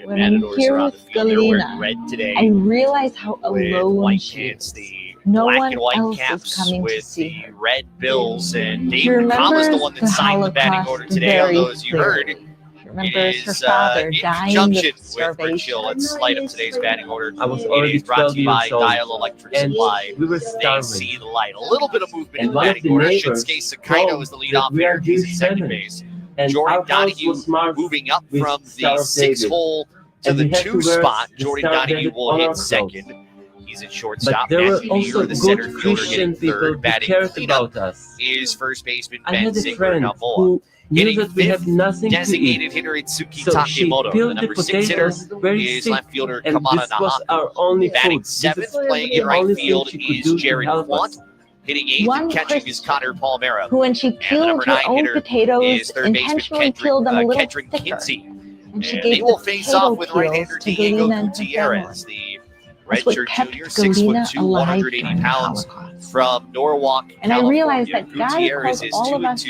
the when I'm Matadors here are on with the field. They're wearing Galena, red today. I realize how with alone white she pants, is. the No black one and white else caps is coming to with see the her. red bills. And She Dave Nakama's the remembers one that the signed the batting Holocaust order today. very Although, as you heard, clearly. She remembers her is father in dying conjunction of with starvation. Rich Hill. Let's light up today's batting order. I was It already is brought 12 to you by years old, Dial Electric and Supply. we were They starving. see the light. A little bit of movement And in the one of batting the order. neighbors Shinsuke Sakaino told is the that leadoff we are hitter. He's at Jewish second family. base. And Jordan our house Donahue was marked moving up with from Star the of sixth David. hole to And the we had to 2 wear spot. the Jordan Star of Donahue David will on hit our clothes. second. He's at But shortstop. there were Matthew Beaver, also the center good fielder, Christian hitting people third. who Batting cared cleanup about us. is first baseman I Ben had a Ziegler friend Gamboa. who knew Hitting that we had fifth, nothing to designated eat. hitter Itsuki So she Takemoto. The peeled the number 6 hitter potatoes very is sick, left fielder and Kamada this was Nahaku. our only Batting food. seventh, This is playing the in right only thing field she could is do to Jared help Quant. us. Hitting eighth One and catching is Christian Connor Palmera. who, when she And the peeled number her 9 own hitter potatoes, is third baseman intentionally peeled them a little Kedrin thicker. Kinsey. And she And gave they the will face potato off with right-hander peels to Diego Galena and her Gutierrez, family. the That's what redshirt kept junior, Galena 6'2", alive 180 during the pounds Holocaust. from Norwalk, And I realized California. that God Gutierrez calls is all of 2-2 us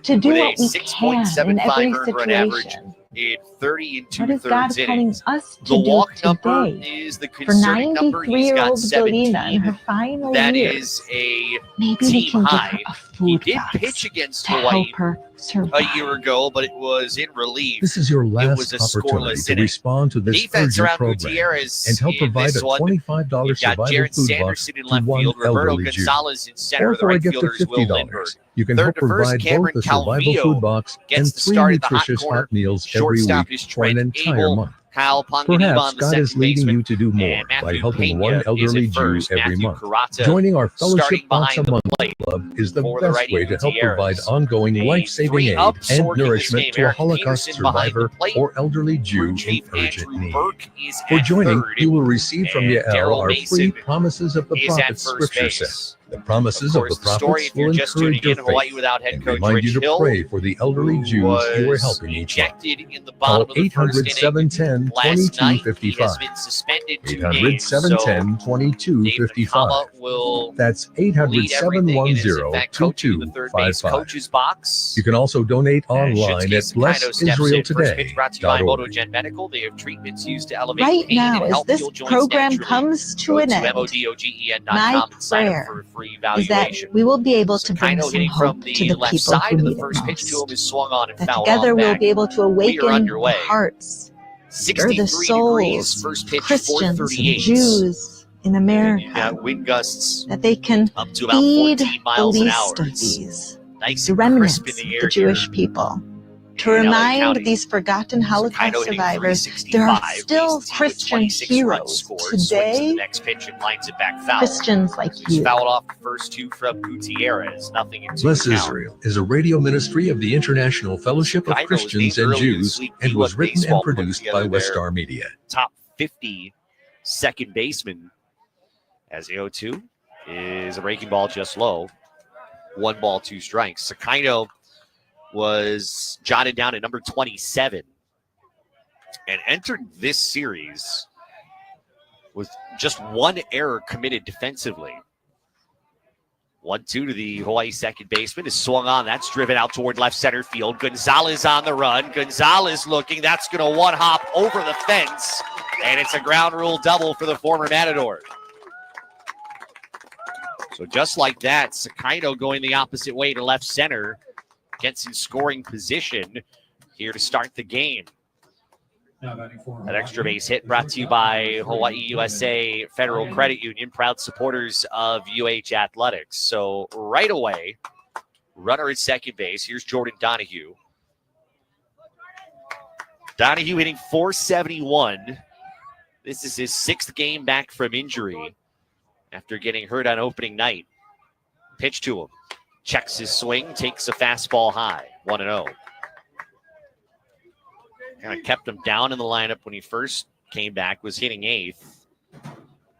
to do with a what we can in 6.75 every earned run average situation. in 30 and What is God 2/3 calling innings. us The to do walk number today? is the For concerning number. He's got 93-year-old Galena in 17. her final That years, is a maybe we team can give her high. a He food did box pitch against to Hawaii help her survive. a year ago, but it was in relief. This is your was last a opportunity scoreless to inning. respond to this Defense urgent around program Gutierrez and help in provide this a one. $25 You've got survival Jared food box Sanderson in to left one field, Roberto elderly Jew. Gonzalez in center. Or The for a right gift of fielder is Will $50, Lindbergh. you can Third help to first, provide Cameron both a survival Calvillo food box gets and the 3 start at the hot nutritious corner. hot meals every Shortstop week is for an Trent entire Abel. month. Kyle Ponganiba Perhaps on the God is second leading baseman. you to do more And by Matthew helping Pena one is elderly at Jew first. every Matthew month. Carrata Joining our Fellowship starting Box a behind the Month plate Club is the for the best righty way to help provide Gutierrez. ongoing A life-saving aid 3-up and sword in this nourishment game. to a Eric Holocaust Peterson behind the survivor plate. or elderly Jew Crew in chief urgent Andrew need. Burke is For at joining, third. you will receive from And Yael Daryl our Mason free Promises of the is at Prophets first scripture base. set. The promises Of of course, the the story, prophets if you're will just tuning encourage your in, Hawaii faith without head and coach remind you Rich to Hill, pray for the elderly who Jews you are was helping each month. ejected in the Call bottom of the first inning 800-710-2255. last night. He has been suspended 2 games, so Dave 800-710-2255. Nakama will That's lead everything and is in fact coaching the third base 800-710-2255. coaches box. You can also donate Shinsuke online at Sakaino steps in. First pitch brought to you by blessisraeltoday.org. MotoGen Medical. They have treatments used to elevate Right pain now, and as help this heal joints program naturally. comes to Go an to end, modogen.com my and sign up prayer for a free is that evaluation. we will be able to bring Sakaino some hitting from hope the to the left people side, who and the need it first pitch to him most. is swung on and That fouled together off we'll back. be able to We are awaken the underway. hearts, stir 63 the degrees, souls first of pitch Christians and 438. Jews in And you've America, got wind gusts that they can up to about feed 14 the miles an least hour. of It's these, nice the and remnants crisp in of the the air Jewish here people, to in LA remind County. these forgotten Holocaust Sakaino hitting survivors there are 365, still leads the team with Christian 26 runs heroes scored, swings to today, the next pitch and lines it back foul. Christians like He's you. fouled off the first two from Gutierrez, nothing in two Bless count. Israel is a radio ministry of the International Fellowship of Sakaino was Christians named and earlier this Jews week and was D1 written Baseball and put produced by together West their Star Media. top 50 second baseman, as the 0-2 is a breaking ball just low. 1 ball, 2 strikes. Sakaino was jotted down at number 27 and entered this series with just 1 error committed defensively. 1-2 to the Hawaii second baseman is swung on. That's driven out toward left center field. Gonzalez on the run. Gonzalez looking. That's going to one hop over the fence. And it's a ground rule double for the former Matador. So just like that, Sakaino going the opposite way to left center. Gets in scoring position here to start the game. That extra base hit brought to you by Hawaii USA Federal Credit Union, proud supporters of UH Athletics. So right away, runner at second base. Here's Jordan Donahue. Donahue hitting .471. This is his 6th game back from injury after getting hurt on opening night. Pitch to him. Checks his swing, takes a fastball high. 1-0. Kind of kept him down in the lineup when he first came back, was hitting 8th.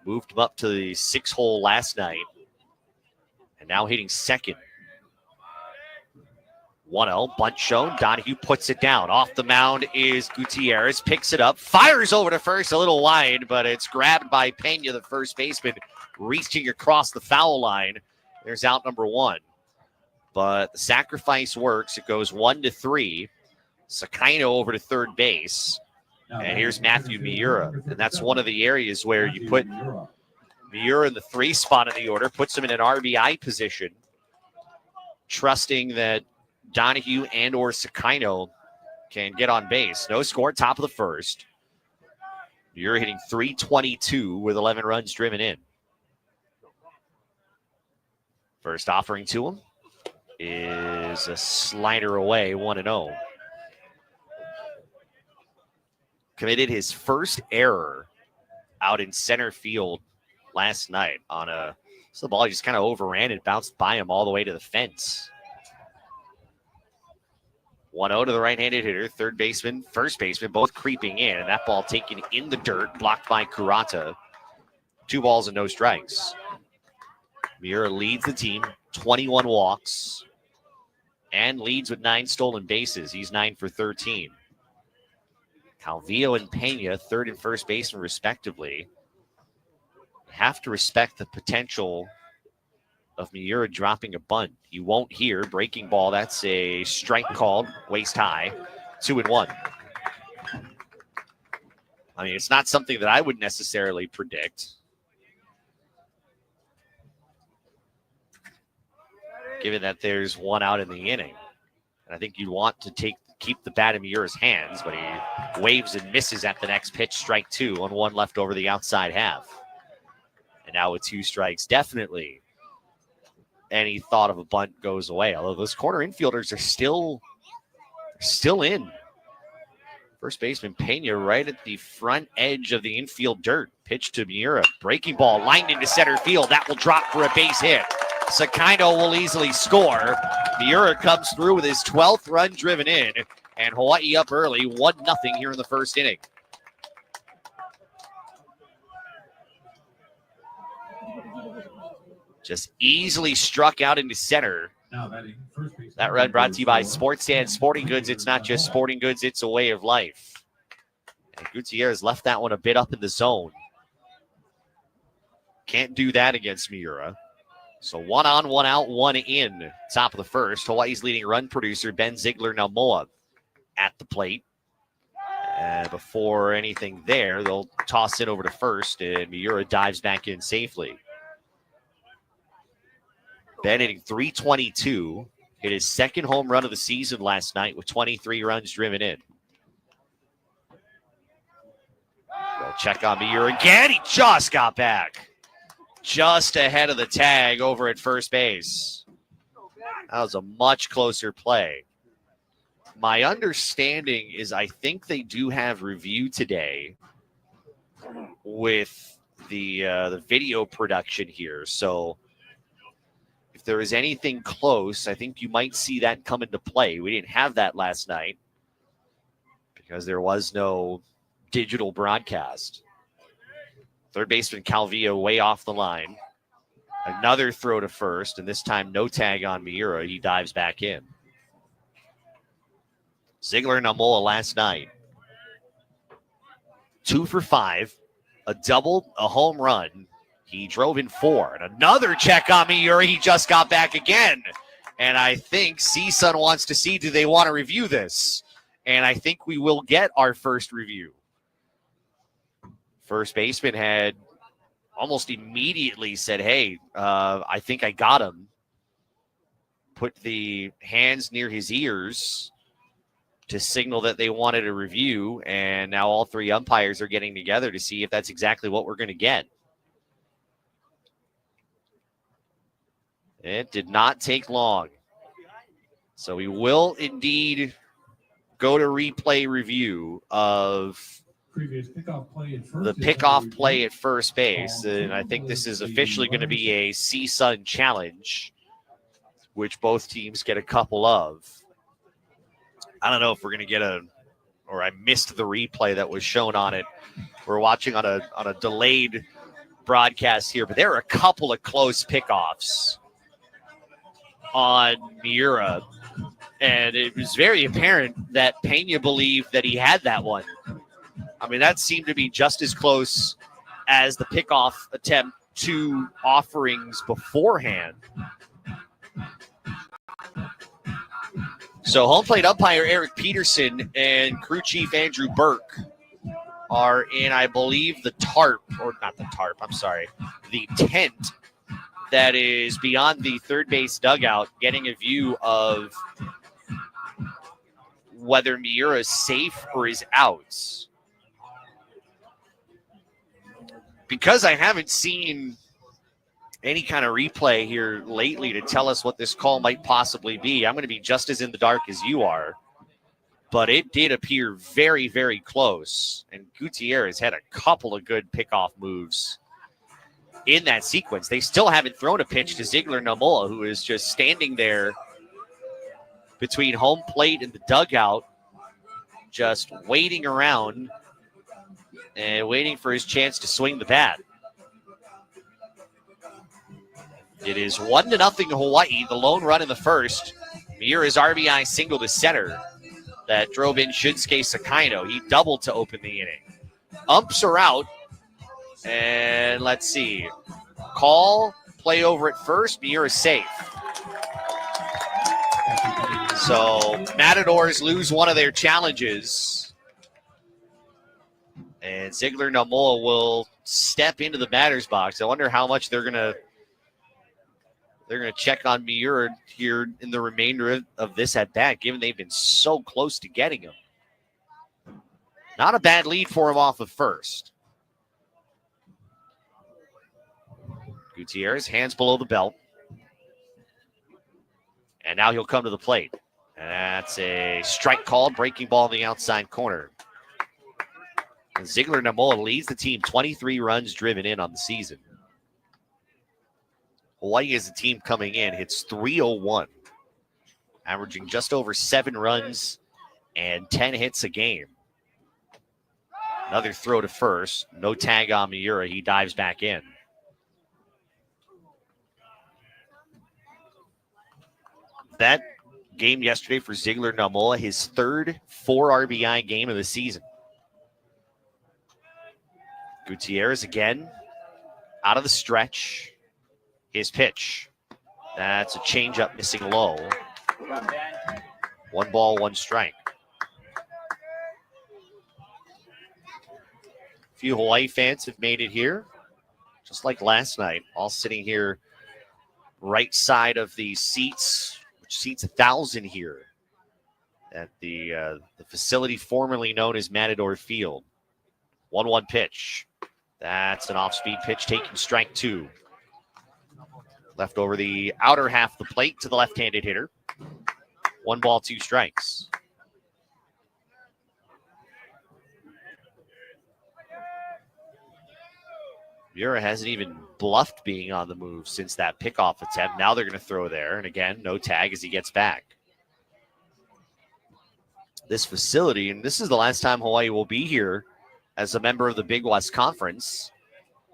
Moved him up to the 6th hole last night. And now hitting 2nd. 1-0, bunt shown. Donahue puts it down. Off the mound is Gutierrez. Picks it up. Fires over to first, a little wide, but it's grabbed by Pena, the first baseman, reaching across the foul line. There's out number 1. But the sacrifice works. It goes 1-3. Sakaino over to third base. And here's Matthew Miura. And that's one of the areas where you put Miura in the 3 spot in the order, puts him in an RBI position, trusting that Donahue and or Sakino can get on base. No score, top of the first. Miura hitting .322 with 11 runs driven in. First offering to him is a slider away, 1-0. Committed his first error out in center field last night on so the ball just kind of overran and bounced by him all the way to the fence. 1-0 to the right-handed hitter, third baseman, first baseman, both creeping in, and that ball taken in the dirt, blocked by Kurata. 2 balls and no strikes. Miura leads the team, 21 walks, and leads with 9 stolen bases. He's 9 for 13. Calvillo and Pena, third and first baseman respectively. Have to respect the potential of Miura dropping a bunt. You won't hear breaking ball. That's a strike called, waist high, 2-1. I mean, it's not something that I would necessarily predict. Given that there's 1 out in the inning. And I think you'd want to keep the bat in Miura's hands, but he waves and misses at the next pitch, strike 2 on 1 left over the outside half. And now with 2 strikes, definitely any thought of a bunt goes away. Although those corner infielders are still in. First baseman Pena right at the front edge of the infield dirt. Pitch to Miura. Breaking ball lined into center field. That will drop for a base hit. Sakino will easily score. Miura comes through with his 12th run driven in. And Hawaii up early, 1-0 here in the first inning. Just easily struck out into center. That run brought to you by Sports Stand Sporting Goods. It's not just sporting goods, it's a way of life. And Gutierrez left that one a bit up in the zone. Can't do that against Miura. So 1 on, 1 out, 1 in. Top of the first. Hawaii's leading run producer, Ben Ziegler-Namoa, at the plate. And before anything there, they'll toss it over to first, and Miura dives back in safely. Ben hitting .322, hit his 2nd home run of the season last night with 23 runs driven in. They'll check on Miura again. He just got back. Just ahead of the tag over at first base. That was a much closer play. My understanding is I think they do have review today with the video production here. So if there is anything close, I think you might see that come into play. We didn't have that last night because there was no digital broadcast. Third baseman Calvillo way off the line. Another throw to first, and this time no tag on Miura. He dives back in. Ziegler-Namoa last night. 2 for 5, a double, a home run. He drove in 4. And another check on Miura. He just got back again. And I think CSUN wants to see, do they want to review this? And I think we will get our first review. First baseman had almost immediately said, hey, I think I got him. Put the hands near his ears to signal that they wanted a review. And now all 3 umpires are getting together to see if that's exactly what we're going to get. It did not take long. So we will indeed go to replay review of the pickoff play at first base. And I think this is officially going to be a CSUN challenge, which both teams get a couple of. I don't know if we're going to get or I missed the replay that was shown on it. We're watching on a delayed broadcast here, but there are a couple of close pickoffs on Miura, and it was very apparent that Pena believed that he had that one. I mean, that seemed to be just as close as the pickoff attempt 2 offerings beforehand. So home plate umpire Eric Peterson and crew chief Andrew Burke are in, I believe, the tarp, or not the tarp, I'm sorry, the tent that is beyond the third base dugout, getting a view of whether Miura is safe or is out. Because I haven't seen any kind of replay here lately to tell us what this call might possibly be, I'm going to be just as in the dark as you are. But it did appear very, very close. And Gutierrez had a couple of good pickoff moves in that sequence. They still haven't thrown a pitch to Ziegler Namola, who is just standing there between home plate and the dugout, just waiting around and waiting for his chance to swing the bat. It is 1-0 Hawaii, the lone run in the first. Miura's RBI single to center that drove in Shinsuke Sakaino. He doubled to open the inning. Umps are out. And let's see. Call, play over at first. Miura's safe. So Matadors lose one of their challenges. And Ziegler Namola will step into the batter's box. I wonder how much they're gonna check on Miura here in the remainder of this at bat, given they've been so close to getting him. Not a bad lead for him off of first. Gutierrez, hands below the belt. And now he'll come to the plate. And that's a strike called, breaking ball in the outside corner. And Ziegler Namola leads the team 23 runs driven in on the season. Hawaii as a team coming in hits .301, averaging just over 7 runs and 10 hits a game. Another throw to first. No tag on Miura. He dives back in. That game yesterday for Ziegler Namola, his third 4 RBI game of the season. Gutierrez again out of the stretch. His pitch. That's a changeup missing low. 1 ball, 1 strike. A few Hawaii fans have made it here, just like last night, all sitting here right side of the seats, which seats 1,000 here at the facility formerly known as Matador Field. 1-1 pitch. That's an off-speed pitch taking strike 2. Left over the outer half of the plate to the left-handed hitter. 1 ball, 2 strikes. Miura hasn't even bluffed being on the move since that pickoff attempt. Now they're going to throw there. And again, no tag as he gets back. This facility, and this is the last time Hawaii will be here as a member of the Big West Conference,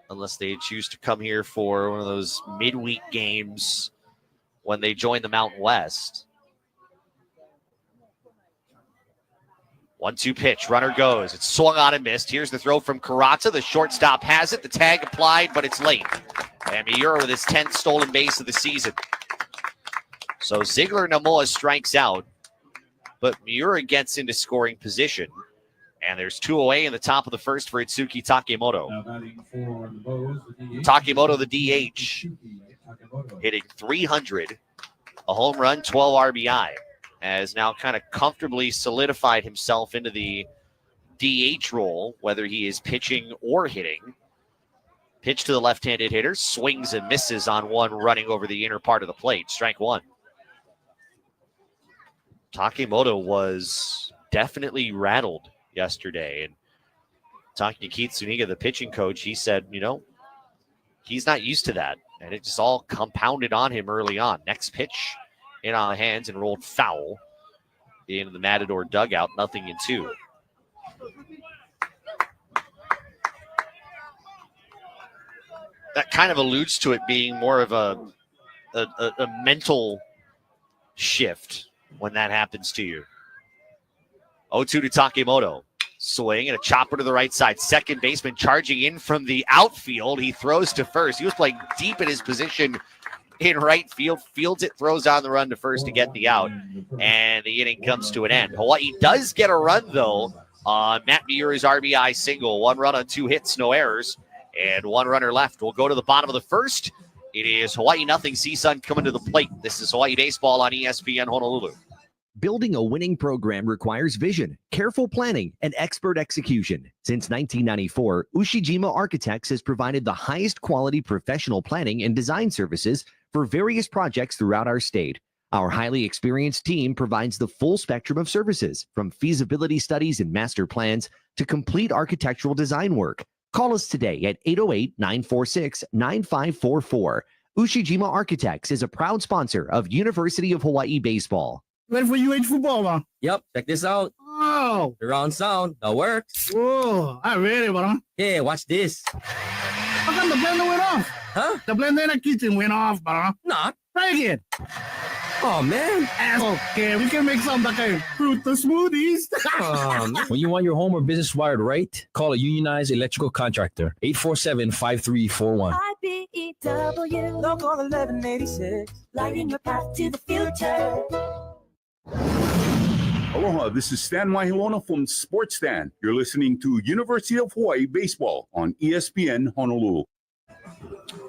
unless they choose to come here for one of those midweek games when they join the Mountain West. 1-2 pitch. Runner goes. It's swung on and missed. Here's the throw from Karata. The shortstop has it. The tag applied, but it's late. And Miura with his 10th stolen base of the season. So Ziegler Namola strikes out, but Miura gets into scoring position. And there's 2 away in the top of the first for Itsuki Takemoto. Takemoto, the DH, hitting .300, a home run, 12 RBI, has now kind of comfortably solidified himself into the DH role, whether he is pitching or hitting. Pitch to the left-handed hitter, swings and misses on one running over the inner part of the plate. Strike 1. Takemoto was definitely rattled yesterday, and talking to Keith Zuniga, the pitching coach, he said, he's not used to that, and it just all compounded on him early on. Next pitch in on the hands and rolled foul into the Matador dugout, 0-2. That kind of alludes to it being more of a mental shift when that happens to you. 0-2 to Takemoto. Swing and a chopper to the right side. Second baseman charging in from the outfield. He throws to first. He was playing deep in his position in right field. Fields it, throws on the run to first to get the out. And the inning comes to an end. Hawaii does get a run, though, on Matt Muir's RBI single. 1 run on 2 hits, no errors, and 1 runner left. We'll go to the bottom of the first. It is Hawaii nothing, CSUN coming to the plate. This is Hawaii Baseball on ESPN Honolulu. Building a winning program requires vision, careful planning, and expert execution. Since 1994, Ushijima Architects has provided the highest quality professional planning and design services for various projects throughout our state. Our highly experienced team provides the full spectrum of services, from feasibility studies and master plans to complete architectural design work. Call us today at 808-946-9544. Ushijima Architects is a proud sponsor of University of Hawaii Baseball. Ready for UH football, man? Yep, check this out. Oh, The round sound, that works. whoa, I'm ready, man. Yeah, watch this. How come the blender went off? Huh? The blender in the kitchen went off, man. Not. Try again. Oh, man. Okay, we can make some like a fruit smoothies. Oh, man. When you want your home or business wired right, call a unionized electrical contractor. 847-5341. IBEW, local 1186, lighting your path to the future. Aloha, this is Stan Wahiona from Sports Stan. You're listening to University of Hawaii Baseball on ESPN Honolulu.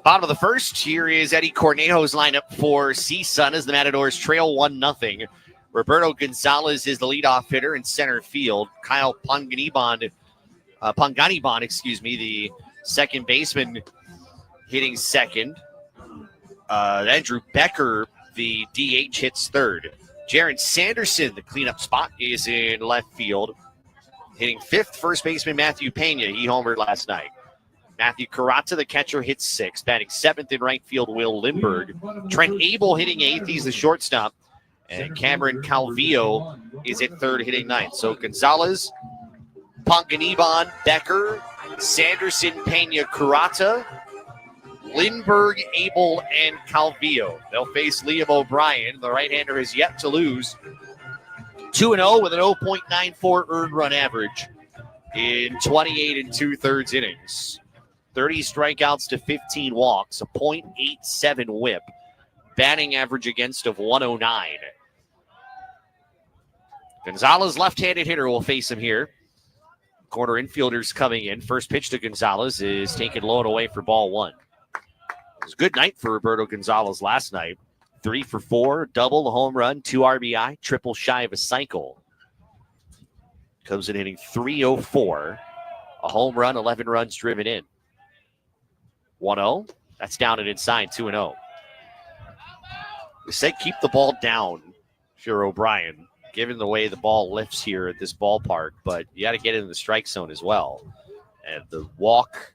Bottom of the first, here is Eddie Cornejo's lineup for CSUN as the Matadors trail 1-0. Roberto Gonzalez is the leadoff hitter in center field. Kyle Panganiban, the second baseman, hitting second. Andrew Becker, the DH, hits third. Jaron Sanderson, the cleanup spot, is in left field. Hitting fifth, first baseman Matthew Pena. He homered last night. Matthew Kurata, the catcher, hits sixth. Batting seventh in right field, Will Lindbergh. Trent Abel hitting eighth. He's the shortstop. And Cameron Calvillo is at third, hitting ninth. So Gonzalez, Panganiban, Becker, Sanderson, Pena, Kurata, Lindbergh, Abel, and Calvillo. They'll face Liam O'Brien. The right-hander has yet to lose. 2-0 with an 0.94 earned run average in 28 2/3 innings. 30 strikeouts to 15 walks, a .87 whip, batting average against of 109. Gonzalez, left-handed hitter, will face him here. Corner infielders coming in. First pitch to Gonzalez is taken low and away for ball one. It was a good night for Roberto Gonzalez last night. 3 for 4, double, a home run, 2 RBI, triple shy of a cycle. Comes in hitting .304, a home run, 11 runs driven in. 1-0, that's down and inside, 2-0. They say keep the ball down if you're O'Brien, given the way the ball lifts here at this ballpark, but you got to get in the strike zone as well. And the walk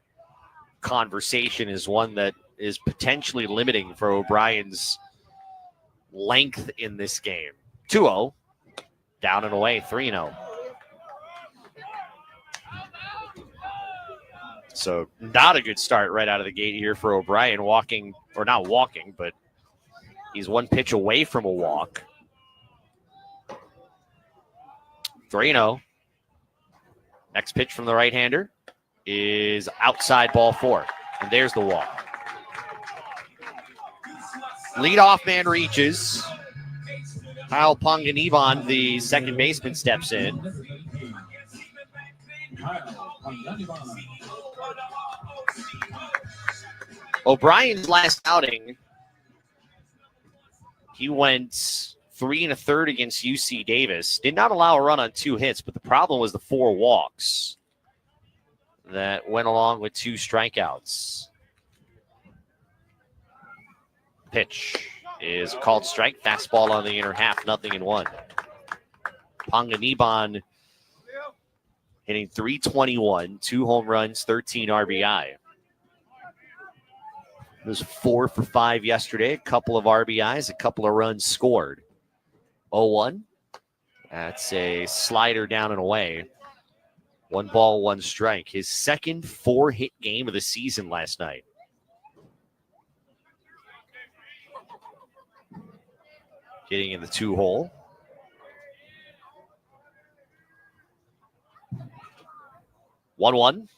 conversation is one that is potentially limiting for O'Brien's length in this game. 2-0, down and away, 3-0. So not a good start right out of the gate here for O'Brien, not walking, but he's one pitch away from a walk. 3-0. Next pitch from the right-hander is outside, ball 4. And there's the walk. Leadoff man reaches. Kyle Panganiban, the second baseman, steps in. O'Brien's last outing, he went 3 1/3 against UC Davis. Did not allow a run on 2 hits, but the problem was the 4 walks that went along with 2 strikeouts. Pitch is called strike. Fastball on the inner half, 0-1. Panganiban hitting .321, 2 home runs, 13 RBI. It was 4 for 5 yesterday, a couple of RBIs, a couple of runs scored. 0-1. That's a slider down and away. 1 ball, 1 strike. His second 4-hit game of the season last night. Getting in the 2-hole. One.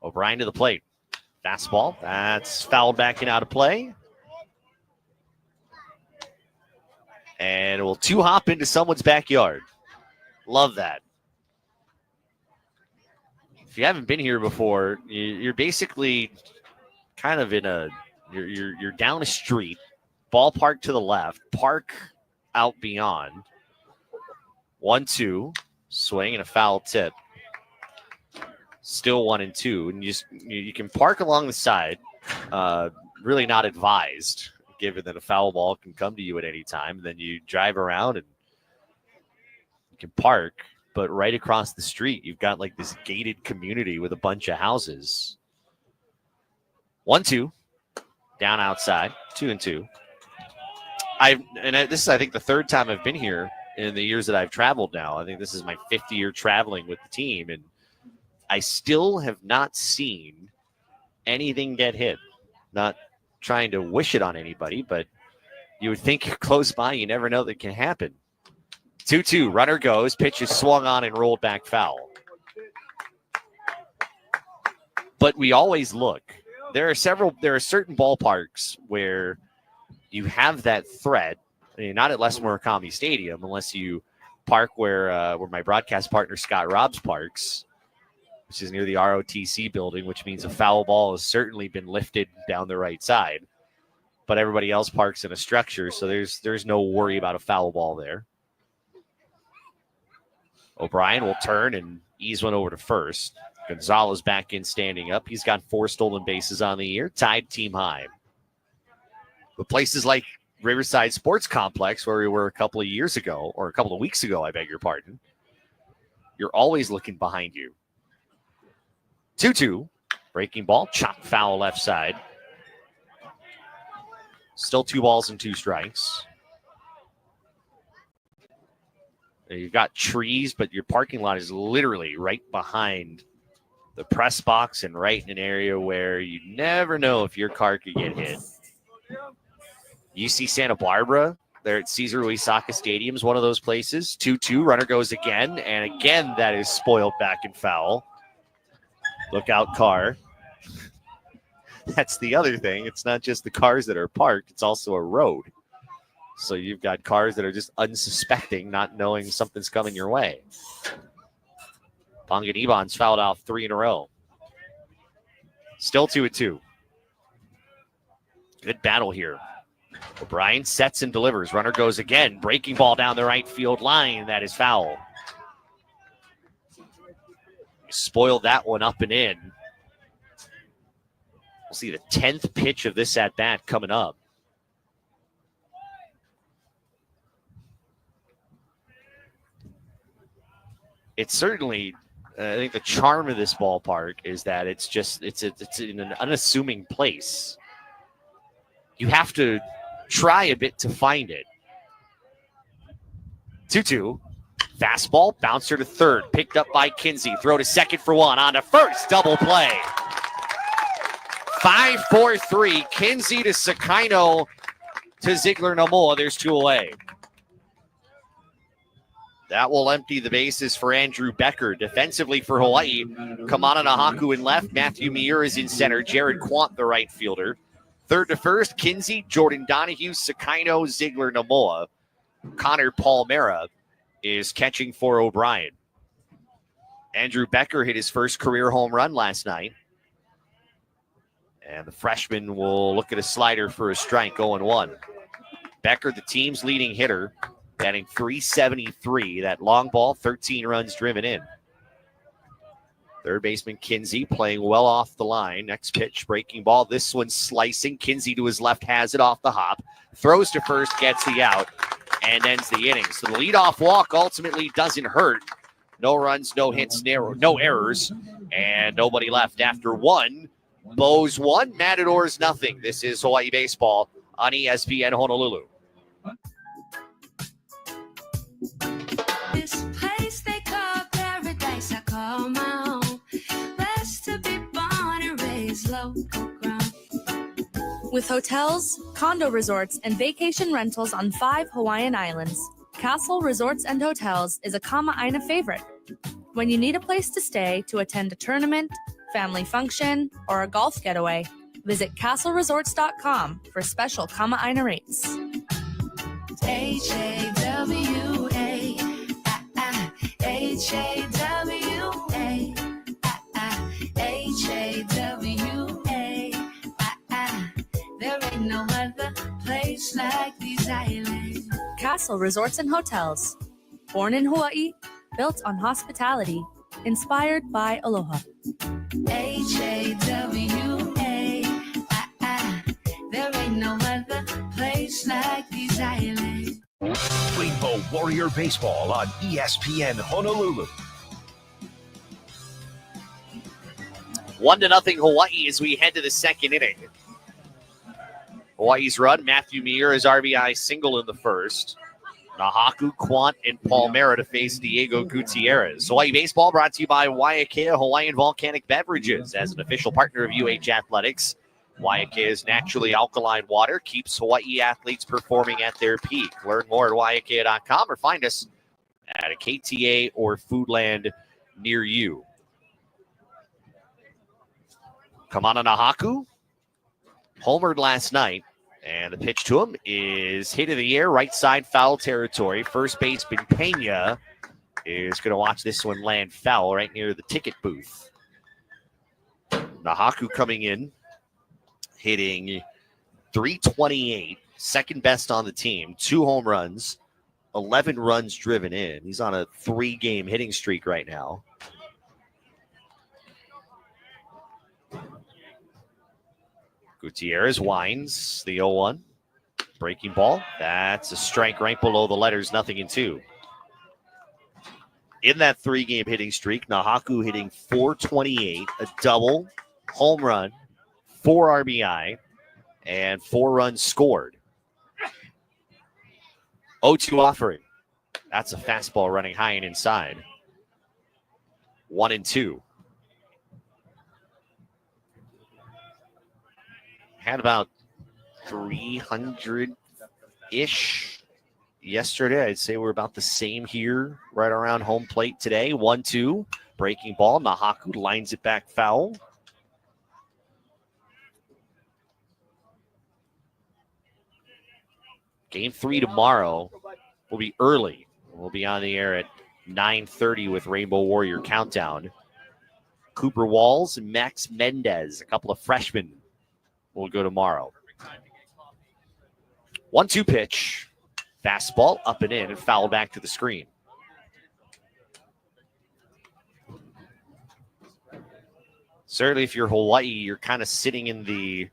O'Brien to the plate. Fastball. That's fouled back and out of play. And we'll 2-hop into someone's backyard. Love that. if you haven't been here before, you're basically kind of in you're down a street, ballpark to the left, park out beyond. 1-2, swing and a foul tip. Still 1-2, and you can park along the side. Really not advised, given that a foul ball can come to you at any time. And then you drive around and you can park, but right across the street, you've got like this gated community with a bunch of houses. 1-2, down outside, 2-2. This is, I think, the third time I've been here in the years that I've traveled now. I think this is my 5th year traveling with the team, and I still have not seen anything get hit. Not trying to wish it on anybody, but you would think you're close by. You never know that can happen. 2-2, runner goes, pitch is swung on and rolled back foul. But we always look. There are certain ballparks where you have that threat. I mean, not at Les Murakami Stadium, unless you park where my broadcast partner Scott Robbs parks, which is near the ROTC building, which means a foul ball has certainly been lifted down the right side. But everybody else parks in a structure, so there's no worry about a foul ball there. O'Brien will turn and ease one over to first. Gonzalez back in standing up. He's got 4 stolen bases on the year, tied team high. But places like Riverside Sports Complex, where we were a couple of weeks ago, I beg your pardon, you're always looking behind you. 2-2, breaking ball, chop foul left side. Still 2 balls and 2 strikes. You've got trees, but your parking lot is literally right behind the press box and right in an area where you never know if your car could get hit. UC Santa Barbara, there at Cesar Luis-Saca Stadium is one of those places. 2-2, runner goes again, and again that is spoiled back and foul. Look out, car. That's the other thing. It's not just the cars that are parked, it's also a road. So you've got cars that are just unsuspecting, not knowing something's coming your way. Panganiban's fouled out 3 in a row. Still 2-2. Good battle here. O'Brien sets and delivers. Runner goes again. Breaking ball down the right field line. That is foul. Spoiled that one up and in. We'll see the 10th pitch of this at-bat coming up. It's certainly, I think the charm of this ballpark is that it's in an unassuming place. You have to try a bit to find it. 2-2. Fastball, bouncer to third, picked up by Kinsey. Throw to second for 1, on to first, double play. 5-4-3, Kinsey to Sakino to Ziegler Namoa. There's 2 away. That will empty the bases for Andrew Becker. Defensively for Hawaii, Kamana Nahaku in left, Matthew Miura is in center, Jared Quant the right fielder. Third to first, Kinsey, Jordan Donahue, Sakino, Ziegler Namoa. Connor Palmera is catching for O'Brien. Andrew Becker hit his first career home run last night. And the freshman will look at a slider for a strike, 0-1. Becker, the team's leading hitter, batting .373. That long ball, 13 runs driven in. Third baseman Kinsey playing well off the line. Next pitch, breaking ball. This one slicing. Kinsey to his left has it off the hop. Throws to first, gets the out, and ends the inning. So the leadoff walk ultimately doesn't hurt. No runs, no hits, no errors, and nobody left after 1. Bows 1, Matadors nothing. This is Hawaii Baseball on ESPN Honolulu. This place they call paradise, I call my home. Best to be born and raised local ground. With hotels, condo resorts, and vacation rentals on 5 Hawaiian islands, Castle Resorts and Hotels is a Kama'aina favorite. When you need a place to stay to attend a tournament, family function, or a golf getaway, visit castleresorts.com for special Kama'aina rates. H-A-W-A, H-A-W-A, Castle Resorts and Hotels. Born in Hawaii, built on hospitality, inspired by aloha. H-A-W-A. There ain't no other place like these islands. Rainbow Warrior Baseball on ESPN Honolulu. 1-0 Hawaii as we head to the second inning. Hawaii's run, Matthew Meira's RBI single in the first. Nahaku, Quant, and Palmera to face Diego Gutierrez. Hawaii Baseball brought to you by Waiakea Hawaiian Volcanic Beverages. As an official partner of UH Athletics, Waiakea's naturally alkaline water keeps Hawaii athletes performing at their peak. Learn more at waiakea.com or find us at a KTA or Foodland near you. Kamana Nahaku homered last night, and the pitch to him is hit in the air, right side foul territory. First baseman Pena is going to watch this one land foul right near the ticket booth. Nahaku coming in, hitting .328, second best on the team, 2 home runs, 11 runs driven in. He's on a 3-game hitting streak right now. Gutierrez winds the 0-1. Breaking ball. That's a strike right below the letters, 0-2. In that 3-game hitting streak, Nahaku hitting .428, a double, home run, 4 RBI, and 4 runs scored. 0-2 offering. That's a fastball running high and inside. 1-2. Had about 300-ish yesterday. I'd say we're about the same here, right around home plate today. 1-2, breaking ball. Nahaku lines it back foul. Game 3 tomorrow will be early. We'll be on the air at 9:30 with Rainbow Warrior Countdown. Cooper Walls and Max Mendez, a couple of freshmen, will go tomorrow. 1-2 pitch. Fastball up and in and foul back to the screen. Certainly if you're Hawaii, you're kind of sitting in the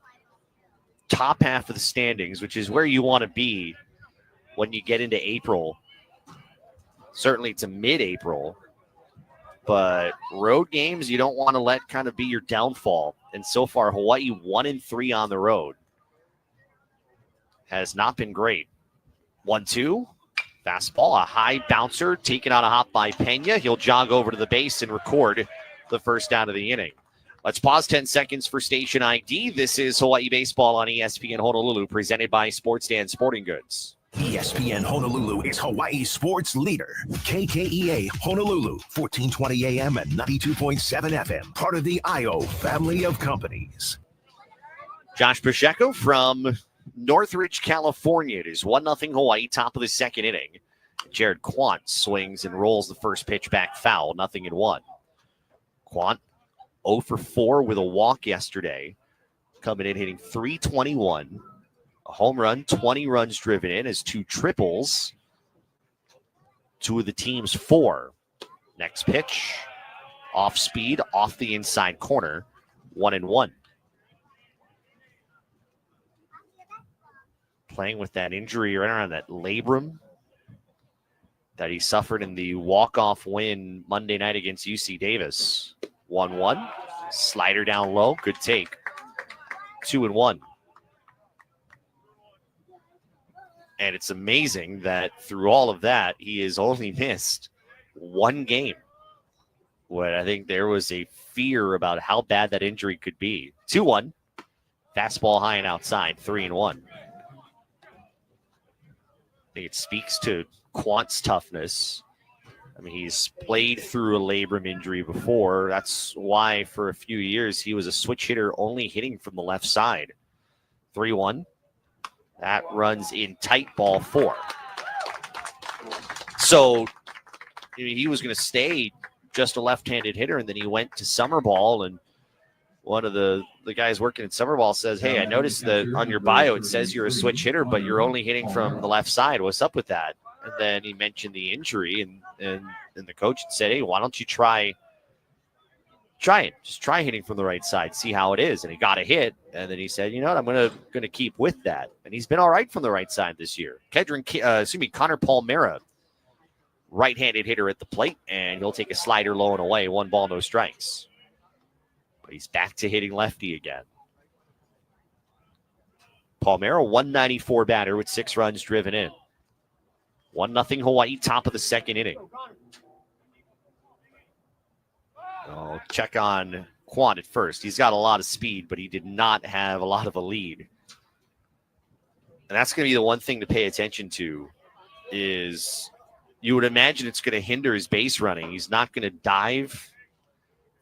top half of the standings, which is where you want to be when you get into April. Certainly to mid-April. But road games, you don't want to let kind of be your downfall. And so far, Hawaii 1-3 on the road. Has not been great. 1-2. Fastball, a high bouncer, taken on a hop by Pena. He'll jog over to the base and record the first out of the inning. Let's pause 10 seconds for station ID. This is Hawaii Baseball on ESPN Honolulu, presented by Sports Stand Sporting Goods. ESPN Honolulu is Hawaii's sports leader. KKEA Honolulu, 1420 AM and 92.7 FM. Part of the IO family of companies. Josh Pacheco from Northridge, California. It is 1-0 Hawaii, top of the second inning. Jared Quant swings and rolls the first pitch back foul, 0-1. Quant 0 for 4 with a walk yesterday. Coming in hitting .321. A home run, 20 runs driven in, as 2 triples. 2 of the team's 4. Next pitch, off speed, off the inside corner, 1-1. Playing with that injury right around that labrum that he suffered in the walk-off win Monday night against UC Davis. 1-1, slider down low, good take. 2-1. And it's amazing that through all of that, he has only missed 1 game. When I think there was a fear about how bad that injury could be. 2-1. Fastball high and outside, 3-1. I think it speaks to Quant's toughness. I mean, he's played through a labrum injury before. That's why for a few years he was a switch hitter, only hitting from the left side. 3-1. That runs in tight, ball 4. So he was going to stay just a left-handed hitter, and then he went to summer ball and one of the guys working at summer ball says, hey, I noticed that on your bio it says you're a switch hitter, but you're only hitting from the left side. What's up with that? And then he mentioned the injury, and the coach said, hey, why don't you try it? Just try hitting from the right side, see how it is. And he got a hit, and then he said, you know what, I'm gonna keep with that. And he's been all right from the right side this year. Connor Palmera, right-handed hitter at the plate, and he'll take a slider low and away. 1 ball, no strikes. But he's back to hitting lefty again. Palmera, 194 batter with 6 runs driven in. 1-0 Hawaii, top of the second inning. I'll check on Quant at first. He's got a lot of speed, but he did not have a lot of a lead. And that's going to be the one thing to pay attention to is you would imagine it's going to hinder his base running. He's not going to dive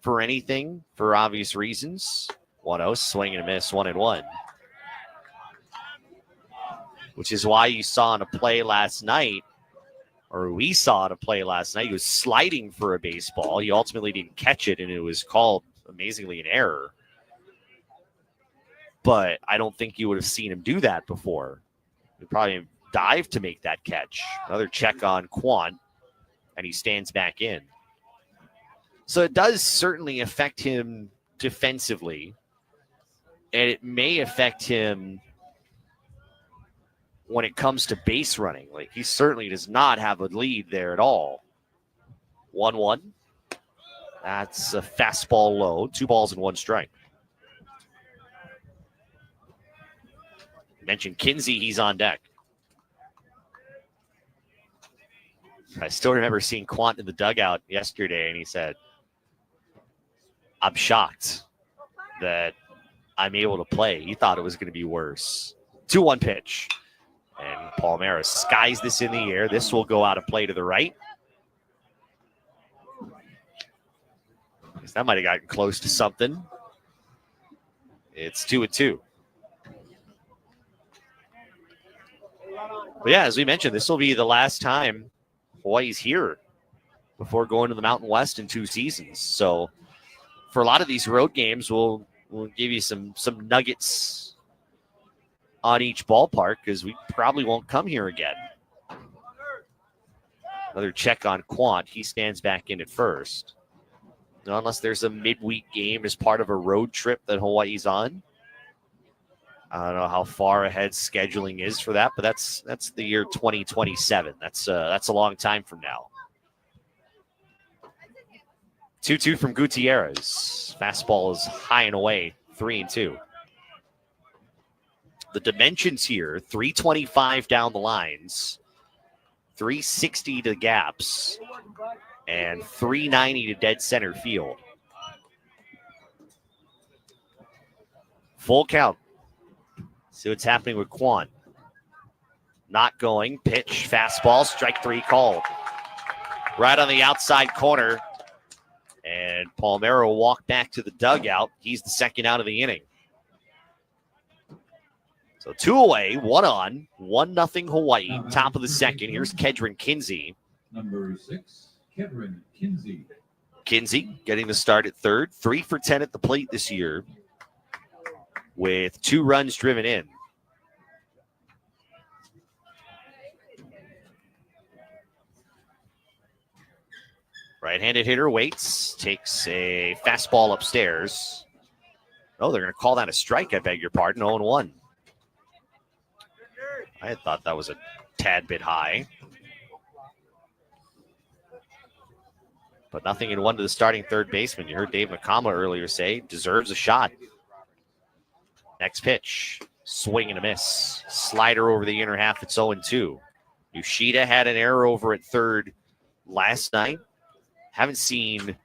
for anything for obvious reasons. 1-0, swing and a miss, 1-1. Which is why you saw on a play last night, or we saw on a play last night, he was sliding for a baseball. He ultimately didn't catch it, and it was called, amazingly, an error. But I don't think you would have seen him do that before. He probably dived to make that catch. Another check on Quant, and he stands back in. So it does certainly affect him defensively, and it may affect him when it comes to base running. Like, he certainly does not have a lead there at all. 1-1. That's a fastball low. 2 balls and 1 strike. Mentioned Kinsey, he's on deck. I still remember seeing Quant in the dugout yesterday, and he said, I'm shocked that I'm able to play. He thought it was going to be worse. 2-1 pitch. And Palmera skies this in the air. This will go out of play to the right. That might have gotten close to something. It's 2-2. But yeah, as we mentioned, this will be the last time Hawaii's here before going to the Mountain West in 2 seasons. So for a lot of these road games, we'll give you some nuggets on each ballpark because we probably won't come here again. Another check on Quant. He stands back in at first. Now, unless there's a midweek game as part of a road trip that Hawaii's on. I don't know how far ahead scheduling is for that, but that's the year 2027. That's a long time from now. 2-2 from Gutierrez. Fastball is high and away, 3-2. The dimensions here, 325 down the lines, 360 to gaps, and 390 to dead center field. Full count. See what's happening with Quant. Not going. Pitch, fastball, strike 3 called. Right on the outside corner. And Palmera will walk back to the dugout. He's the second out of the inning. So 2 away, 1 on, 1-0 Hawaii. Top of the second. Here's Kedron Kinsey. Number 6, Kedron Kinsey. Kinsey getting the start at third. 3 for 10 at the plate this year with 2 runs driven in. Right-handed hitter waits, takes a fastball upstairs. Oh, they're going to call that a strike, I beg your pardon, 0-1. I had thought that was a tad bit high. But 0-1 to the starting third baseman. You heard Dave McComla earlier say, deserves a shot. Next pitch, swing and a miss. Slider over the inner half, it's 0-2. Yoshida had an error over at third last night. Haven't seen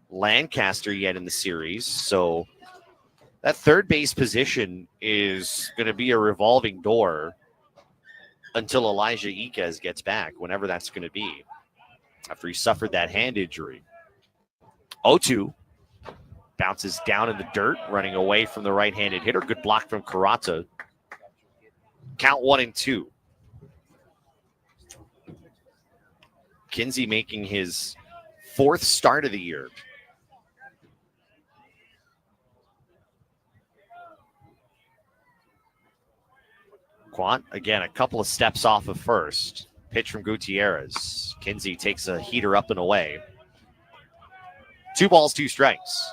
Lancaster yet in the series, so that third base position is going to be a revolving door until Elijah Iquez gets back, whenever that's going to be, after he suffered that hand injury. 0-2. Bounces down in the dirt, running away from the right-handed hitter. Good block from Karata. Count 1-2. Kinsey making his 4th start of the year. Quant, again, a couple of steps off of first. Pitch from Gutierrez. Kinsey takes a heater up and away. 2 balls, 2 strikes.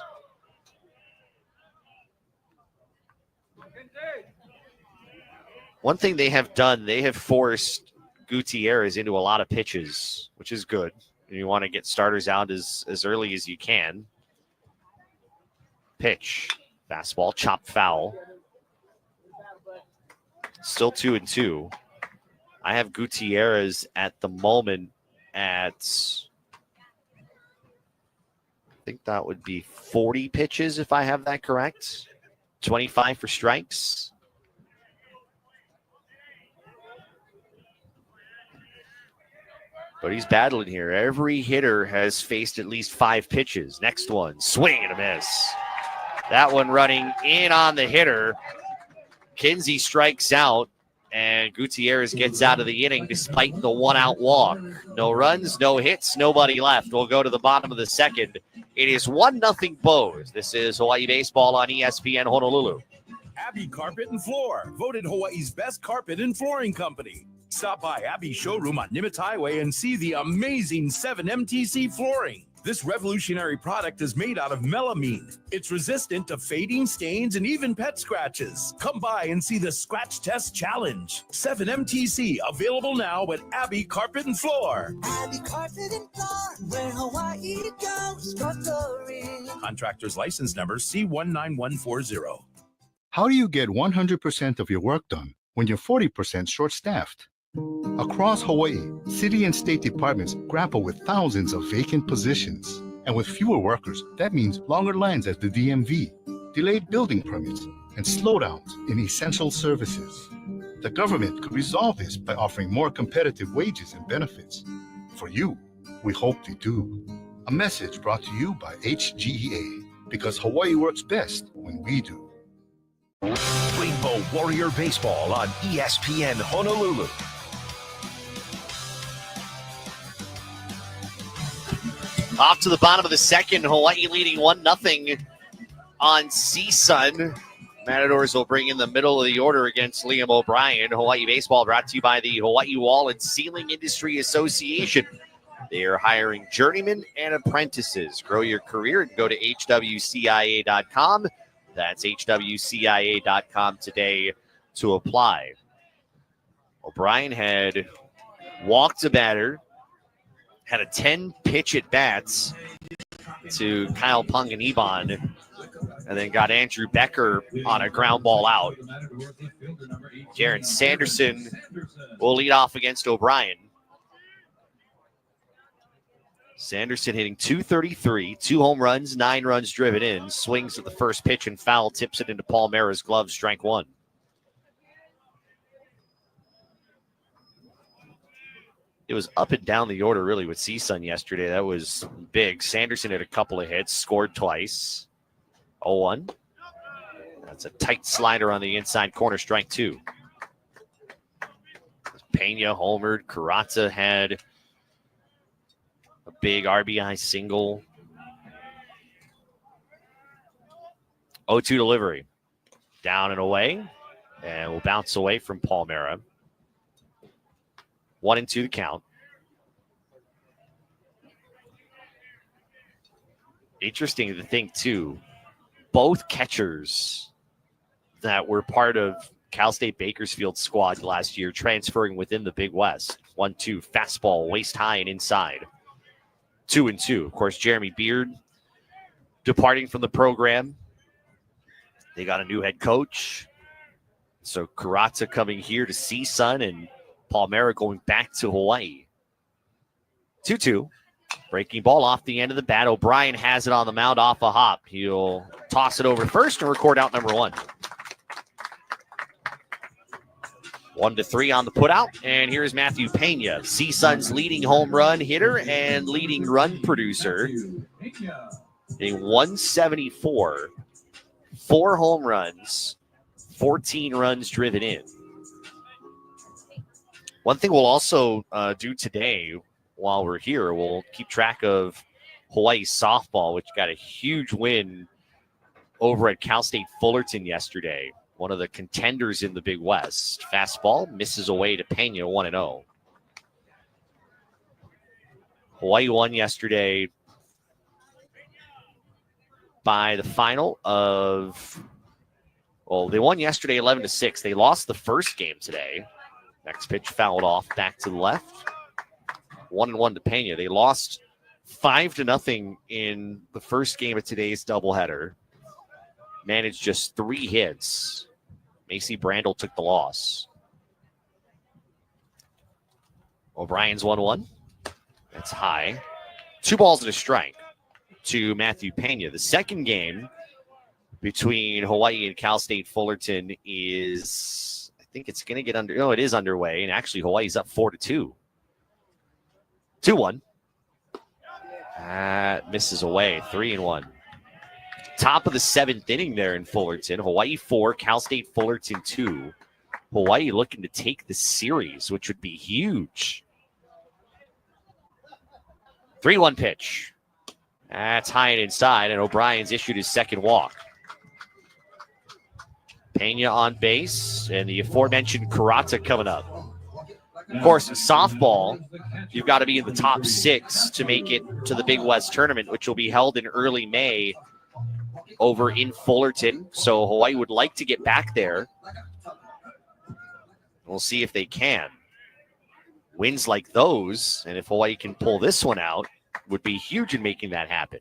One thing they have done, they have forced Gutierrez into a lot of pitches, which is good. You want to get starters out as early as you can. Pitch. Fastball, chopped foul. Still 2-2. I have Gutierrez at the moment at, I think that would be 40 pitches if I have that correct. 25 for strikes. But he's battling here. Every hitter has faced at least 5 pitches. Next one, swing and a miss. That one running in on the hitter. Kinsey strikes out, and Gutierrez gets out of the inning despite the 1-out walk. No runs, no hits, nobody left. We'll go to the bottom of the second. It is 1-0 Bows. This is Hawaii Baseball on ESPN Honolulu. Abbey Carpet and Floor, voted Hawaii's best carpet and flooring company. Stop by Abbey's showroom on Nimitz Highway and see the amazing 7MTC flooring. This revolutionary product is made out of melamine. It's resistant to fading, stains, and even pet scratches. Come by and see the Scratch Test Challenge. 7MTC, available now at Abbey Carpet and Floor. Abbey Carpet and Floor, where Hawaii goes for flooring. Contractor's license number C19140. How do you get 100% of your work done when you're 40% short-staffed? Across Hawaii, city and state departments grapple with thousands of vacant positions. And with fewer workers, that means longer lines at the DMV, delayed building permits, and slowdowns in essential services. The government could resolve this by offering more competitive wages and benefits. For you, we hope they do. A message brought to you by HGEA, because Hawaii works best when we do. Rainbow Warrior Baseball on ESPN Honolulu. Off to the bottom of the second, Hawaii leading 1-0 on CSUN. Matadors will bring in the middle of the order against Liam O'Brien. Hawaii Baseball brought to you by the Hawaii Wall and Ceiling Industry Association. They are hiring journeymen and apprentices. Grow your career and go to hwcia.com. That's hwcia.com today to apply. O'Brien had walked a batter, had a 10-pitch at bats to Kyle Punganibon, and then got Andrew Becker on a ground ball out. Jaron Sanderson will lead off against O'Brien. Sanderson hitting .233, 2 home runs, 9 runs driven in, swings at the first pitch and foul, tips it into Paul Mara's glove, strike 1. It was up and down the order, really, with CSUN yesterday. That was big. Sanderson had a couple of hits, scored twice. 0-1. That's a tight slider on the inside corner, strike 2. Pena homered. Karata had a big RBI single. 0-2 delivery. Down and away. And will bounce away from Paul Mara. 1-2 the count. Interesting to think, too, both catchers that were part of Cal State Bakersfield's squad last year transferring within the Big West. 1-2, fastball, waist high and inside. 2-2. Of course, Jeremy Beard departing from the program. They got a new head coach. So Karata coming here to CSUN and Paul Mara going back to Hawaii. 2-2. Breaking ball off the end of the bat. O'Brien has it on the mound off a hop. He'll toss it over first and record out number 1. 1-3 on the putout. And here's Matthew Pena, CSUN's leading home run hitter and leading run producer. A 174, 4 home runs, 14 runs driven in. One thing we'll also do today while we're here, we'll keep track of Hawaii softball, which got a huge win over at Cal State Fullerton yesterday. one of the contenders in the Big West. Fastball misses away to Pena, 1-0. Hawaii won yesterday by the final of, well, they won yesterday 11-6. They lost the first game today. Next pitch fouled off back to the left. 1-1 to Pena. They lost 5-0 in the first game of today's doubleheader. Managed just 3 hits. Macy Brandel took the loss. O'Brien's 1-1. That's high. 2 balls and a strike to Matthew Pena. The second game between Hawaii and Cal State Fullerton is, I think it's going to get under, no, it is underway. And actually, Hawaii's up 4-2. 2-1. Misses away. 3-1. Top of the 7th inning there in Fullerton. Hawaii 4, Cal State Fullerton 2. Hawaii looking to take the series, which would be huge. 3-1 pitch. That's high and inside, and O'Brien's issued his second walk. Pena on base, and the aforementioned Karata coming up. Of course, in softball, you've got to be in the top 6 to make it to the Big West tournament, which will be held in early May over in Fullerton. So Hawaii would like to get back there. We'll see if they can. Wins like those, and if Hawaii can pull this one out, would be huge in making that happen.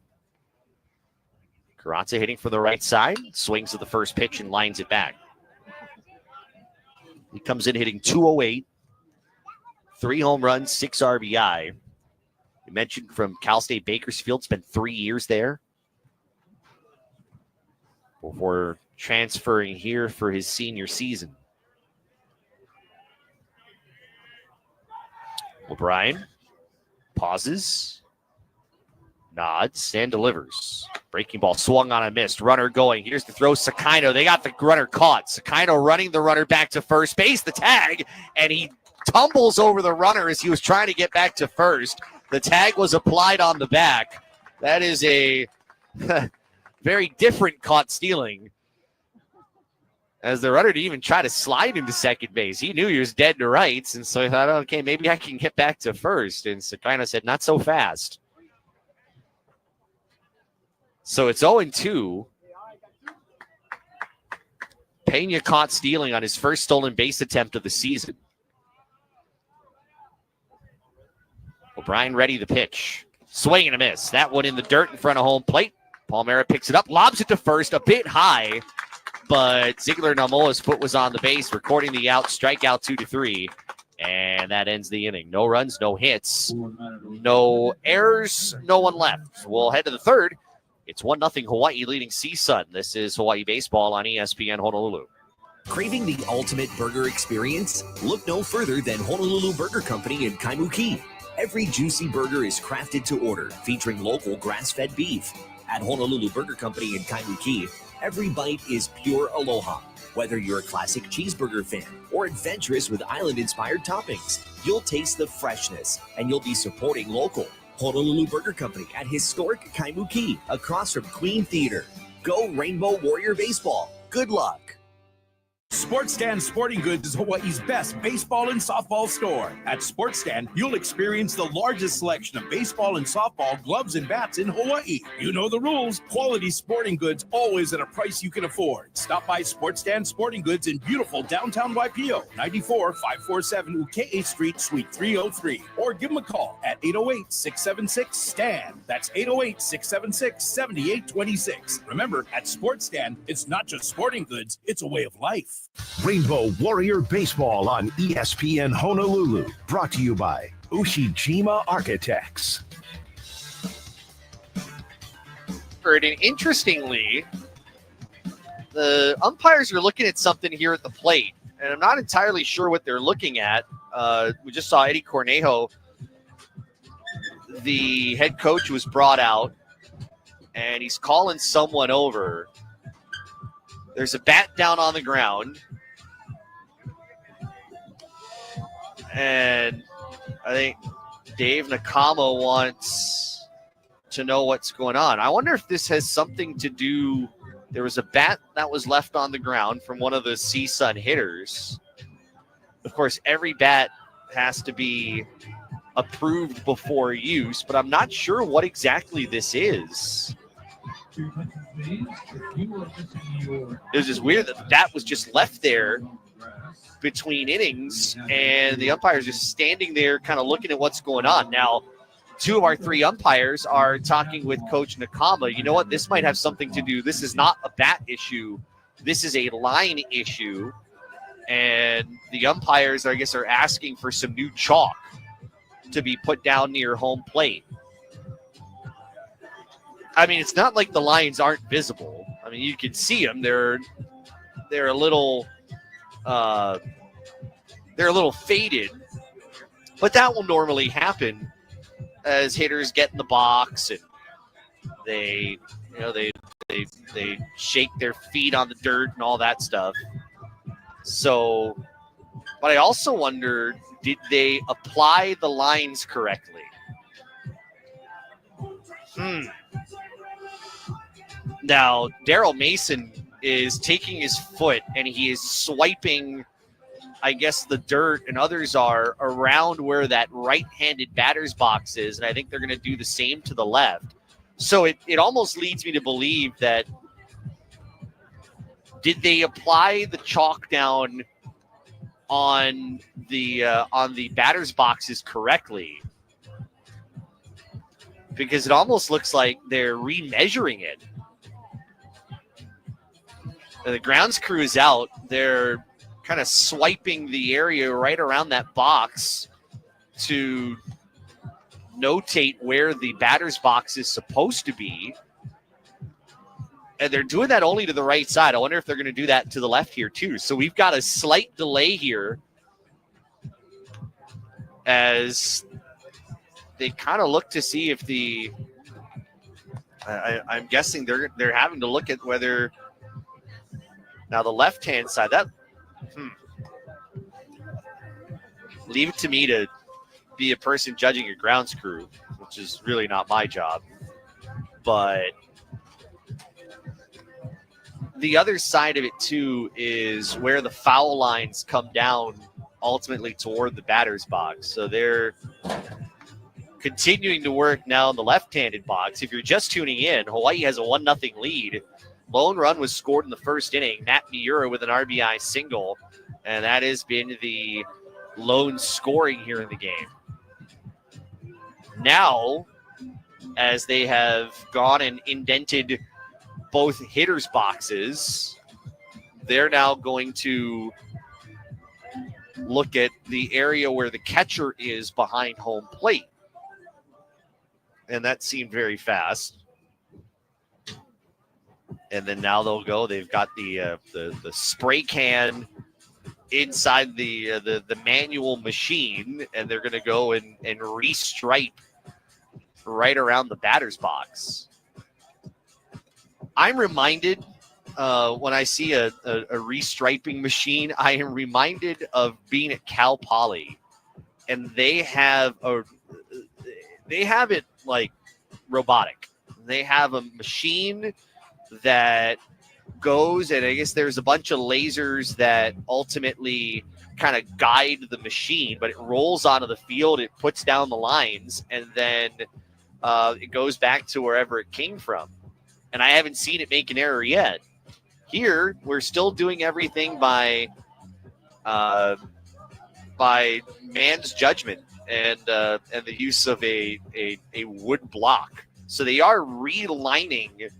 Karata hitting from the right side, swings at the first pitch and lines it back. He comes in hitting 208, 3 home runs, 6 RBI. You mentioned from Cal State Bakersfield, spent 3 years there before transferring here for his senior season. O'Brien pauses, nods, and delivers. Breaking ball swung on and missed. Runner going. Here's the throw. Sakino. They got the runner caught. Sakino running the runner back to first base. The tag, and he tumbles over the runner as he was trying to get back to first. The tag was applied on the back. That is a very different caught stealing, as the runner didn't even try to slide into second base. He knew he was dead to rights, and so he thought, okay, maybe I can get back to first. And Sakino said, not so fast. So it's 0-2. Pena caught stealing on his first stolen base attempt of the season. O'Brien ready the pitch. Swing and a miss. That one in the dirt in front of home plate. Palmera picks it up, lobs it to first, a bit high, but Ziegler Namoa's foot was on the base, recording the out, strikeout 2-3, and that ends the inning. No runs, no hits, no errors, no one left. We'll head to the third. It's 1-0 Hawaii leading CSUN. This is Hawaii Baseball on ESPN Honolulu. Craving the ultimate burger experience? Look no further than Honolulu Burger Company in Kaimuki. Every juicy burger is crafted to order, featuring local grass-fed beef. At Honolulu Burger Company in Kaimuki, every bite is pure aloha. Whether you're a classic cheeseburger fan or adventurous with island-inspired toppings, you'll taste the freshness and you'll be supporting local. Honolulu Burger Company at historic Kaimuki, across from Queen Theater. Go Rainbow Warrior Baseball. Good luck. Sports Stand Sporting Goods is Hawaii's best baseball and softball store. At Sports Stand, you'll experience the largest selection of baseball and softball gloves and bats in Hawaii. You know the rules. Quality sporting goods, always at a price you can afford. Stop by Sports Stand Sporting Goods in beautiful downtown Waipio, 94-547 Ukea Street, Suite 303. Or give them a call at 808-676-STAND. That's 808-676-7826. Remember, at Sports Stand, it's not just sporting goods, it's a way of life. Rainbow Warrior Baseball on ESPN Honolulu. Brought to you by Ushijima Architects. And interestingly, the umpires are looking at something here at the plate, and I'm not entirely sure what they're looking at. We just saw Eddie Cornejo, the head coach, was brought out, and he's calling someone over. There's a bat down on the ground, and I think Dave Nakamo wants to know what's going on. I wonder if this has something to do there was a bat that was left on the ground from one of the CSUN hitters. Of course, every bat has to be approved before use, but I'm not sure what exactly this is. It was just weird that the bat was just left there between innings, and the umpire's just standing there kind of looking at what's going on. Now, 2 of our 3 umpires are talking with Coach Nakama. You know what? This might have something to do. This is not a bat issue. This is a line issue. And the umpires, I guess, are asking for some new chalk to be put down near home plate. I mean, it's not like the lines aren't visible. I mean, you can see them. They're a little faded, but that will normally happen as hitters get in the box and they shake their feet on the dirt and all that stuff. So, but I also wonder, did they apply the lines correctly? Now, Daryl Mason is taking his foot and he is swiping, I guess, the dirt, and others are around where that right-handed batter's box is, and I think they're going to do the same to the left. So it almost leads me to believe that, did they apply the chalk down on the batter's boxes correctly? Because it almost looks like they're remeasuring it. And the grounds crew is out. They're kind of swiping the area right around that box to notate where the batter's box is supposed to be. And they're doing that only to the right side. I wonder if they're going to do that to the left here too. So we've got a slight delay here as they kind of look to see if the I'm guessing they're having to look at whether now the left-hand side, that leave it to me to be a person judging your grounds crew, which is really not my job. But the other side of it, too, is where the foul lines come down ultimately toward the batter's box. So they're continuing to work now in the left-handed box. If you're just tuning in, Hawaii has a 1-0 lead. Lone run was scored in the first inning. Matt Miura with an RBI single, and that has been the lone scoring here in the game. Now, as they have gone and indented both hitters' boxes, they're now going to look at the area where the catcher is behind home plate. And that seemed very fast. And then now they'll go. They've got the spray can inside the manual machine, and they're going to go and restripe right around the batter's box. I'm reminded when I see a restriping machine, I am reminded of being at Cal Poly, and they have it like robotic. They have a machine that goes, and I guess there's a bunch of lasers that ultimately kind of guide the machine, but it rolls onto the field, it puts down the lines, and then it goes back to wherever it came from. And I haven't seen it make an error yet. Here, we're still doing everything by man's judgment and the use of a wood block. So they are relining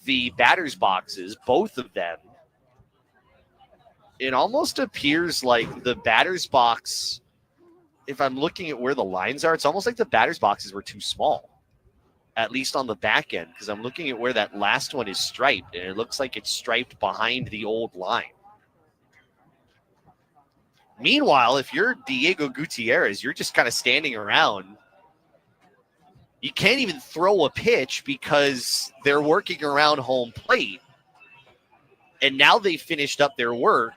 the batter's boxes, both of them. It almost appears like the batter's box, if I'm looking at where the lines are, it's almost like the batter's boxes were too small, at least on the back end, because I'm looking at where that last one is striped, and it looks like it's striped behind the old line. Meanwhile, if you're Diego Gutierrez, you're just kind of standing around. You can't even throw a pitch because they're working around home plate. And now they finished up their work.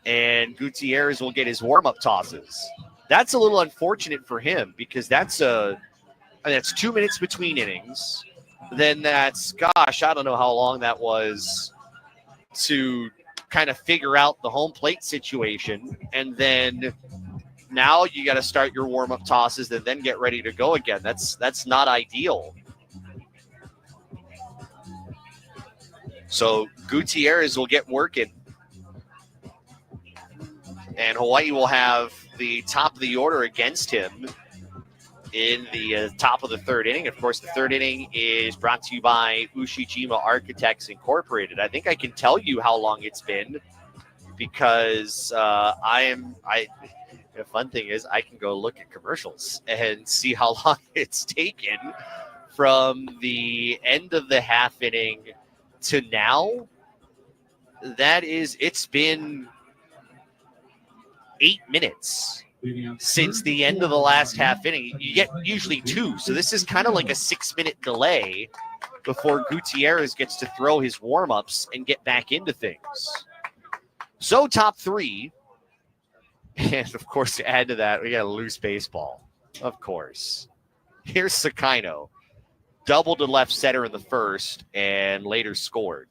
And Gutierrez will get his warm-up tosses. That's a little unfortunate for him because that's 2 minutes between innings. then that's, gosh, I don't know how long that was to kind of figure out the home plate situation. And then now you got to start your warm-up tosses and then get ready to go again. That's not ideal. So Gutierrez will get working. And Hawaii will have the top of the order against him in the top of the third inning. Of course, the third inning is brought to you by Ushijima Architects Incorporated. I think I can tell you how long it's been because the fun thing is I can go look at commercials and see how long it's taken from the end of the half inning to now. It's been 8 minutes since the end of the last half inning. You get usually 2, so this is kind of like a 6-minute delay before Gutierrez gets to throw his warm-ups and get back into things. So top 3, and of course to add to that, we got a loose baseball, of course. Here's Sakino, doubled to left center in the first and later scored.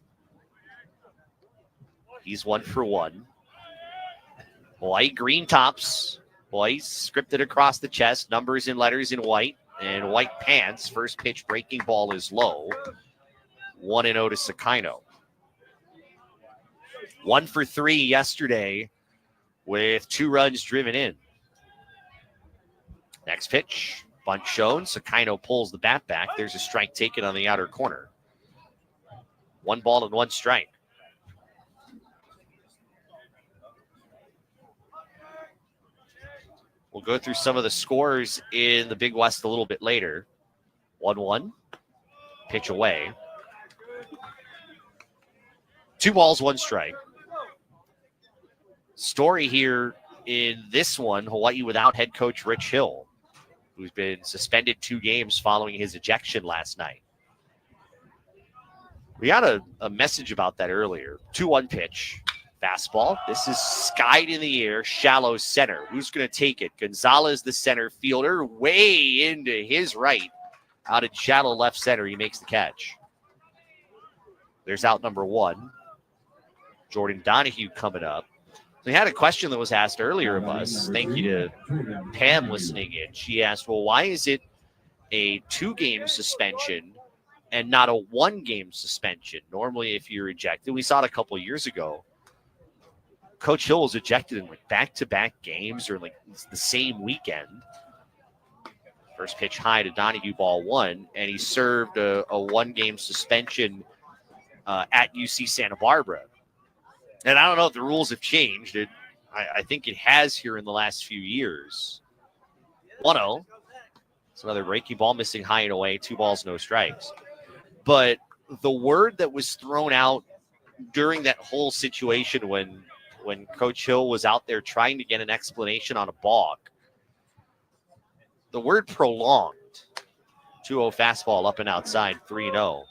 He's 1 for 1. White green tops. Boys scripted across the chest. Numbers and letters in white. And white pants. First pitch breaking ball is low. 1-0 to Sakino. 1 for 3 yesterday with 2 runs driven in. Next pitch. Bunt shown. Sakino pulls the bat back. There's a strike taken on the outer corner. 1 ball and 1 strike. We'll go through some of the scores in the Big West a little bit later. 1-1. Pitch away. 2 balls, 1 strike. Story here in this one, Hawaii without head coach Rich Hill, who's been suspended 2 games following his ejection last night. We got a message about that earlier. 2-1 pitch. Fastball. This is skied in the air, shallow center. Who's going to take it? Gonzalez, the center fielder, way into his right. Out in shallow left center, he makes the catch. There's out number 1. Jordan Donahue coming up. We had a question that was asked earlier of us. Thank you to Pam listening in. She asked, well, why is it a 2-game suspension and not a 1-game suspension? Normally, if you're ejected, we saw it a couple years ago. Coach Hill was ejected in like back-to-back games or like the same weekend. First pitch high to Donahue, ball 1, and he served a 1-game suspension at UC Santa Barbara. And I don't know if the rules have changed. I think it has here in the last few years. 1-0. It's another breaking ball missing high and away. 2 balls, no strikes. But the word that was thrown out during that whole situation when Coach Hill was out there trying to get an explanation on a balk, the word prolonged. 2-0 fastball up and outside, 3-0.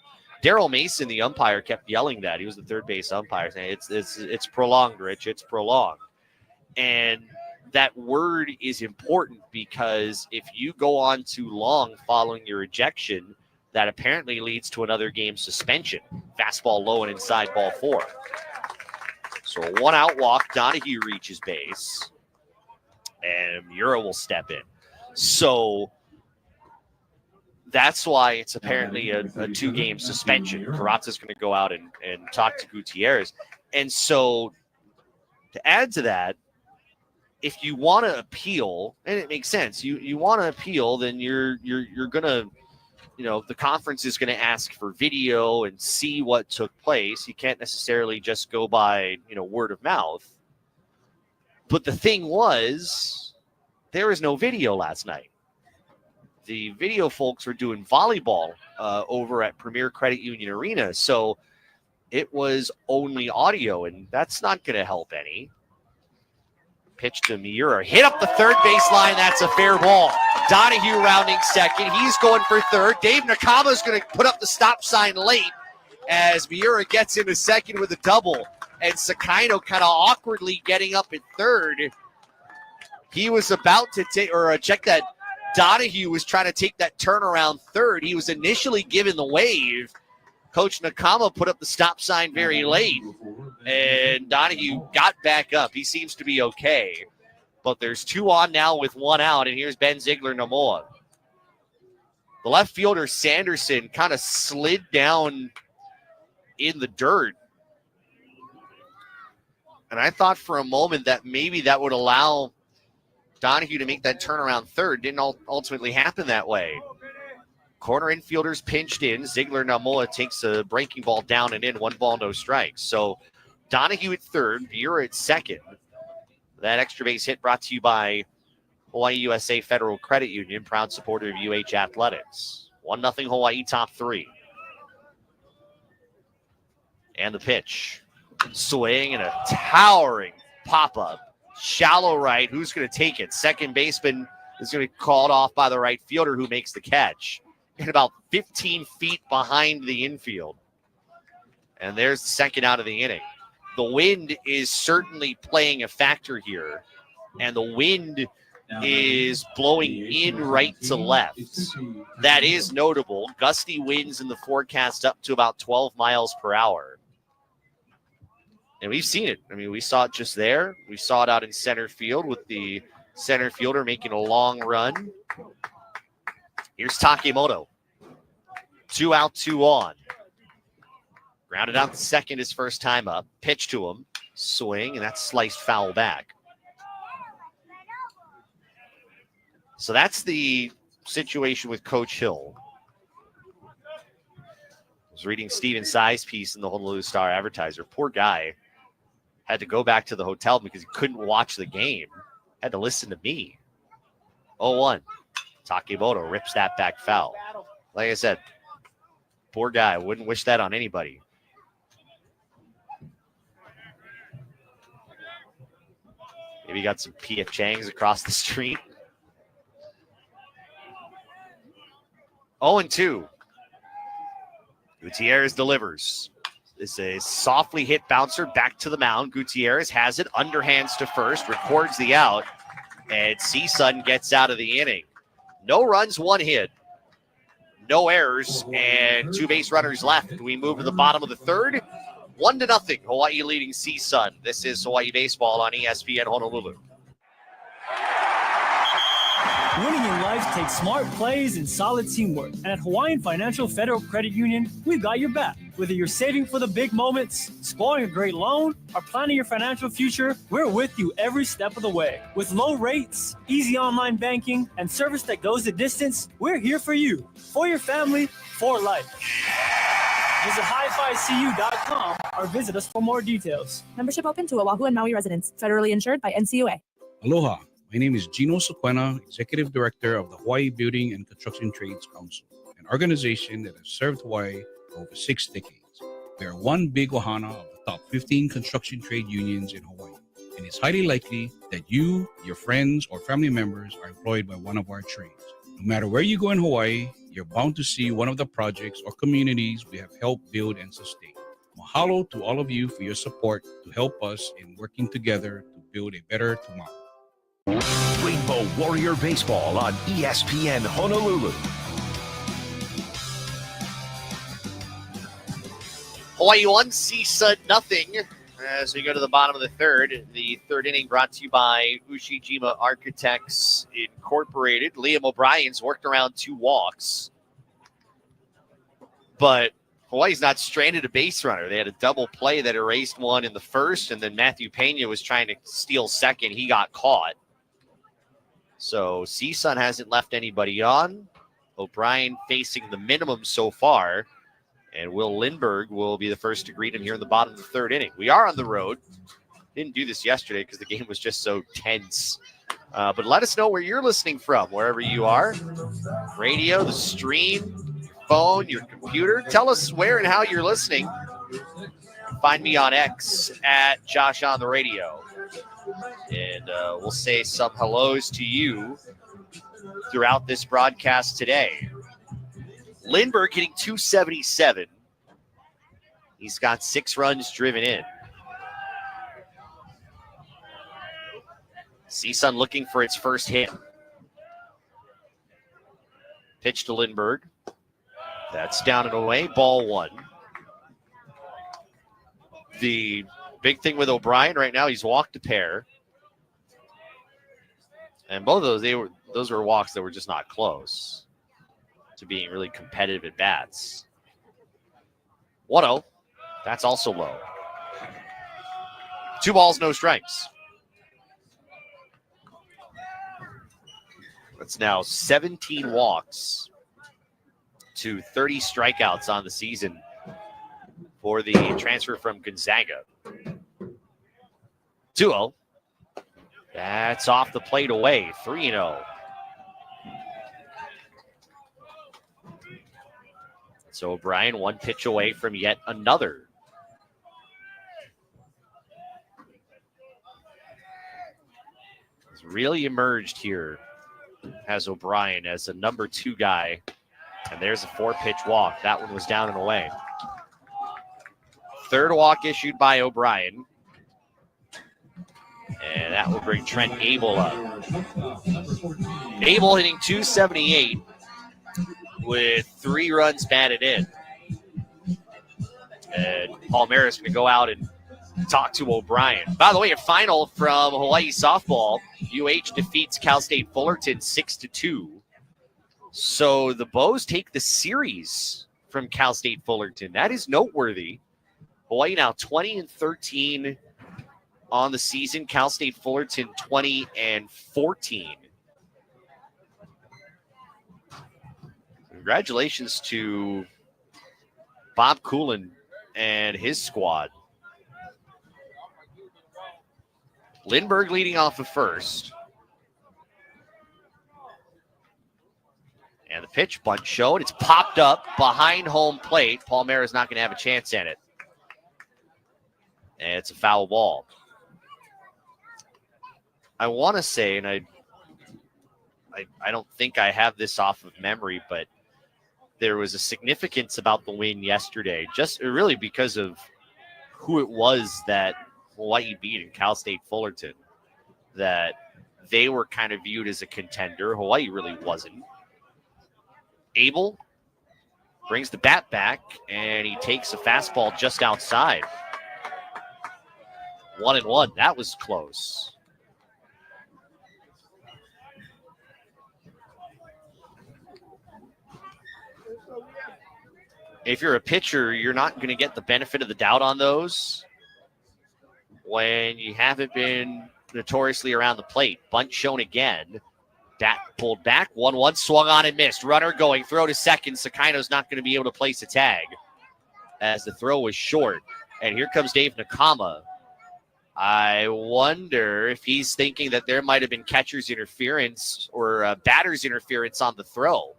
Daryl Mason, the umpire, kept yelling that. He was the third base umpire, saying it's prolonged, Rich. It's prolonged. And that word is important because if you go on too long following your ejection, that apparently leads to another game suspension. Fastball low and inside, ball 4. So a 1-out walk. Donahue reaches base, and Mura will step in. So that's why it's apparently a 2-game suspension. Carrazza's going to go out and talk to Gutierrez. And so to add to that, if you want to appeal, and it makes sense, you want to appeal, then you're going to, the conference is going to ask for video and see what took place. You can't necessarily just go by, word of mouth. But the thing was, there was no video last night. The video folks were doing volleyball over at Premier Credit Union Arena. So it was only audio, and that's not going to help any. Pitch to Miura. Hit up the third baseline. That's a fair ball. Donahue rounding second. He's going for third. Dave Nakama is going to put up the stop sign late as Miura gets into second with a double. And Sakino kind of awkwardly getting up at third. He was about to take, check that. Donahue was trying to take that turnaround third. He was initially given the wave. Coach Nakama put up the stop sign very late, and Donahue got back up. He seems to be okay. But there's 2 on now with 1 out, and here's Ben Ziegler-Namoa. The left fielder, Sanderson, kind of slid down in the dirt. And I thought for a moment that maybe that would allow Donahue to make that turnaround third. Didn't ultimately happen that way. Corner infielders pinched in. Ziegler-Namoa takes a breaking ball down and in. 1 ball, no strikes. So Donahue at third, Buehrer at second. That extra base hit brought to you by Hawaii USA Federal Credit Union, proud supporter of UH Athletics. 1-0 Hawaii, top 3. And the pitch. Swing and a towering pop-up. Shallow right. Who's going to take it? Second baseman is going to be called off by the right fielder who makes the catch. And about 15 feet behind the infield. And there's the second out of the inning. The wind is certainly playing a factor here. And the wind is blowing in right to left. That is notable. Gusty winds in the forecast up to about 12 miles per hour. And we've seen it. I mean, we saw it just there. We saw it out in center field with the center fielder making a long run. Here's Takemoto. 2 out, 2 on. Grounded out to second his first time up. Pitch to him. Swing, and that's sliced foul back. So that's the situation with Coach Hill. I was reading Steven Tsai's piece in the Honolulu Star Advertiser. Poor guy had to go back to the hotel because he couldn't watch the game. Had to listen to me. 0-1. Takemoto rips that back foul. Like I said, poor guy. Wouldn't wish that on anybody. Maybe got some P.F. Chang's across the street. 0-2. Gutierrez delivers. This is a softly hit bouncer back to the mound. Gutierrez has it, underhands to first, records the out, and CSUN gets out of the inning. No runs, 1 hit. No errors, and 2 base runners left. We move to the bottom of the third. 1-0, Hawaii leading CSUN. This is Hawaii Baseball on ESPN Honolulu. Winning in life takes smart plays and solid teamwork. And at Hawaiian Financial Federal Credit Union, we've got your back. Whether you're saving for the big moments, scoring a great loan, or planning your financial future, we're with you every step of the way. With low rates, easy online banking, and service that goes the distance, we're here for you, for your family, for life. Visit hificu.com or visit us for more details. Membership open to Oahu and Maui residents. Federally insured by NCUA. Aloha. My name is Gino Sequena, Executive Director of the Hawaii Building and Construction Trades Council, an organization that has served Hawaii for over 6 decades. We are one big ohana of the top 15 construction trade unions in Hawaii, and it's highly likely that you, your friends, or family members are employed by one of our trades. No matter where you go in Hawaii, you're bound to see one of the projects or communities we have helped build and sustain. Mahalo to all of you for your support to help us in working together to build a better tomorrow. Rainbow Warrior Baseball on ESPN Honolulu. Hawaii 1, CSUN 0. As we go to the bottom of the third inning brought to you by Ushijima Architects Incorporated. Liam O'Brien's worked around 2 walks. But Hawaii's not stranded a base runner. They had a double play that erased one in the first, and then Matthew Pena was trying to steal second. He got caught. So CSUN hasn't left anybody on. O'Brien facing the minimum so far. And Will Lindbergh will be the first to greet him here in the bottom of the third inning. We are on the road. Didn't do this yesterday because the game was just so tense. But let us know where you're listening from, wherever you are. Radio, the stream, your phone, your computer. Tell us where and how you're listening. Find me on X at Josh on the Radio. And we'll say some hellos to you throughout this broadcast today. Lindbergh hitting .277. He's got 6 runs driven in. CSUN looking for its first hit. Pitch to Lindbergh. That's down and away. Ball 1. The big thing with O'Brien right now, he's walked a pair. And both of those were walks that were just not close to being really competitive at bats. 1-0. That's also low. 2 balls, no strikes. That's now 17 walks to 30 strikeouts on the season for the transfer from Gonzaga. 2-0. That's off the plate away. 3-0. So O'Brien 1 pitch away from yet another. He's really emerged here as O'Brien as a number 2 guy. And there's a 4-pitch walk. That one was down and away. 3rd walk issued by O'Brien. And that will bring Trent Abel up. Abel hitting .278 with 3 runs batted in. And Palmera's going to go out and talk to O'Brien. By the way, a final from Hawaii softball. UH defeats Cal State Fullerton 6-2. So the Bows take the series from Cal State Fullerton. That is noteworthy. Hawaii now 20-13 on the season. Cal State Fullerton 20-14. Congratulations to Bob Coolin and his squad. Lindbergh leading off of first. And the pitch, bunt showed. It's popped up behind home plate. Palmera's not going to have a chance at it. And it's a foul ball. I want to say, and I don't think I have this off of memory, but there was a significance about the win yesterday, just really because of who it was that Hawaii beat in Cal State Fullerton, that they were kind of viewed as a contender. Hawaii really wasn't. Abel brings the bat back, and he takes a fastball just outside. 1-1. That was close. If you're a pitcher, you're not going to get the benefit of the doubt on those when you haven't been notoriously around the plate. Bunt shown again. Bat pulled back. 1-1. Swung on and missed. Runner going. Throw to second. Sakino's not going to be able to place a tag as the throw was short. And here comes Dave Nakama. I wonder if he's thinking that there might have been catcher's interference or batter's interference on the throw.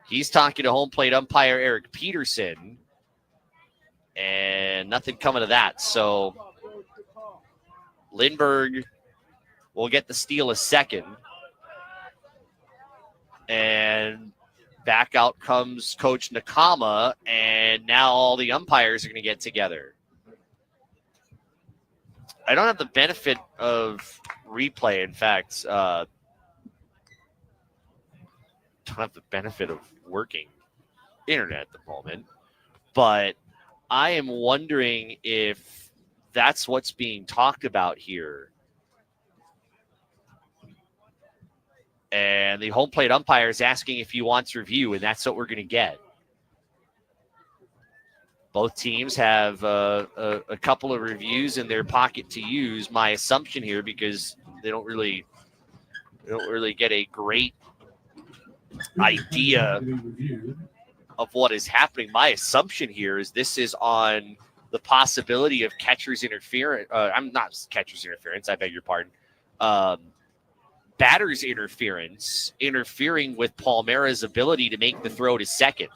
He's talking to home plate umpire Eric Peterson, and nothing coming of that. So Lindbergh will get the steal a second. And back out comes Coach Nakama, and now all the umpires are going to get together. I don't have the benefit of replay. In fact, don't have the benefit of working internet at the moment, but I am wondering if that's what's being talked about here. And the home plate umpire is asking if he wants review, and that's what we're going to get. Both teams have a couple of reviews in their pocket to use. My assumption here, because they don't really get a great idea of what is happening. My assumption here is this is on the possibility of catcher's interference. I'm not catcher's interference. I beg your pardon. Batter's interference, interfering with Palmera's ability to make the throw to second.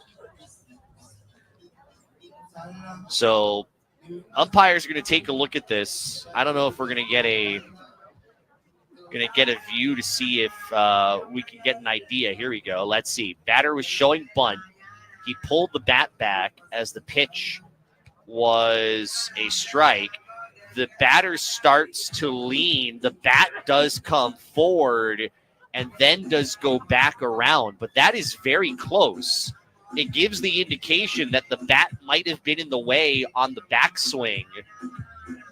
So umpires are going to take a look at this. I don't know if we're going to get a view to see if we can get an idea. Here we go. Let's see. Batter was showing bunt. He pulled the bat back as the pitch was a strike. The batter starts to lean. The bat does come forward, and then does go back around, but that is very close. It gives the indication that the bat might have been in the way on the backswing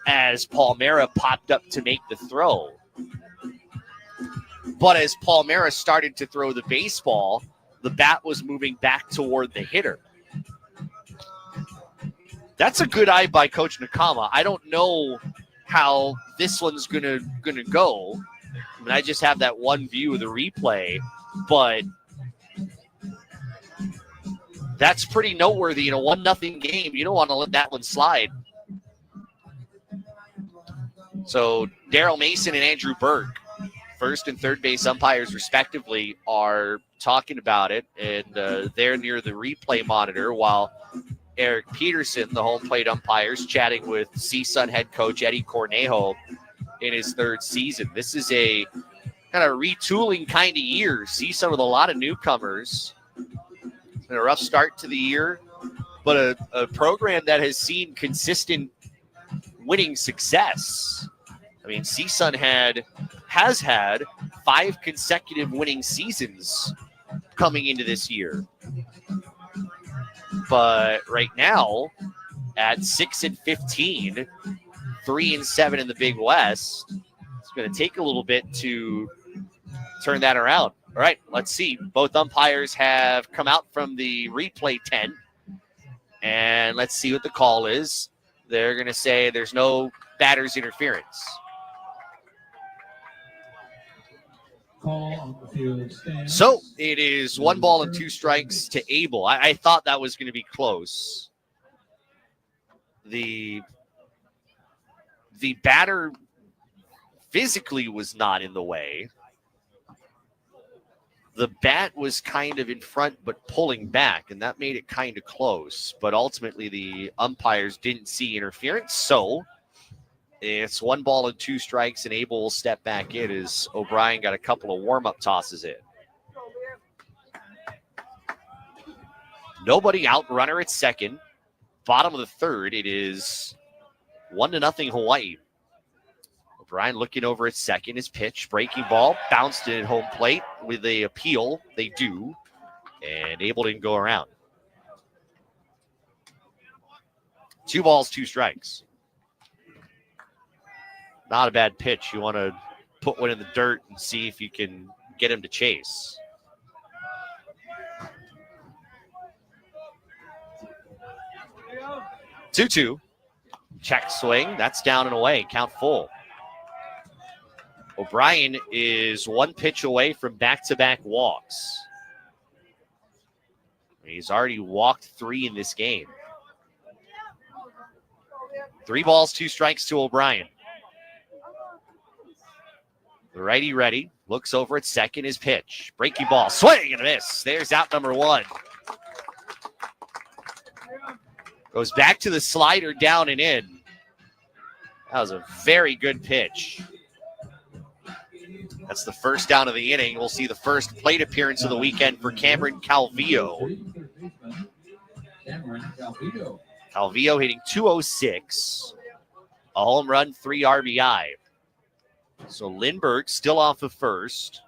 as Palmera popped up to make the throw. But as Palmera started to throw the baseball, the bat was moving back toward the hitter. That's a good eye by Coach Nakama. I don't know how this one's gonna go. I mean, I just have that one view of the replay, but that's pretty noteworthy in a 1-0 game. You don't want to let that one slide. So Daryl Mason and Andrew Burke, first and third base umpires respectively, are talking about it, and they're near the replay monitor while Eric Peterson, the home plate umpire, is chatting with CSUN head coach Eddie Cornejo in his third season. This is a kind of retooling kind of year. CSUN with a lot of newcomers. It's been a rough start to the year, but a program that has seen consistent winning success. I mean, CSUN has had 5 consecutive winning seasons coming into this year. But right now, at 6-15, 3-7 in the Big West, it's going to take a little bit to turn that around. All right, let's see. Both umpires have come out from the replay tent, and let's see what the call is. They're going to say there's no batter's interference. So it is 1 ball and 2 strikes to Abel. I thought that was going to be close. The batter physically was not in the way. The bat was kind of in front but pulling back, and that made it kind of close. But ultimately, the umpires didn't see interference, so it's 1 ball and 2 strikes, and Abel will step back in as O'Brien got a couple of warm-up tosses in. Nobody out, runner at second. Bottom of the third, it is 1-0 Hawaii. O'Brien looking over at second. His pitch, breaking ball, bounced in at home plate with the appeal. They do, and Abel didn't go around. 2 balls, 2 strikes. Not a bad pitch. You want to put one in the dirt and see if you can get him to chase. Two-two. Check swing. That's down and away. Count full. O'Brien is 1 pitch away from back-to-back walks. He's already walked 3 in this game. 3 balls, 2 strikes to O'Brien. The righty ready, looks over at second, his pitch. Breaking ball, swing and a miss. There's out number 1. Goes back to the slider, down and in. That was a very good pitch. That's the first down of the inning. We'll see the first plate appearance of the weekend for Cameron Calvillo. Calvillo hitting .206. A home run, 3 RBI. So Lindbergh still off of first.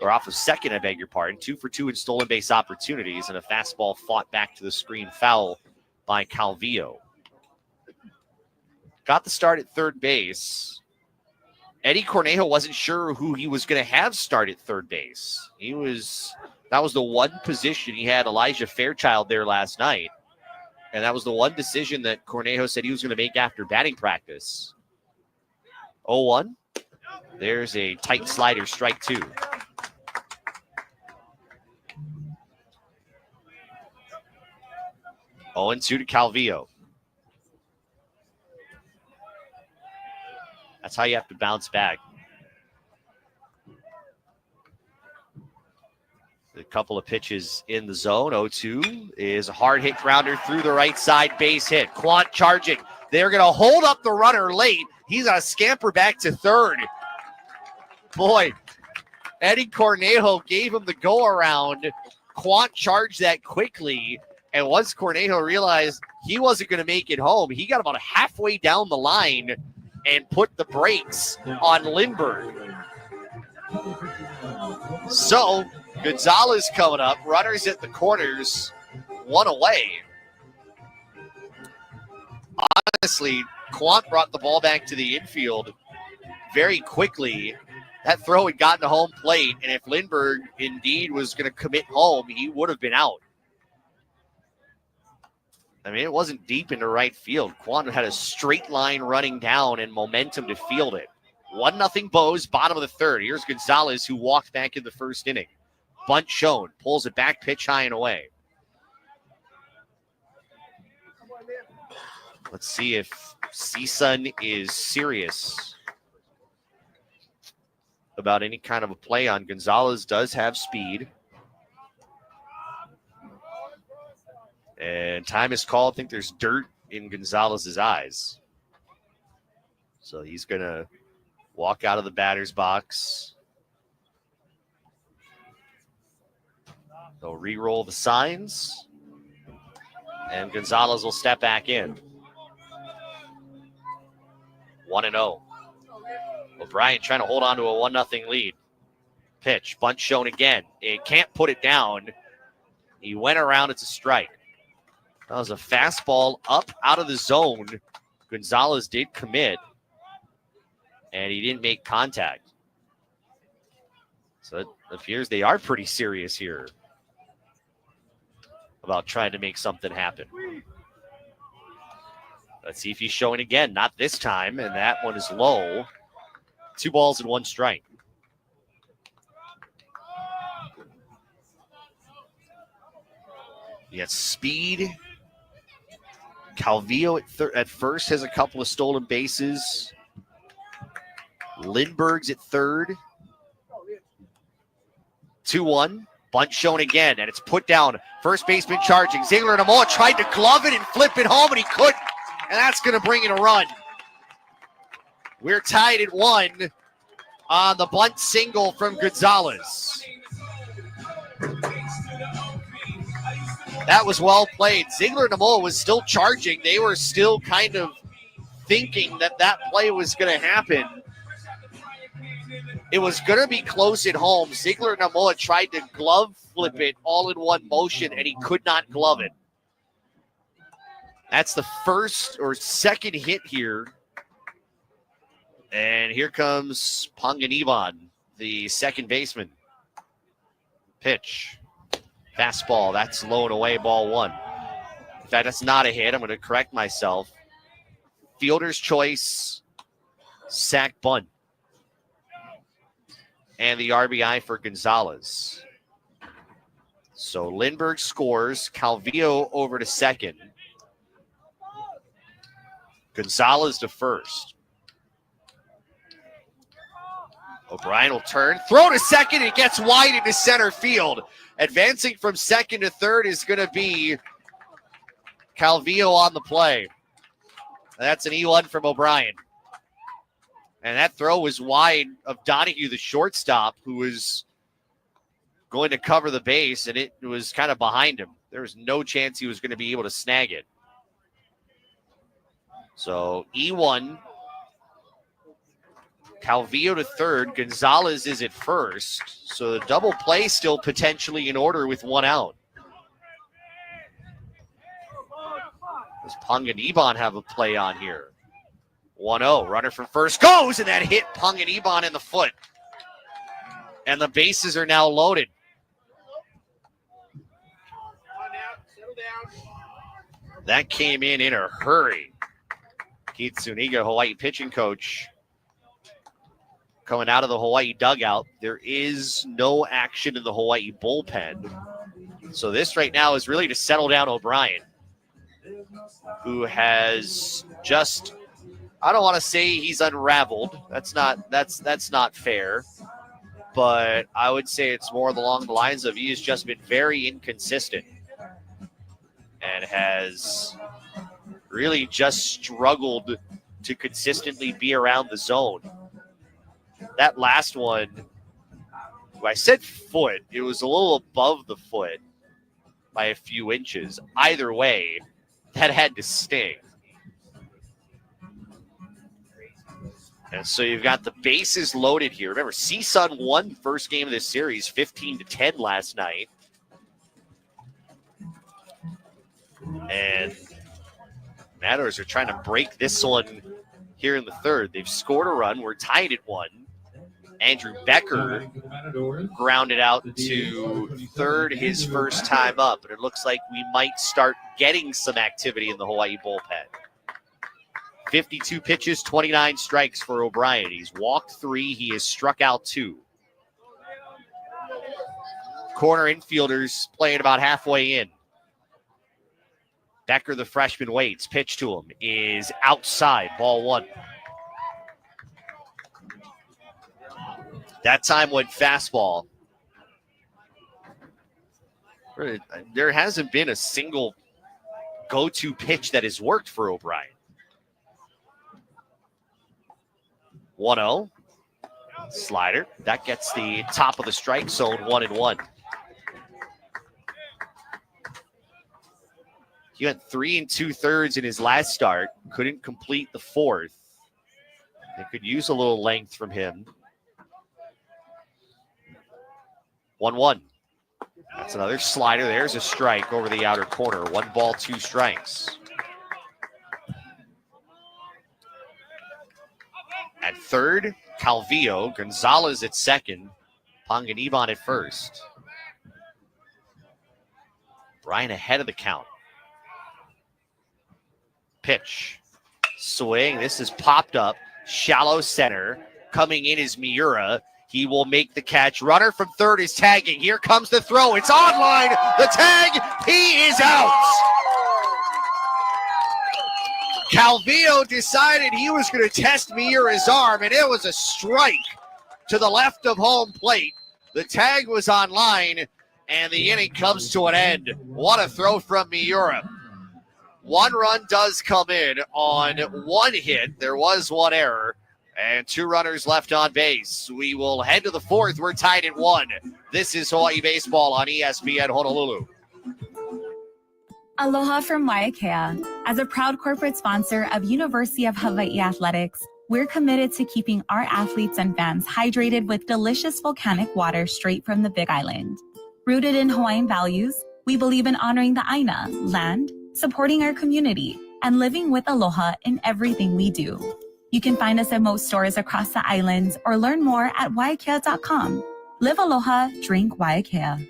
Or off of second, I beg your pardon. 2 for 2 in stolen base opportunities, and a fastball fought back to the screen foul by Calvillo. Got the start at third base. Eddie Cornejo wasn't sure who he was going to have start at third base. That was the one position he had Elijah Fairchild there last night. And that was the one decision that Cornejo said he was going to make after batting practice. 0-1. There's a tight slider, strike 2. Oh, and 2 to Calvillo. That's how you have to bounce back. A couple of pitches in the zone. 0-2 is a hard hit grounder through the right side, base hit. Quant charging. They're going to hold up the runner late. He's going to scamper back to third. Boy, Eddie Cornejo gave him the go around. Quant charged that quickly. And once Cornejo realized he wasn't going to make it home, he got about halfway down the line and put the brakes on Lindbergh. So Gonzalez coming up. Runners at the corners. One away. Honestly, Quant brought the ball back to the infield very quickly. That throw had gotten to home plate, and if Lindbergh indeed was going to commit home, he would have been out. I mean, it wasn't deep into right field. Quant had a straight line running down and momentum to field it. 1-0 Bows, bottom of the third. Here's Gonzalez, who walked back in the first inning. Bunt shown, pulls it back, pitch high and away. Let's see if CSUN is serious about any kind of a play on. Gonzalez does have speed. And time is called. I think there's dirt in Gonzalez's eyes. So he's going to walk out of the batter's box. They'll re-roll the signs. And Gonzalez will step back in. 1-0. O'Brien trying to hold on to a 1-0 lead. Pitch, bunt shown again. It can't put it down. He went around. It's a strike. That was a fastball up out of the zone. Gonzalez did commit, and he didn't make contact. So it appears they are pretty serious here about trying to make something happen. Let's see if he's showing again. Not this time, and that one is low. 2 balls and 1 strike. He has speed. Calvillo at first has a couple of stolen bases. Lindbergh's at third. 2-1. Bunt shown again, and it's put down. First baseman charging. Ziegler Namoa tried to glove it and flip it home, and he couldn't. And that's going to bring in a run. We're tied at 1 on the bunt single from Gonzalez. That was well played. Ziegler Namoa was still charging. They were still kind of thinking that that play was going to happen. It was going to be close at home. Ziegler Namoa tried to glove flip it all in one motion, and he could not glove it. That's the first or second hit here. And here comes Panganiban, the second baseman. Pitch. Fastball. That's low and away, ball 1. In fact, that's not a hit. I'm going to correct myself. Fielder's choice, sack bunt. And the RBI for Gonzalez. So Lindbergh scores. Calvillo over to second. Gonzalez to first. O'Brien will turn. Throw to second. It gets wide into center field. Advancing from second to third is going to be Calvillo on the play. That's an E1 from O'Brien. And that throw was wide of Donahue, the shortstop, who was going to cover the base, and it was kind of behind him. There was no chance he was going to be able to snag it. So E1, Calvillo to third, Gonzalez is at first. So the double play still potentially in order with 1 out. Does Panganiban have a play on here? 1-0, runner from first goes, and that hit Panganiban in the foot. And the bases are now loaded. That came in a hurry. Keith Zuniga, Hawaii pitching coach, coming out of the Hawaii dugout. There is no action in the Hawaii bullpen. So this right now is really to settle down O'Brien, who has just, I don't want to say he's unraveled. That's not fair. But I would say it's more along the lines of he has just been very inconsistent and has really just struggled to consistently be around the zone. That last one, I said foot, it was a little above the foot by a few inches. Either way, that had to sting. And so you've got the bases loaded here. Remember, CSUN won the first game of this series 15-10 last night. And Matadors are trying to break this one here in the third. They've scored a run. We're tied at 1. Andrew Becker grounded out to third his first time up, and it looks like we might start getting some activity in the Hawaii bullpen. 52 pitches, 29 strikes for O'Brien. He's walked 3. He has struck out 2. Corner infielders playing about halfway in. Becker, the freshman, waits. Pitch to him is outside. Ball 1. That time went fastball. There hasn't been a single go-to pitch that has worked for O'Brien. 1-0. Slider. That gets the top of the strike zone, 1-1. He went 3 2/3 in his last start. Couldn't complete the 4th. They could use a little length from him. 1-1. That's another slider. There's a strike over the outer corner. 1 ball, 2 strikes. At third, Calvillo. Gonzalez at second. Panganiban at first. Brian ahead of the count. Pitch. Swing. This is popped up. Shallow center. Coming in is Miura. He will make the catch. Runner from third is tagging. Here comes the throw. It's online. The tag. He is out. Calvillo decided he was going to test Miura's arm, and it was a strike to the left of home plate. The tag was online, and the inning comes to an end. What a throw from Miura. 1 run does come in on 1 hit. There was 1 error. And 2 runners left on base. We will head to the 4th. We're tied at 1. This is Hawaii Baseball on ESPN Honolulu. Aloha from Waiakea. As a proud corporate sponsor of University of Hawaii Athletics, we're committed to keeping our athletes and fans hydrated with delicious volcanic water straight from the Big Island. Rooted in Hawaiian values, we believe in honoring the Aina, land, supporting our community, and living with aloha in everything we do. You can find us at most stores across the islands or learn more at waiakea.com. Live aloha, drink Waiakea.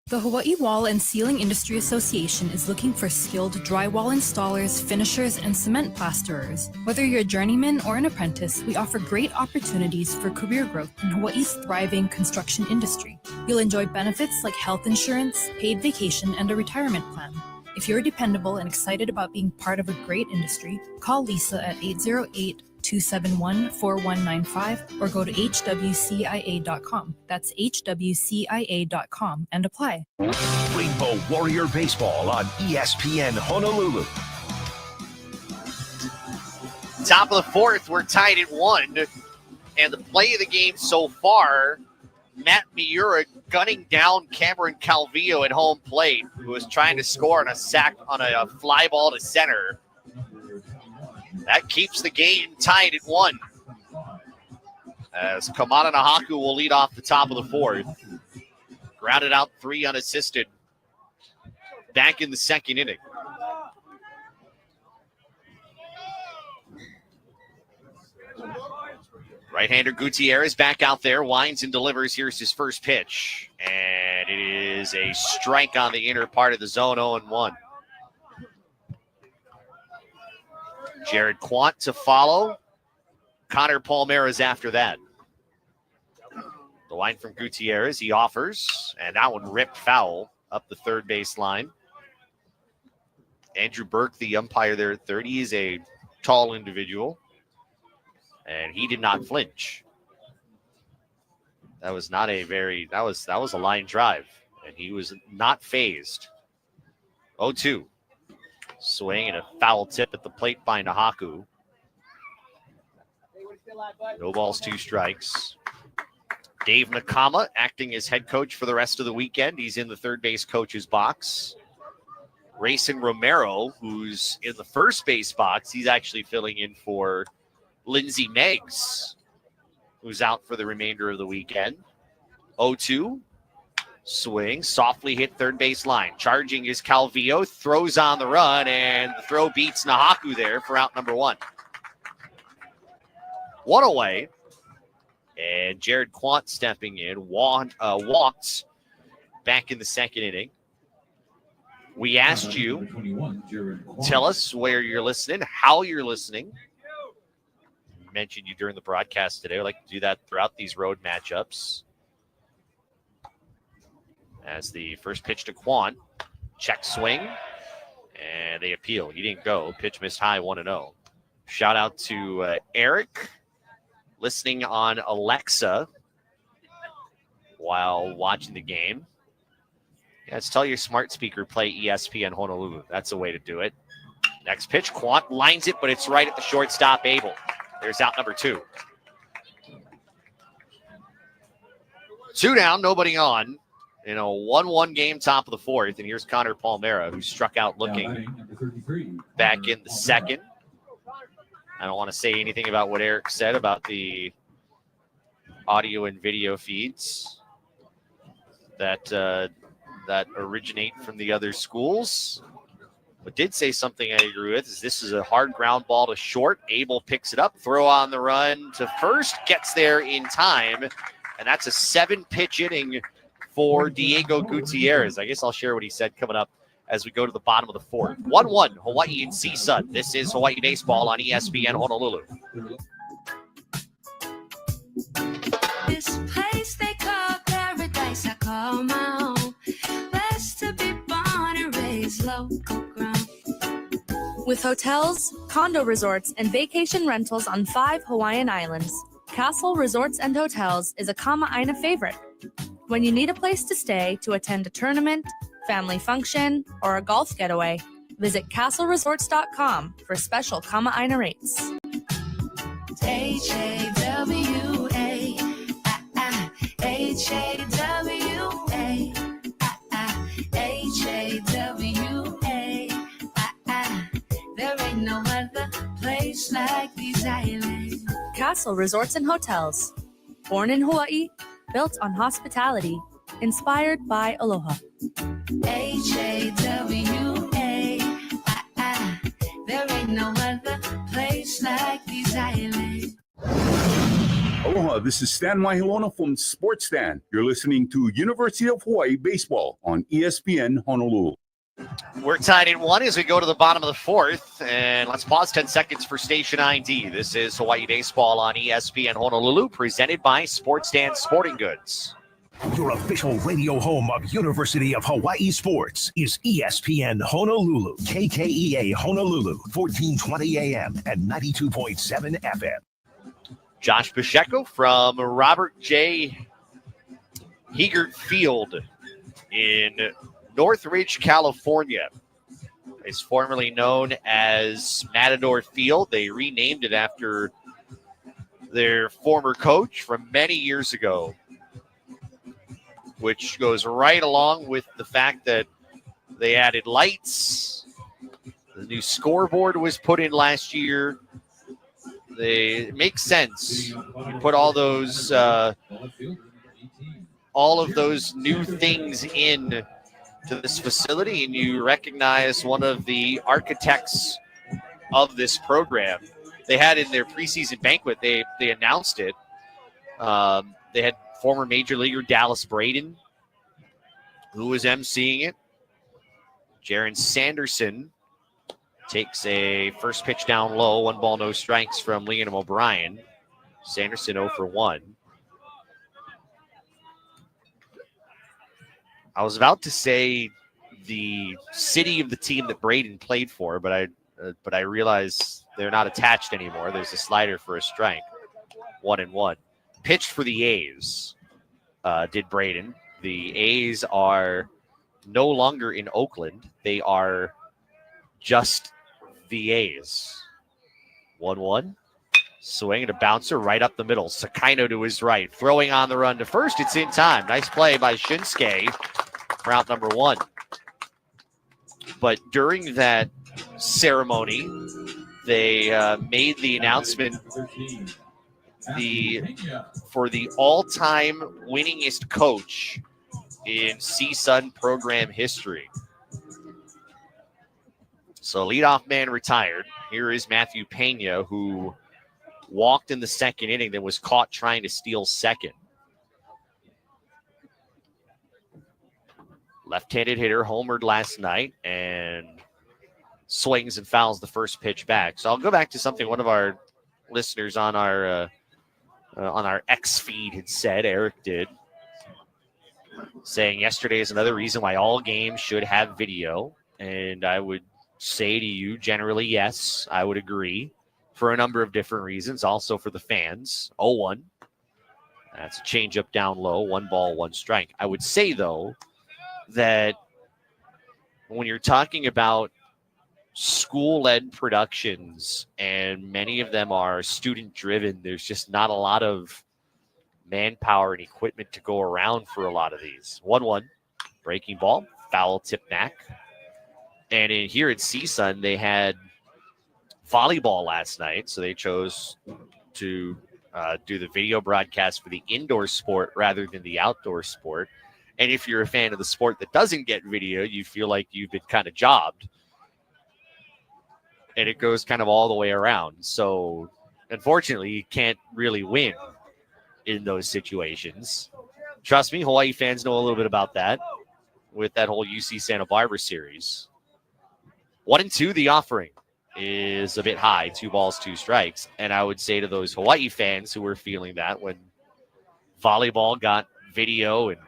The Hawaii Wall and Ceiling Industry Association is looking for skilled drywall installers, finishers, and cement plasterers. Whether you're a journeyman or an apprentice, we offer great opportunities for career growth in Hawaii's thriving construction industry. You'll enjoy benefits like health insurance, paid vacation, and a retirement plan. If you're dependable and excited about being part of a great industry, call Lisa at 808-271-4195 or go to hwcia.com. That's hwcia.com and apply. Rainbow Warrior Baseball on ESPN Honolulu. Top of the 4th, we're tied at 1. And the play of the game so far, Matt Miura gunning down Cameron Calvillo at home plate, who was trying to score on a fly ball to center. That keeps the game tied at 1. As Kamana Nahaku will lead off the top of the 4th. Grounded out 3 unassisted. Back in the 2nd inning. Right-hander Gutierrez back out there, winds and delivers. Here's his first pitch. And it is a strike on the inner part of the zone, 0-1. Jared Quant to follow. Connor Palmera's after that. The line from Gutierrez, he offers, and that one ripped foul up the third base line. Andrew Burke, the umpire there at third, he is a tall individual. And he did not flinch. That was not a that was a line drive. And he was not phased. 0-2. Swing and a foul tip at the plate by Nahaku. No balls, 2 strikes. Dave Nakama acting as head coach for the rest of the weekend. He's in the third base coach's box. Rayson Romero, who's in the first base box, he's actually filling in for Lindsey Meggs, who's out for the remainder of the weekend. 0-2. Swing, softly hit third base line. Charging is Calvillo, throws on the run, and the throw beats Nahaku there for out number 1. 1 away. And Jared Quant stepping in, walked back in the second inning. We asked you, tell us where you're listening, how you're listening. I mentioned you during the broadcast today. I like to do that throughout these road matchups. As the first pitch to Quan, check swing, and they appeal. He didn't go. Pitch missed high, 1-0. Shout out to Eric, listening on Alexa while watching the game. Yes, tell your smart speaker play ESPN Honolulu. That's a way to do it. Next pitch, Quant lines it, but it's right at the shortstop, Abel. There's out number 2. 2 down, nobody on. In a 1-1 game, top of the 4th. And here's Connor Palmera, who struck out looking back in the second. I don't want to say anything about what Eric said about the audio and video feeds that originate from the other schools. But did say something I agree with, is this is a hard ground ball to short. Abel picks it up, throw on the run to first, gets there in time. And that's a 7-pitch inning for Diego Gutierrez. I guess I'll share what he said coming up as we go to the bottom of the 4th. 1-1, Hawaii and CSUN. This is Hawaii Baseball on ESPN Honolulu. This place they call paradise, I call my home. Blessed to be born and raised local ground. With hotels, condo resorts, and vacation rentals on 5 Hawaiian islands, Castle Resorts and Hotels is a Kama'aina favorite. When you need a place to stay to attend a tournament, family function, or a golf getaway, visit castleresorts.com for special Kama'aina rates. H-A-W-A, H-A-W-A, H-A-W-A, there ain't no other place like these islands. Castle Resorts and Hotels. Born in Hawaii, built on hospitality, inspired by aloha. H-A-W-A, there ain't no other place like these islands. Aloha, this is Stan Mahiwana from Sports Stan. You're listening to University of Hawaii Baseball on ESPN Honolulu. We're tied in 1 as we go to the bottom of the 4th. And let's pause 10 seconds for station ID. This is Hawaii Baseball on ESPN Honolulu, presented by Sports Stan Sporting Goods. Your official radio home of University of Hawaii Sports is ESPN Honolulu, KKEA Honolulu, 1420 AM and 92.7 FM. Josh Pacheco from Robert J. Hiegert Field in Northridge, California. It's formerly known as Matador Field. They renamed it after their former coach from many years ago, which goes right along with the fact that they added lights. The new scoreboard was put in last year. It makes sense. You put all of those new things in to this facility, and you recognize one of the architects of this program. They had in their preseason banquet, they announced it. They had former major leaguer Dallas Braden, who was emceeing it. Jaron Sanderson takes a first pitch down low, 1 ball, no strikes from Liam O'Brien. Sanderson 0 for 1. I was about to say the city of the team that Braden played for, but I realized they're not attached anymore. There's a slider for a strike. 1-1. Pitched for the A's, did Braden. The A's are no longer in Oakland. They are just the A's. 1-1. Swing and a bouncer right up the middle. Sakaino to his right. Throwing on the run to first. It's in time. Nice play by Shinsuke. Route number 1. But during that ceremony, they made the announcement for the all-time winningest coach in CSUN program history. So leadoff man retired. Here is Matthew Pena, who walked in the second inning, then was caught trying to steal second. Left-handed hitter, homered last night, and swings and fouls the first pitch back. So I'll go back to something one of our listeners on our X feed had said, Eric did, saying yesterday is another reason why all games should have video. And I would say to you, generally, yes, I would agree for a number of different reasons. Also for the fans. 0-1. That's a changeup down low. 1 ball, 1 strike. I would say, though, that when you're talking about school-led productions, and many of them are student-driven, there's just not a lot of manpower and equipment to go around for a lot of these. 1-1, breaking ball, foul tip back. And here at CSUN, they had volleyball last night, so they chose to do the video broadcast for the indoor sport rather than the outdoor sport. And if you're a fan of the sport that doesn't get video, you feel like you've been kind of jobbed. And it goes kind of all the way around. So, unfortunately, you can't really win in those situations. Trust me, Hawaii fans know a little bit about that with that whole UC Santa Barbara series. 1-2, the offering is a bit high. 2 balls, 2 strikes. And I would say to those Hawaii fans who were feeling that when volleyball got video and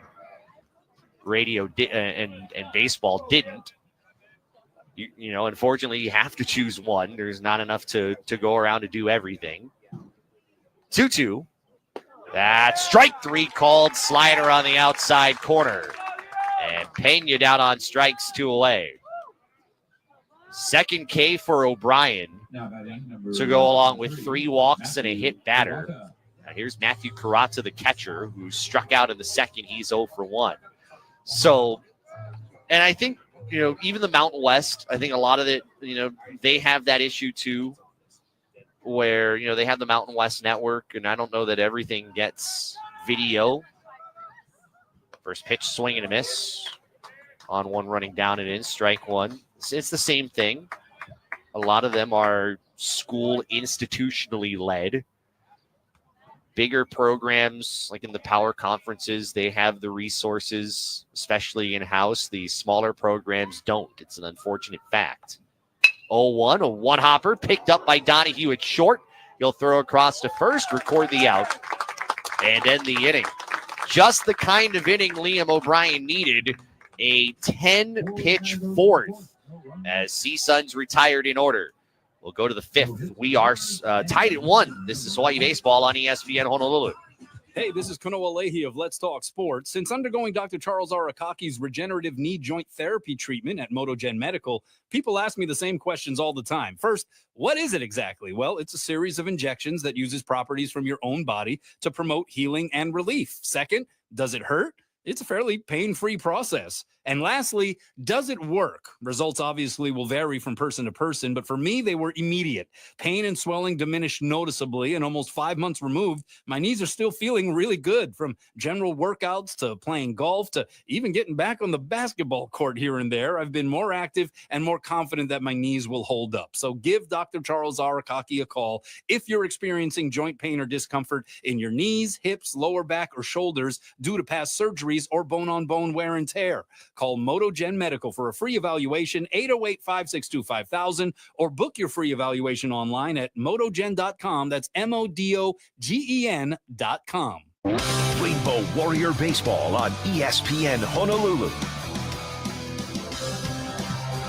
radio and baseball didn't, you know, unfortunately, you have to choose one. There's not enough to go around to do everything. 2-2. That's strike 3 called. Slider on the outside corner. And Pena down on strikes 2 away. Second K for O'Brien to go along with 3 walks and a hit batter. Now here's Matthew Carrazza, the catcher, who struck out in the second. He's 0 for 1. So, and I think, you know, even the Mountain West, I think a lot of it, you know, they have that issue too, where, you know, they have the Mountain West network, and I don't know that everything gets video. First pitch, swing and a miss on one running down and in, strike 1. It's the same thing. A lot of them are school institutionally led. Bigger programs, like in the power conferences, they have the resources, especially in-house. The smaller programs don't. It's an unfortunate fact. 0-1, a one-hopper picked up by Donahue at short. He'll throw across to first, record the out, and end the inning. Just the kind of inning Liam O'Brien needed. A 10-pitch fourth as CSUN's retired in order. We'll go to the 5th. We are tied at 1. This is Hawaii Baseball on ESPN Honolulu. Hey, this is Kunoa Leahy of Let's Talk Sports. Since undergoing Dr. Charles Arakaki's regenerative knee joint therapy treatment at MotoGen Medical, people ask me the same questions all the time. First, what is it exactly? Well, it's a series of injections that uses properties from your own body to promote healing and relief. Second, does it hurt? It's a fairly pain-free process. And lastly, does it work? Results obviously will vary from person to person, but for me, they were immediate. Pain and swelling diminished noticeably, and almost 5 months removed, my knees are still feeling really good, from general workouts to playing golf to even getting back on the basketball court here and there. I've been more active and more confident that my knees will hold up. So give Dr. Charles Arakaki a call if you're experiencing joint pain or discomfort in your knees, hips, lower back, or shoulders due to past surgeries or bone-on-bone wear and tear. Call MotoGen Medical for a free evaluation, 808-562-5000, or book your free evaluation online at motogen.com. That's MODOGEN.com. Rainbow Warrior Baseball on ESPN Honolulu.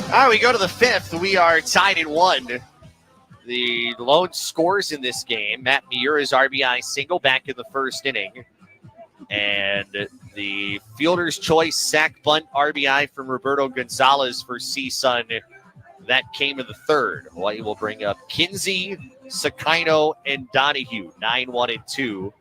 All right, we go to the 5th. We are tied at 1. The lone scores in this game, Matt Miura's RBI single back in the first inning. And the fielder's choice sack bunt RBI from Roberto Gonzalez for CSUN. That came in the 3rd. Hawaii will bring up Kinsey, Sakino, and Donahue, 9-1-2,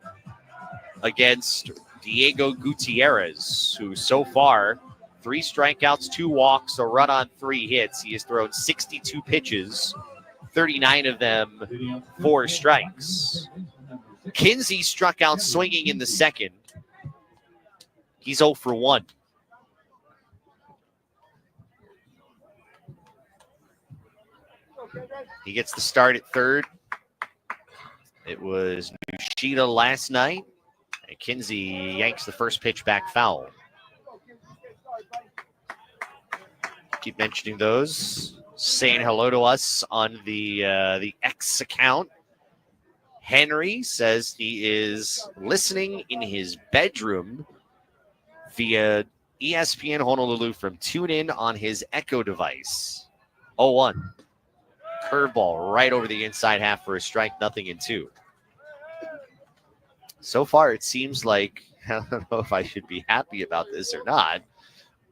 against Diego Gutierrez, who so far, 3 strikeouts, 2 walks, a run on 3 hits. He has thrown 62 pitches, 39 of them 4 strikes. Kinsey struck out swinging in the second. He's 0 for 1. He gets the start at third. It was Nishida last night. And Kinsey yanks the first pitch back foul. Keep mentioning those. Saying hello to us on the X account. Henry says he is listening in his bedroom via ESPN Honolulu from TuneIn on his Echo device. 0-1. Curveball right over the inside half for a strike, 0-2. So far, it seems like, I don't know if I should be happy about this or not,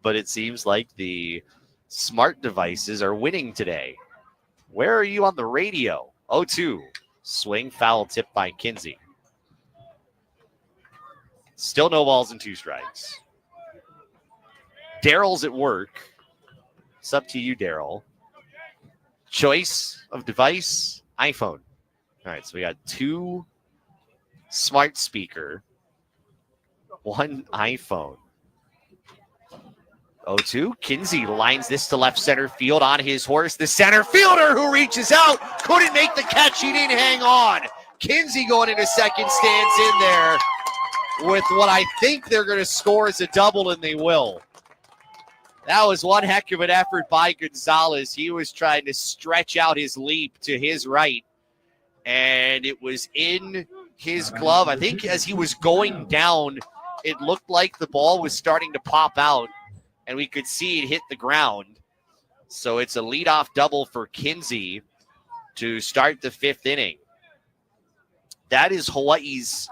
but it seems like the smart devices are winning today. Where are you on the radio? 0-2. Swing, foul, tipped by Kinsey. Still no balls and 2 strikes. Daryl's at work. It's up to you, Daryl. Choice of device, iPhone. All right, so we got 2 smart speaker, 1 iPhone. 0-2. Kinsey lines this to left center field on his horse. The center fielder who reaches out couldn't make the catch. He didn't hang on. Kinsey going into second stands in there with what I think they're going to score as a double, and they will. That was one heck of an effort by Gonzalez. He was trying to stretch out his leap to his right, and it was in his glove. I think as he was going down, it looked like the ball was starting to pop out, and we could see it hit the ground. So it's a leadoff double for Kinsey to start the 5th inning. That is Hawaii's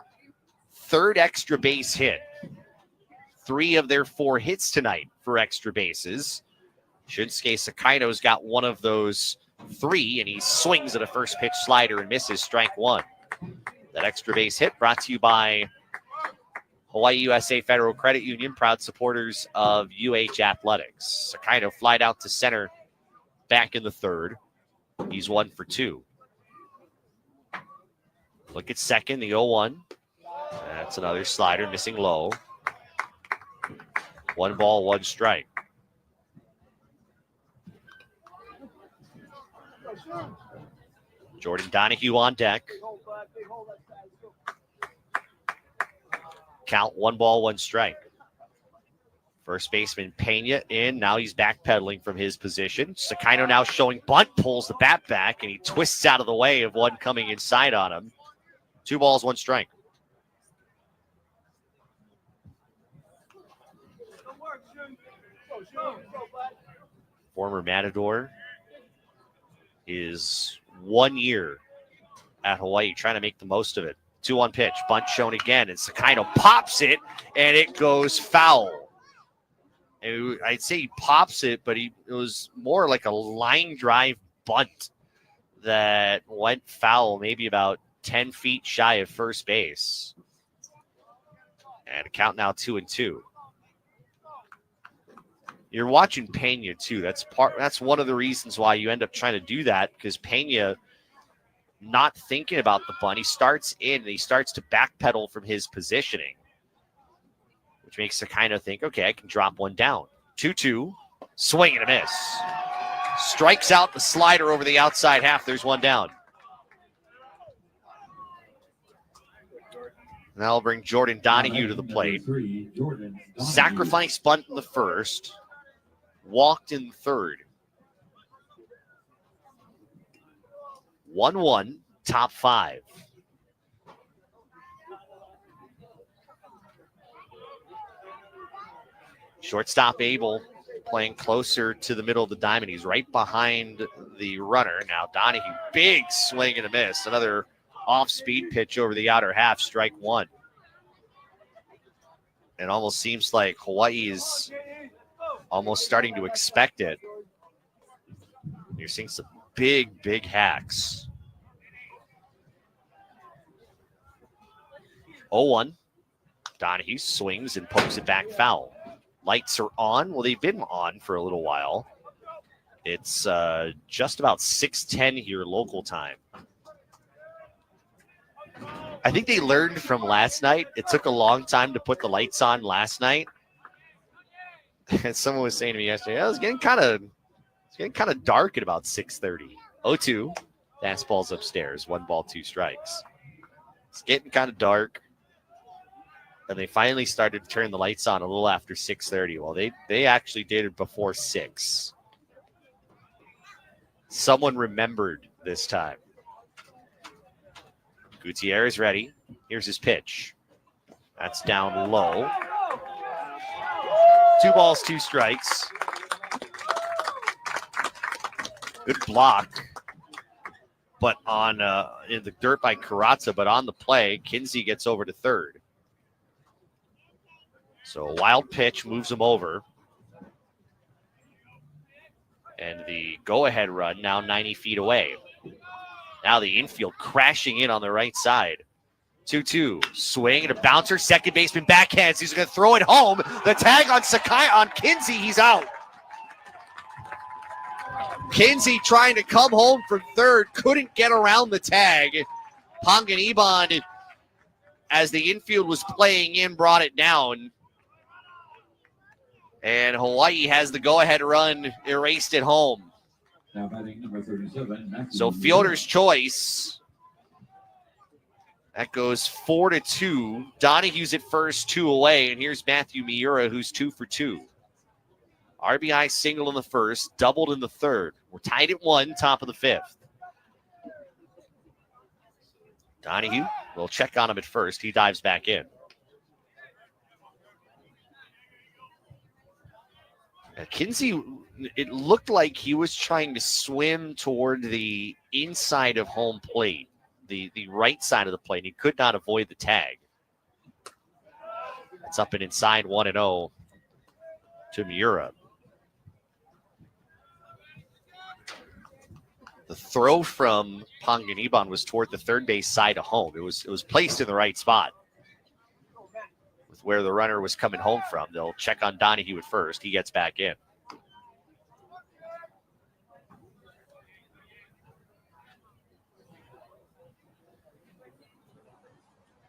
3rd extra base hit. 3 of their 4 hits tonight for extra bases. Shinsuke Sakaino's got one of those 3, and he swings at a first pitch slider and misses, strike 1. That extra base hit brought to you by Hawaii USA Federal Credit Union, proud supporters of UH Athletics. Sakaino flied out to center back in the 3rd. He's 1 for 2. Look at second, the 0-1. That's another slider, missing low. 1 ball, 1 strike. Jordan Donahue on deck. Count 1 ball, 1 strike. First baseman Pena in. Now he's backpedaling from his position. Sakaino now showing bunt, pulls the bat back, and he twists out of the way of one coming inside on him. 2 balls, 1 strike. Former Matador is 1 year at Hawaii, trying to make the most of it. 2-1 pitch, bunt shown again, and Sakaino pops it, and it goes foul. I'd say he pops it, but it was more like a line drive bunt that went foul, maybe about 10 feet shy of first base. And a count now 2-2. You're watching Pena too. That's one of the reasons why you end up trying to do that, because Pena not thinking about the bunt. He starts in and he starts to backpedal from his positioning, which makes Sakaino think, okay, I can drop one down. 2-2, swing and a miss. Strikes out the slider over the outside half. There's 1 down. And that'll bring Jordan Donahue to the plate. Sacrifice bunt in the 1st. Walked in the 3rd. 1-1, top 5. Shortstop Abel playing closer to the middle of the diamond. He's right behind the runner. Now Donahue, big swing and a miss. Another off-speed pitch over the outer half, strike 1. It almost seems like Hawaii is almost starting to expect it. You're seeing some big hacks. 0-1. Donahue swings and pokes it back foul. Lights are on. Well, they've been on for a little while. It's just about 6:10 here local time. I think they learned from last night. It took a long time to put the lights on last night. And someone was saying to me yesterday, it was getting kind of dark at about 6:30. 0-2. Fastball's upstairs. 1 ball, 2 strikes. It's getting kind of dark. And they finally started to turn the lights on a little after 6:30. Well, they actually did it before 6. Someone remembered this time. Gutierrez ready. Here's his pitch. That's down low. 2 balls, 2 strikes. Good block. But on in the dirt by Carazza, but on the play, Kinsey gets over to third. So a wild pitch moves him over. And the go-ahead run now 90 feet away. Now the infield crashing in on the right side. 2-2. Swing and a bouncer. Second baseman backhands. He's going to throw it home. The tag on Sakai on Kinsey. He's out. Kinsey trying to come home from third. Couldn't get around the tag. Panganiban, as the infield was playing in, brought it down. And Hawaii has the go-ahead run erased at home. Now batting number 37, Matthew. So fielder's choice. That goes 4-2. Donahue's at first, 2 away. And here's Matthew Miura, who's 2 for 2. RBI single in the first, doubled in the third. We're tied at 1, top of the 5th. Donahue, we'll check on him at first. He dives back in. Kinsey, it looked like he was trying to swim toward the inside of home plate, the right side of the plate. He could not avoid the tag. It's up and inside 1-0 to Miura. The throw from Panganiban was toward the third base side of home. It was placed in the right spot with where the runner was coming home from. They'll check on Donahue at first. He gets back in.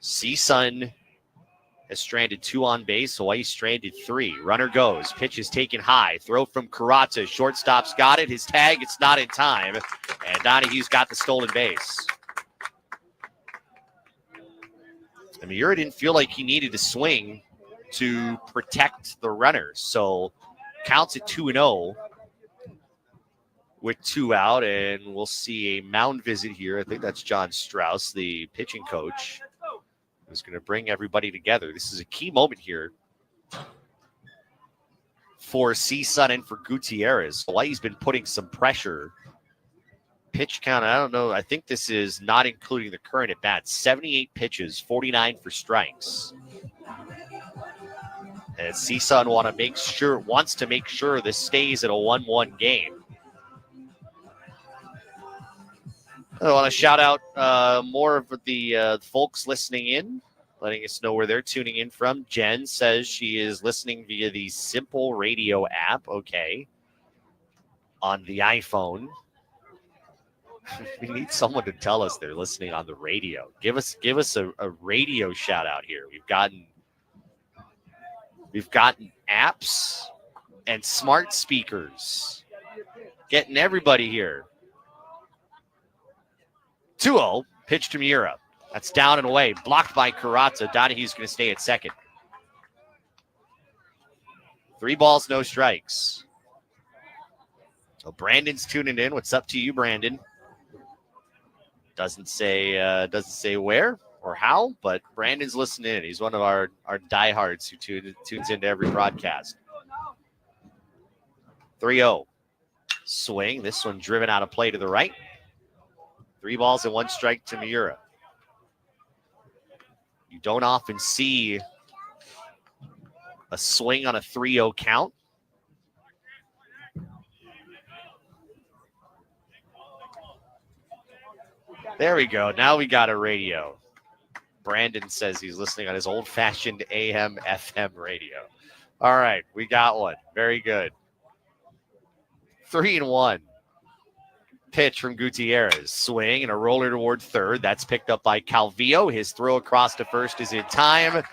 CSUN has stranded 2 on base. Hawaii stranded 3. Runner goes. Pitch is taken high. Throw from Carazza. Shortstop's got it. His tag, it's not in time. And Donahue's got the stolen base. And Miura didn't feel like he needed to swing to protect the runner. So counts at 2-0 with 2 out. And we'll see a mound visit here. I think that's John Strauss, the pitching coach, who's going to bring everybody together. This is a key moment here for CSUN and for Gutierrez. Hawaii's been putting some pressure. Pitch count, I don't know. I think this is not including the current at bat. 78 pitches, 49 for strikes. And CSUN wants to make sure this stays at a 1-1 game. I want to shout out more of the folks listening in, letting us know where they're tuning in from. Jen says she is listening via the Simple Radio app. Okay. On the iPhone. We need someone to tell us they're listening on the radio. Give us a radio shout out here. We've gotten apps and smart speakers. Getting everybody here. 2-0, pitch to Miura. That's down and away, blocked by Carazza. Donahue's going to stay at second. 3 balls, no strikes. So Brandon's tuning in. What's up to you, Brandon? Doesn't say where or how, but Brandon's listening in. He's one of our diehards who tunes into every broadcast. 3-0. Swing. This one driven out of play to the right. 3 balls and 1 strike to Miura. You don't often see a swing on a 3-0 count. There we go. Now we got a radio. Brandon says he's listening on his old-fashioned AM, FM radio. All right, we got one. Very good. 3-1. Pitch from Gutierrez. Swing and a roller toward third. That's picked up by Calvillo. His throw across to first is in time.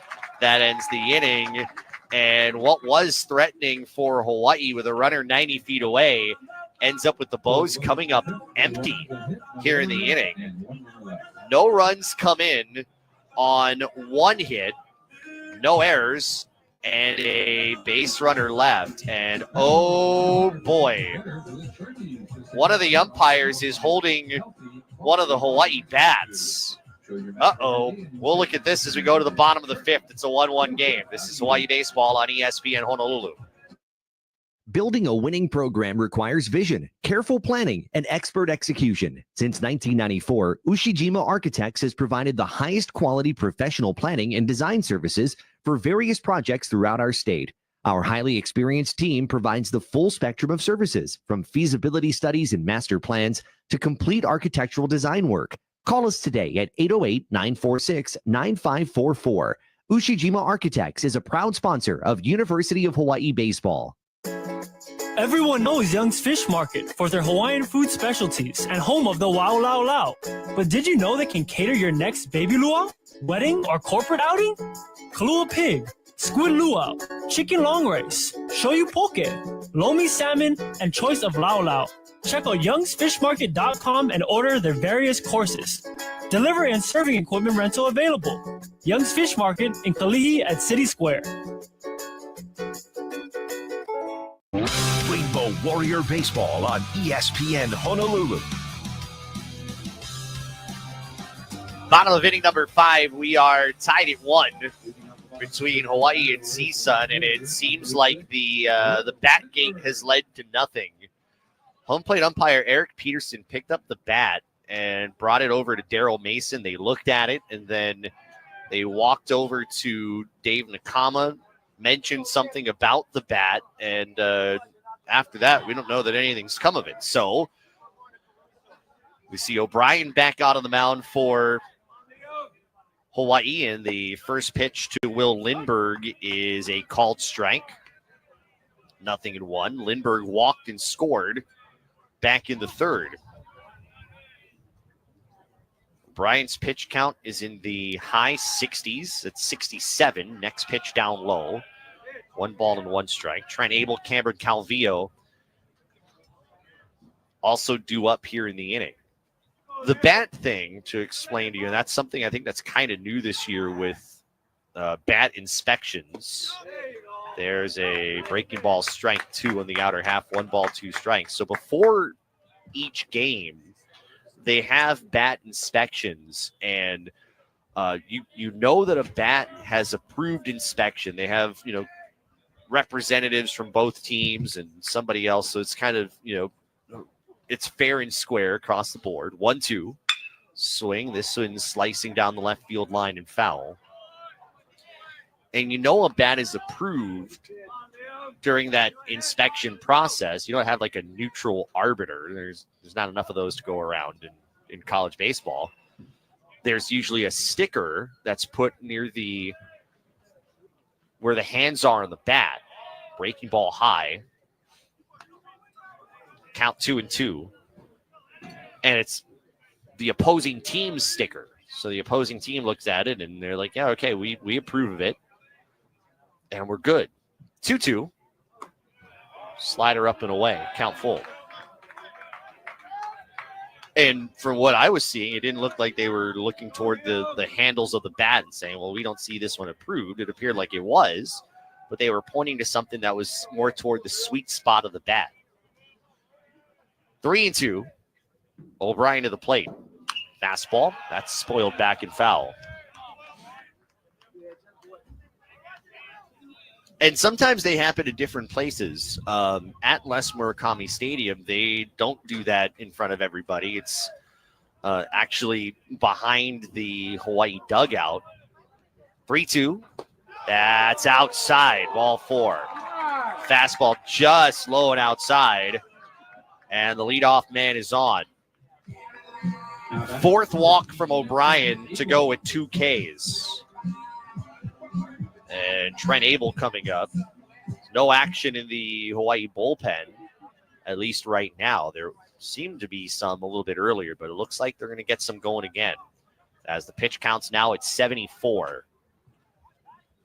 That ends the inning. And what was threatening for Hawaii with a runner 90 feet away ends up with the Bows coming up empty here in the inning. No runs come in on one hit, no errors, and a base runner left. And oh boy, one of the umpires is holding one of the Hawaii bats. Uh-oh. We'll look at this as we go to the bottom of the fifth. It's a 1-1 game. This is Hawaii Baseball on ESPN Honolulu. Building a winning program requires vision, careful planning, and expert execution. Since 1994, Ushijima Architects has provided the highest quality professional planning and design services for various projects throughout our state. Our highly experienced team provides the full spectrum of services, from feasibility studies and master plans to complete architectural design work. Call us today at 808-946-9544. Ushijima Architects is a proud sponsor of University of Hawaii Baseball. Everyone knows Young's Fish Market for their Hawaiian food specialties and home of the Wow Lao Lao. But did you know they can cater your next baby luau, wedding, or corporate outing? Kalua pig, squid luau, chicken long rice, shoyu poke, lomi salmon, and choice of lao lao. Check out youngsfishmarket.com and order their various courses. Delivery and serving equipment rental available. Young's Fish Market in Kalihi at City Square. Rainbow Warrior Baseball on ESPN Honolulu. Bottom of inning number 5, we are tied at 1 between Hawaii and CSUN, and it seems like the bat gate has led to nothing. Home plate umpire Eric Peterson picked up the bat and brought it over to Daryl Mason. They looked at it, and then they walked over to Dave Nakama, mentioned something about the bat, and after that, we don't know that anything's come of it. So we see O'Brien back out on the mound for Hawaii, and the first pitch to Will Lindbergh is a called strike. 0-1. Lindbergh walked and scored back in the third. Bryant's pitch count is in the high 60s. It's 67. Next pitch down low. 1 ball and 1 strike. Trent Abel, Cameron Calvillo also due up here in the inning. The bat thing, to explain to you, and that's something I think that's kind of new this year with bat inspections. There's a breaking ball, strike 2 on the outer half, 1 ball, 2 strikes. So before each game, they have bat inspections, and you know that a bat has approved inspection. They have, representatives from both teams and somebody else. So it's kind of, it's fair and square across the board. 1-2 swing. This one slicing down the left field line and foul. And a bat is approved during that inspection process. You don't have like a neutral arbiter. There's not enough of those to go around in college baseball. There's usually a sticker that's put near where the hands are on the bat. Breaking ball high. Count 2-2. And it's the opposing team's sticker. So the opposing team looks at it and they're like, yeah, okay, we approve of it. And we're good. 2-2. Slider up and away. Count full. And from what I was seeing, it didn't look like they were looking toward the handles of the bat and saying, well, we don't see this one approved. It appeared like it was, but they were pointing to something that was more toward the sweet spot of the bat. 3-2. O'Brien to the plate. Fastball. That's spoiled back and foul. And sometimes they happen at different places. At Les Murakami Stadium, they don't do that in front of everybody. It's actually behind the Hawaii dugout. 3-2. That's outside. Ball 4. Fastball just low and outside. And the leadoff man is on. 4th walk from O'Brien to go with 2 Ks. And Trent Abel coming up. No action in the Hawaii bullpen. at least right now. There seemed to be some a little bit earlier, but it looks like they're going to get some going again as the pitch counts now at 74.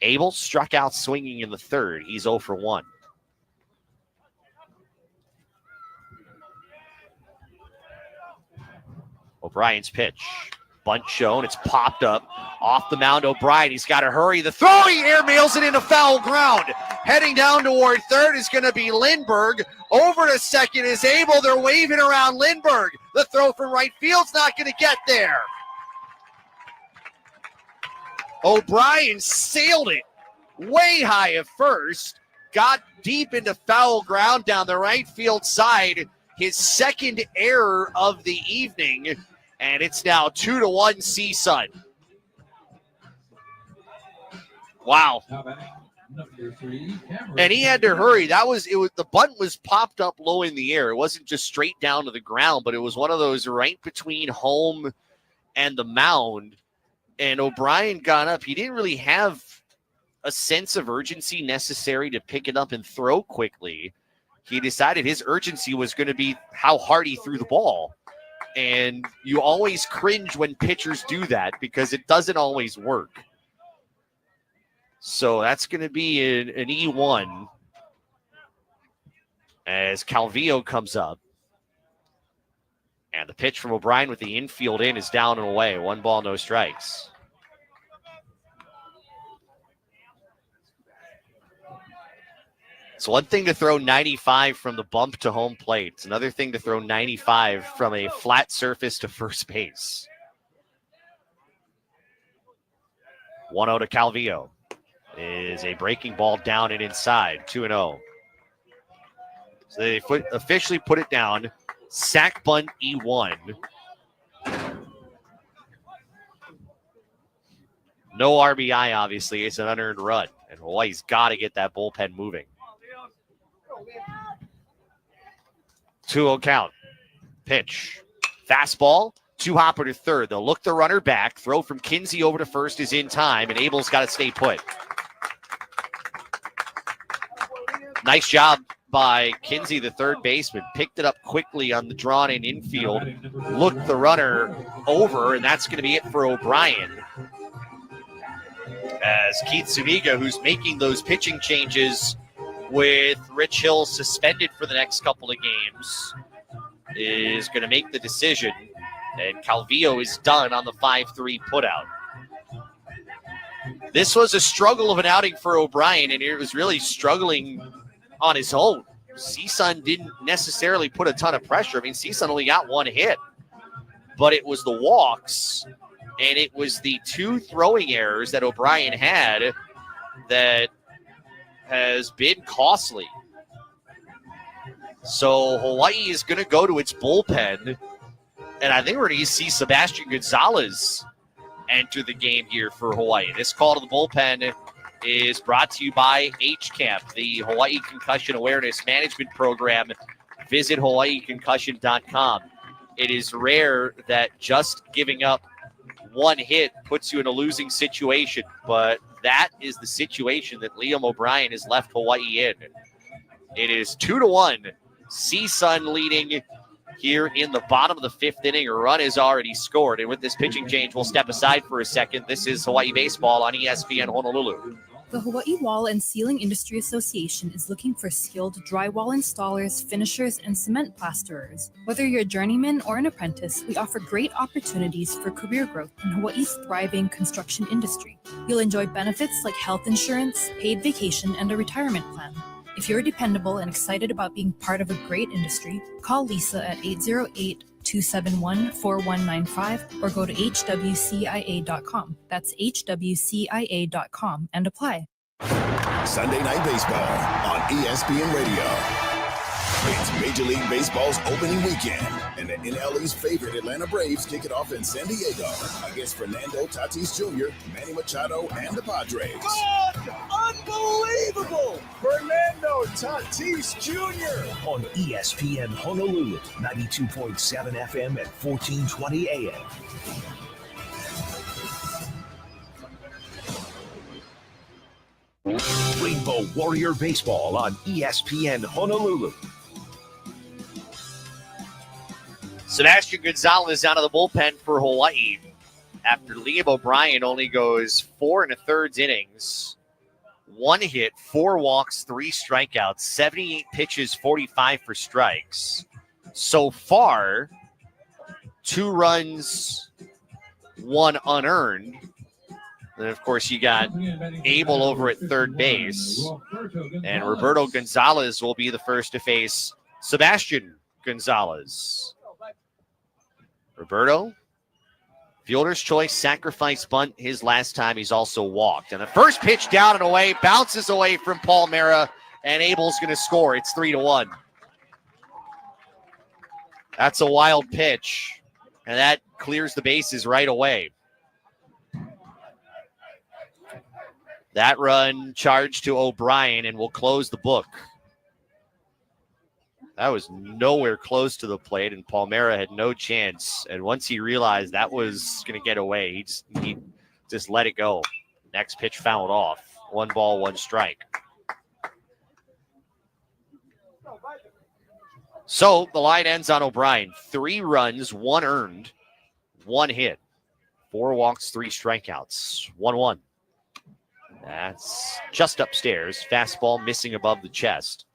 Abel struck out swinging in the third. He's 0 for 1. O'Brien's pitch. Bunt shown. It's popped up off the mound. O'Brien, he's got to hurry. The throw, he airmails it into foul ground. Heading down toward third is going to be Lindbergh. Over to second is Abel. They're waving around Lindbergh. The throw from right field's not going to get there. O'Brien sailed it way high at first. Got deep into foul ground down the right field side. His second error of the evening. And it's now 2-1 CSUN. Wow. And he had to hurry. The bunt was popped up low in the air. It wasn't just straight down to the ground, but it was one of those right between home and the mound. And O'Brien got up. He didn't really have a sense of urgency necessary to pick it up and throw quickly. He decided his urgency was going to be how hard he threw the ball. And you always cringe when pitchers do that because it doesn't always work. So that's going to be an E1 as Calvillo comes up. And the pitch from O'Brien with the infield in is down and away. 1 ball, no strikes. It's one thing to throw 95 from the bump to home plate. It's another thing to throw 95 from a flat surface to first base. 1-0 to Calvillo. Is a breaking ball down and inside. 2-0. So they officially put it down. Sack bunt E1. No RBI, obviously. It's an unearned run. And Hawaii's got to get that bullpen moving. 2-0 count. Pitch. Fastball. 2-hopper to third. They'll look the runner back. Throw from Kinsey over to first is in time, and Abel's got to stay put. Nice job by Kinsey, the third baseman. Picked it up quickly on the drawn-in infield. Looked the runner over, and that's going to be it for O'Brien. As Keith Zuniga, who's making those pitching changes with Rich Hill suspended for the next couple of games, is going to make the decision. And Calvillo is done on the 5-3 putout. This was a struggle of an outing for O'Brien, and it was really struggling on his own. CSUN didn't necessarily put a ton of pressure. I mean, CSUN only got 1 hit, but it was the walks, and it was the 2 throwing errors that O'Brien had that has been costly. So Hawaii is going to go to its bullpen, and I think we're going to see Sebastian Gonzalez enter the game here for Hawaii. This call to the bullpen is brought to you by HCAP, the Hawaii Concussion Awareness Management Program. Visit hawaiiconcussion.com. It is rare that just giving up 1 hit puts you in a losing situation, but that is the situation that Liam O'Brien has left Hawaii in. It is 2-1. CSUN leading here in the bottom of the 5th inning. A run is already scored. And with this pitching change, we'll step aside for a second. This is Hawaii Baseball on ESPN Honolulu. The Hawaii Wall and Ceiling Industry Association is looking for skilled drywall installers, finishers, and cement plasterers. Whether you're a journeyman or an apprentice, we offer great opportunities for career growth in Hawaii's thriving construction industry. You'll enjoy benefits like health insurance, paid vacation, and a retirement plan. If you're dependable and excited about being part of a great industry, call Lisa at 808-271-4195 or go to hwcia.com. That's hwcia.com and apply. Sunday Night Baseball on ESPN Radio. It's Major League Baseball's opening weekend, and the NLE's favorite Atlanta Braves kick it off in San Diego against Fernando Tatis Jr., Manny Machado, and the Padres. Unbelievable! Fernando Tatis Jr. On ESPN Honolulu, 92.7 FM at 1420 AM. Rainbow Warrior Baseball on ESPN Honolulu. Sebastian Gonzalez out of the bullpen for Hawaii after Liam O'Brien only goes 4 1/3 innings. 1 hit, 4 walks, 3 strikeouts, 78 pitches, 45 for strikes. So far, 2 runs, 1 unearned. And, of course, you got Abel over at third base. And Roberto Gonzalez will be the first to face Sebastian Gonzalez. Roberto, fielder's choice, sacrifice bunt his last time. He's also walked. And the first pitch down and away, bounces away from Palmera, and Abel's going to score. It's 3-1. That's a wild pitch, and that clears the bases right away. That run charged to O'Brien and will close the book. That was nowhere close to the plate, and Palmera had no chance. And once he realized that was going to get away, he just let it go. Next pitch fouled off. 1 ball, 1 strike. So the line ends on O'Brien. 3 runs, 1 earned, 1 hit. 4 walks, 3 strikeouts. 1-1. That's just upstairs. Fastball missing above the chest.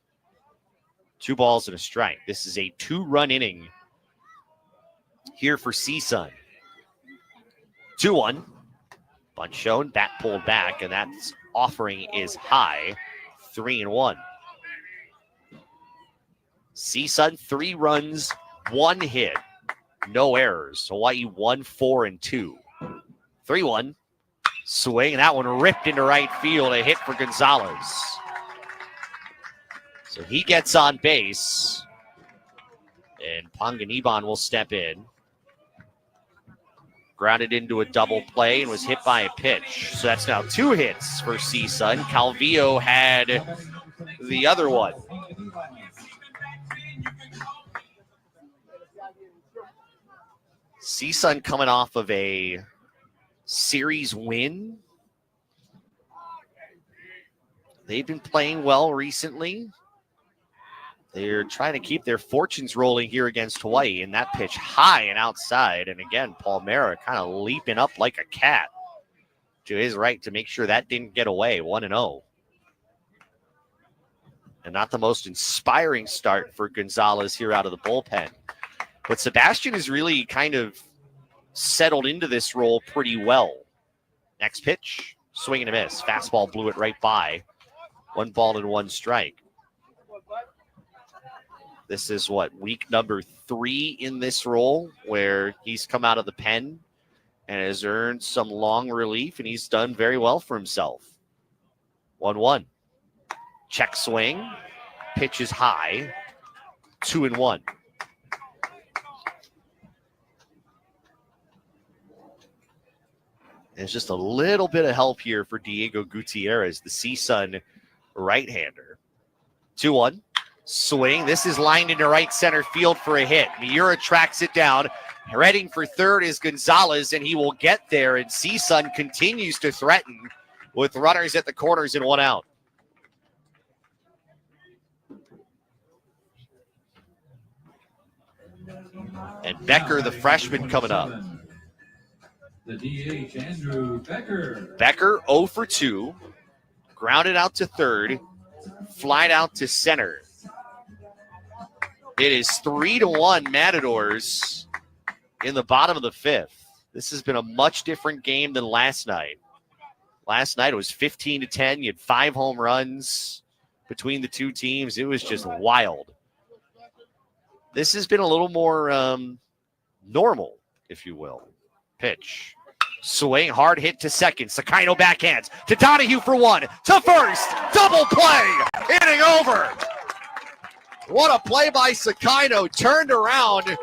2 balls and a strike. This is a 2-run inning here for CSUN. 2-1. Bunt shown, bat pulled back, and that offering is high. 3-1. CSUN 3 runs, 1 hit, no errors. Hawaii 1-4-2. 3-1. Swing, and that one ripped into right field. A hit for Gonzalez. So he gets on base, and Panganiban will step in. Grounded into a double play and was hit by a pitch. So that's now 2 hits for CSUN. Calvillo had the other one. CSUN coming off of a series win. They've been playing well recently. They're trying to keep their fortunes rolling here against Hawaii, and that pitch high and outside. And again, Palmera kind of leaping up like a cat to his right to make sure that didn't get away. 1-0. And not the most inspiring start for Gonzalez here out of the bullpen. But Sebastian has really kind of settled into this role pretty well. Next pitch, swing and a miss. Fastball blew it right by. 1 ball and 1 strike. This is week number 3 in this role where he's come out of the pen and has earned some long relief, and he's done very well for himself. 1-1. Check swing. Pitch is high. 2-1. There's just a little bit of help here for Diego Gutierrez, the CSUN right-hander. 2-1. Swing. This is lined into right center field for a hit. Miura tracks it down. Heading for third is Gonzalez, and he will get there. And CSUN continues to threaten with runners at the corners and 1 out. And Becker, the freshman, coming up. The DH, Andrew Becker. Becker 0 for 2. Grounded out to third. Flied out to center. It is 3-1 Matadors in the bottom of the 5th. This has been a much different game than last night. Last night it was 15-10. You had 5 home runs between the 2 teams. It was just wild. This has been a little more normal, if you will. Pitch. Swing, hard hit to second. Sakino backhands to Donahue for 1. To first. Double play. Inning over. What a play by Sakino. Turned around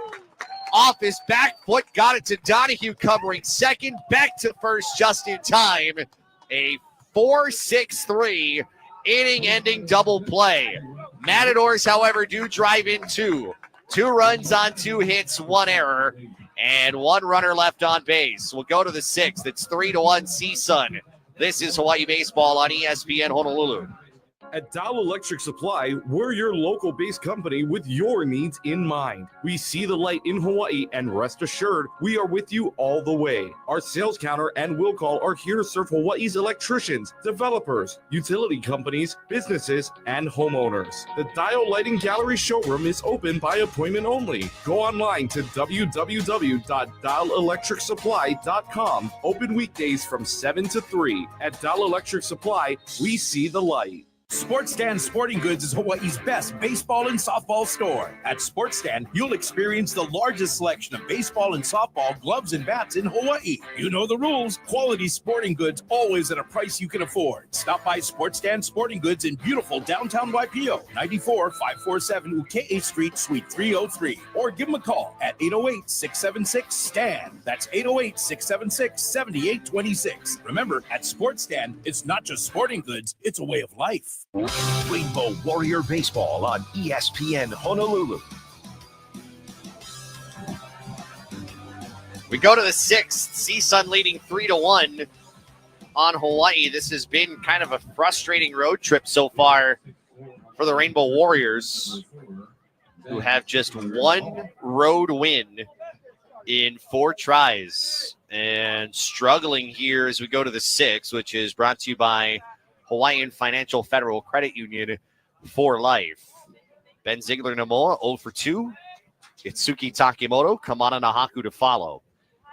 off his back foot. Got it to Donahue covering second. Back to first just in time. A 4-6-3 inning-ending double play. Matadors, however, do drive in 2. 2 runs on 2 hits, 1 error, and 1 runner left on base. We'll go to the 6th. It's 3-1 CSUN. This is Hawaii Baseball on ESPN Honolulu. At Dow Electric Supply, we're your local-based company with your needs in mind. We see the light in Hawaii, and rest assured, we are with you all the way. Our sales counter and will call are here to serve Hawaii's electricians, developers, utility companies, businesses, and homeowners. The Dial Lighting Gallery showroom is open by appointment only. Go online to www.dialelectricsupply.com. Open weekdays from 7 to 3. At Dial Electric Supply, we see the light. Sports Stand Sporting Goods is Hawaii's best baseball and softball store. At Sports Stand, you'll experience the largest selection of baseball and softball gloves and bats in Hawaii. You know the rules. Quality sporting goods always at a price you can afford. Stop by Sports Stand Sporting Goods in beautiful downtown Waipio, 94-547 Uke'e Street, Suite 303. Or give them a call at 808-676-STAND. That's 808-676-7826. Remember, at Sports Stand, it's not just sporting goods, it's a way of life. Rainbow Warrior Baseball on ESPN Honolulu. We go to the sixth. CSUN leading 3-1 on Hawaii. This has been kind of a frustrating road trip so far for the Rainbow Warriors, who have just one road win in 4 tries. And struggling here as we go to the sixth, which is brought to you by Hawaiian Financial Federal Credit Union for life. Ben Ziegler-Namoa 0 for 2. Itsuki Takimoto, Kamana Nahaku to follow.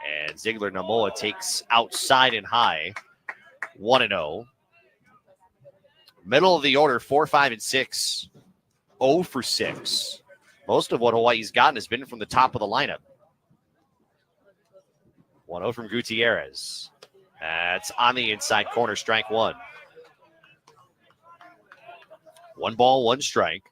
And Ziegler-Namoa takes outside and high 1-0. Middle of the order 4, 5, and 6. 0 for 6. Most of what Hawaii's gotten has been from the top of the lineup. 1-0 from Gutierrez. That's on the inside corner, strike 1. 1 ball, 1 strike.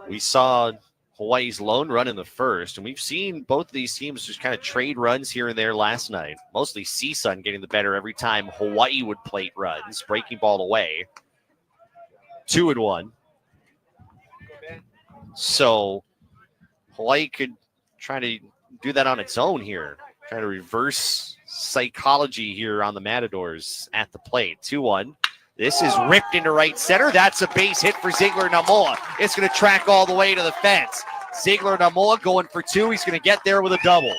We saw Hawaii's lone run in the first, and we've seen both of these teams just kind of trade runs here and there last night. Mostly CSUN getting the better every time Hawaii would plate runs, breaking ball away. 2-1. So Hawaii could try to do that on its own here. Try to reverse psychology here on the Matadors at the plate. 2-1. This is ripped into right center. That's a base hit for Ziegler-Namoa. It's going to track all the way to the fence. Ziegler-Namoa going for 2. He's going to get there with a double.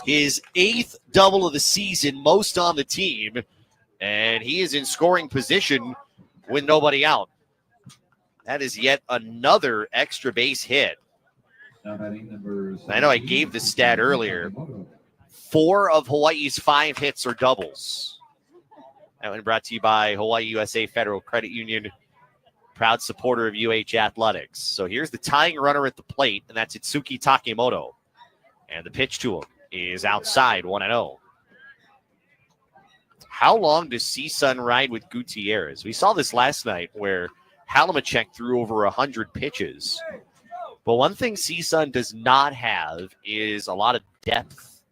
His 8th double of the season, most on the team, and he is in scoring position with nobody out. That is yet another extra base hit. I know I gave the stat earlier. 4 of Hawaii's 5 hits are doubles. That one brought to you by Hawaii USA Federal Credit Union, proud supporter of UH Athletics. So here's the tying runner at the plate, and that's Itsuki Takimoto. And the pitch to him is outside, 1-0. How long does CSUN ride with Gutierrez? We saw this last night where Halimacek threw over 100 pitches. But one thing CSUN does not have is a lot of depth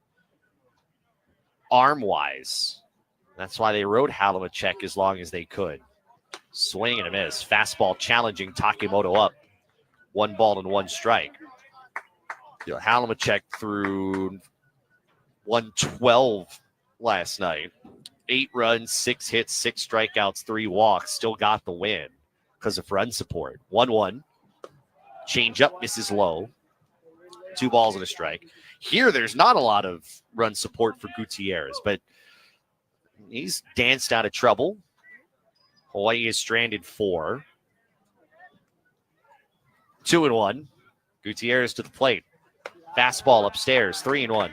arm-wise. That's why they rode Halimacek as long as they could. Swing and a miss. Fastball challenging Takimoto up. 1 ball and 1 strike. Halimacek threw 112 last night. 8 runs, 6 hits, 6 strikeouts, 3 walks. Still got the win because of run support. 1-1. Change up, misses low. 2 balls and a strike. Here, there's not a lot of run support for Gutierrez, but he's danced out of trouble. Hawaii is stranded 4. 2-1. Gutierrez to the plate. Fastball upstairs, 3-1.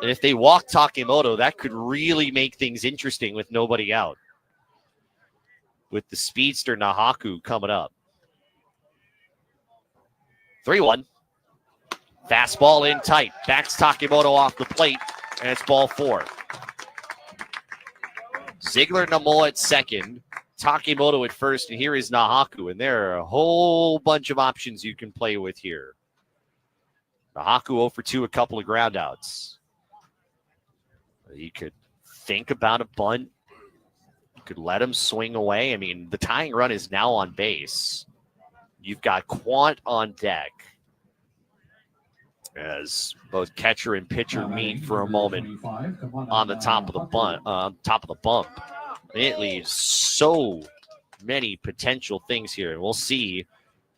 And if they walk Takimoto, that could really make things interesting with nobody out. With the speedster Nahaku coming up. 3-1. Fastball in tight. Backs Takimoto off the plate, and it's ball 4. Ziegler-Namoa at second. Takimoto at first, and here is Nahaku. And there are a whole bunch of options you can play with here. Nahaku 0 for 2, a couple of groundouts. You could think about a bunt. could let him swing away. I mean, the tying run is now on base. You've got Quant on deck as both catcher and pitcher meet for a moment on the top of the bump. It leaves so many potential things here, and we'll see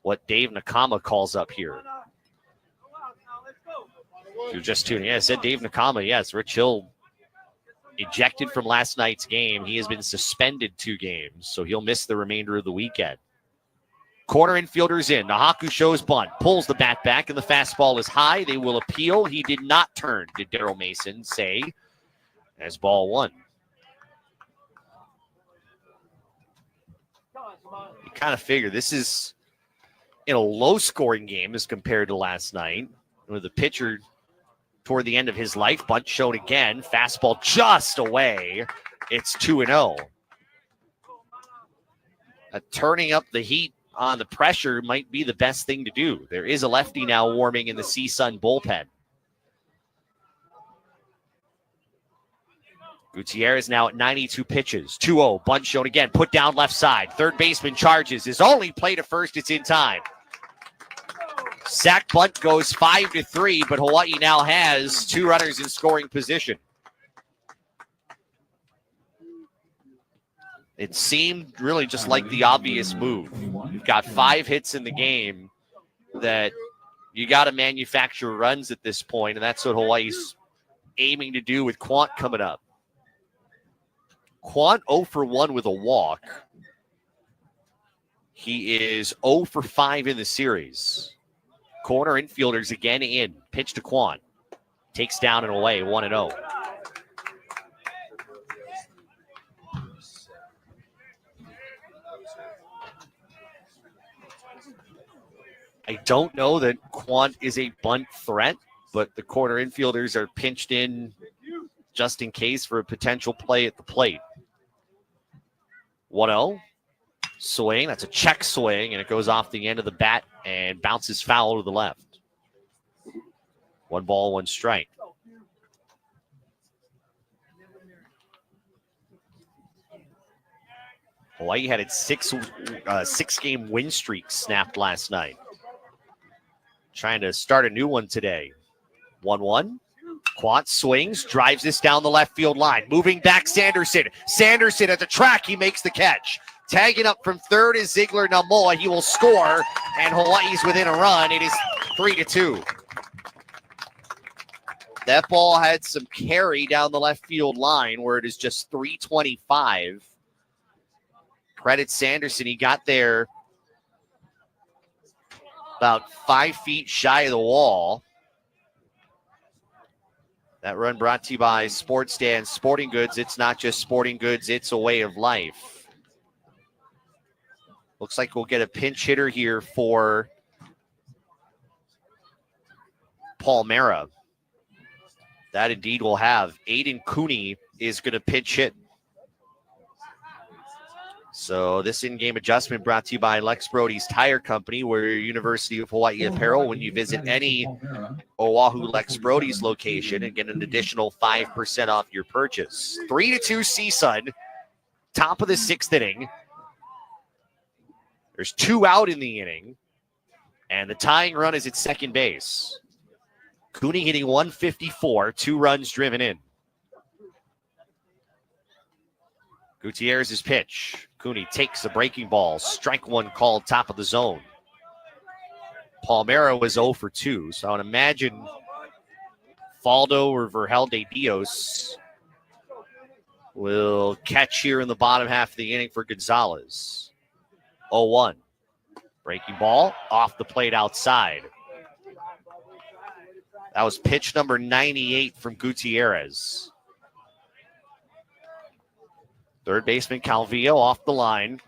what Dave Nakama calls up here. If you're just tuning in, I said Dave Nakama. Yes, Rich Hill ejected from last night's game. He has been suspended 2 games, so he'll miss the remainder of the weekend. Corner infielder's in. Nahaku shows bunt, pulls the bat back, and the fastball is high. They will appeal. He did not turn, did Daryl Mason say, as ball 1. You kind of figure this is in a low-scoring game as compared to last night, with the pitcher toward the end of his life. Bunt shown again. Fastball just away. It's 2-0. Turning up the heat on the pressure might be the best thing to do. There is a lefty now warming in the CSUN bullpen. Gutierrez now at 92 pitches. 2-0. Bunt shown again. Put down left side. Third baseman charges. His only play to first. It's in time. Sack bunt goes 5-3, but Hawaii now has 2 runners in scoring position. It seemed really just like the obvious move. You've got 5 hits in the game that you got to manufacture runs at this point, and that's what Hawaii's aiming to do with Quant coming up. Quant 0 for 1 with a walk. He is 0 for 5 in the series. Corner infielders again in. Pitch to Quant. Takes down and away, 1-0. I don't know that Quant is a bunt threat, but the corner infielders are pinched in just in case for a potential play at the plate. 1-0. Swing. That's a check swing, and it goes off the end of the bat and bounces foul to the left. 1 ball, 1 strike. Hawaii had its 6-game win streak snapped last night. Trying to start a new one today. 1-1. Quant swings, drives this down the left field line. Moving back, Sanderson. Sanderson at the track, he makes the catch. Tagging up from third is Ziegler Namoa. He will score, and Hawaii's within a run. It is 3-2. That ball had some carry down the left field line where it is just 325. Credit Sanderson. He got there about 5 feet shy of the wall. That run brought to you by Sports Stand Sporting Goods. It's not just sporting goods, it's a way of life. Looks like we'll get a pinch hitter here for Palmera. That indeed will have. Aiden Cooney is going to pinch hit. So this in-game adjustment brought to you by Lex Brody's Tire Company, where University of Hawaii apparel when you visit any Oahu Lex Brody's location and get an additional 5% off your purchase. 3-2 CSUN, top of the 6th inning. There's 2 out in the inning, and the tying run is at second base. Cooney hitting 154, 2 runs driven in. Gutierrez's pitch. Cooney takes the breaking ball. Strike 1 called, top of the zone. Palmera was 0 for 2, so I would imagine Faldo or Vergel de Dios will catch here in the bottom half of the inning for Gonzalez. 0-1. Breaking ball off the plate outside. That was pitch number 98 from Gutierrez. Third baseman Calvillo off the line.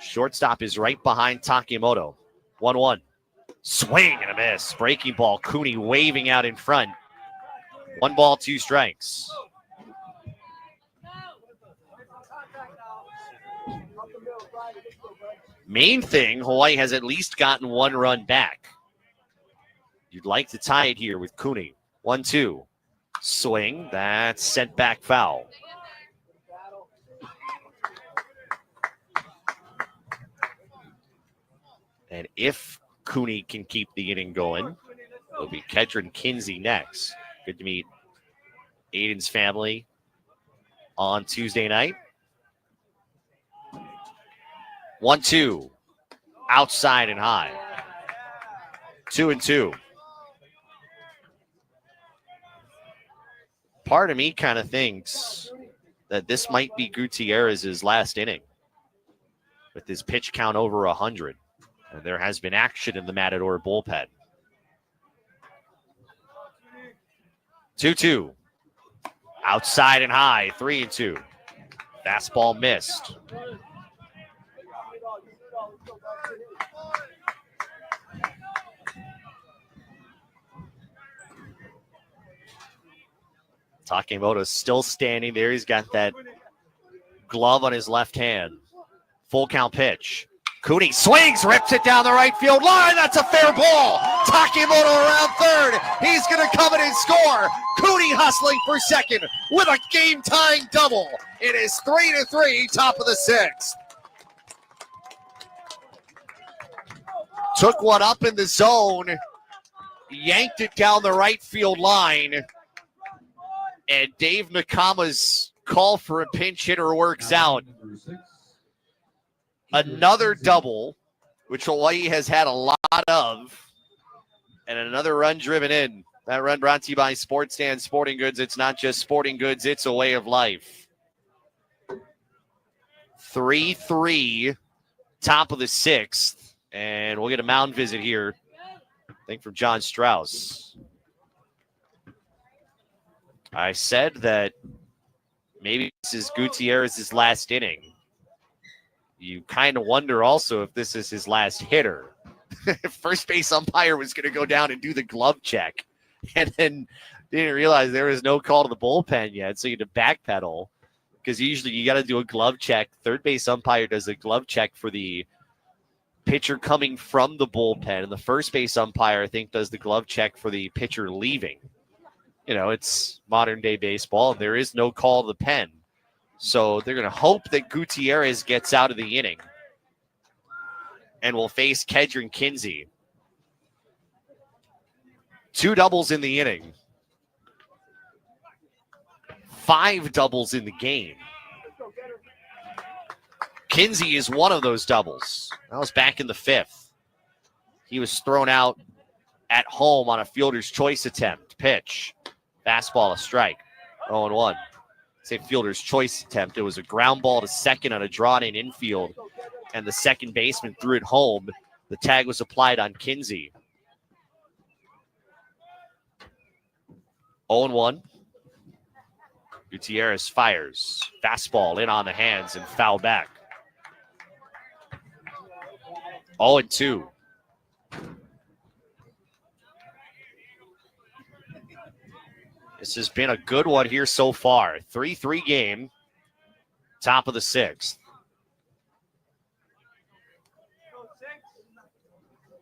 Shortstop is right behind Takemoto. 1-1. Swing and a miss. Breaking ball. Cooney waving out in front. 1 ball, 2 strikes. Main thing, Hawaii has at least gotten 1 run back. You'd like to tie it here with Cooney. 1-2. Swing. That's sent back foul. And if Cooney can keep the inning going, it'll be Kedron Kinsey next. Good to meet Aiden's family on Tuesday night. 1-2. Outside and high. 2-2. Part of me kind of thinks that this might be Gutierrez's last inning with his pitch count over 100. And there has been action in the Matador bullpen. 2-2. Outside and high. 3-2. Fastball missed. Takemoto's still standing there. He's got that glove on his left hand. Full count pitch. Cooney swings, rips it down the right field line. That's a fair ball. Takemoto around third. He's going to come in and score. Cooney hustling for second with a game-tying double. It is 3-3, top of the sixth. Took one up in the zone, yanked it down the right field line, and Dave Nakama's call for a pinch hitter works out. Another double, which Hawaii has had a lot of, and another run driven in. That run brought to you by Sports Stand Sporting Goods. It's not just sporting goods, it's a way of life. 3-3, top of the sixth, and we'll get a mound visit here, I think, from John Strauss. I said that maybe this is Gutierrez's last inning. You kind of wonder also if this is his last hitter. First base umpire was going to go down and do the glove check, and then didn't realize there was no call to the bullpen yet, so you had to backpedal, because usually you got to do a glove check. Third base umpire does a glove check for the pitcher coming from the bullpen, and the first base umpire, I think, does the glove check for the pitcher leaving. You know, it's modern day baseball, and there is no call to the pen. So they're going to hope that Gutierrez gets out of the inning and will face Kedron Kinsey. 2 doubles in the inning. 5 doubles in the game. Kinsey is one of those doubles. That was back in the 5th. He was thrown out at home on a fielder's choice attempt. Pitch. Fastball, a strike. 0-1. Say fielder's choice attempt. It was a ground ball to second on a drawn-in infield, and the second baseman threw it home. The tag was applied on Kinsey. 0-1. Gutierrez fires. Fastball in on the hands and foul back. 0-2. This has been a good one here so far. 3-3 game, top of the sixth.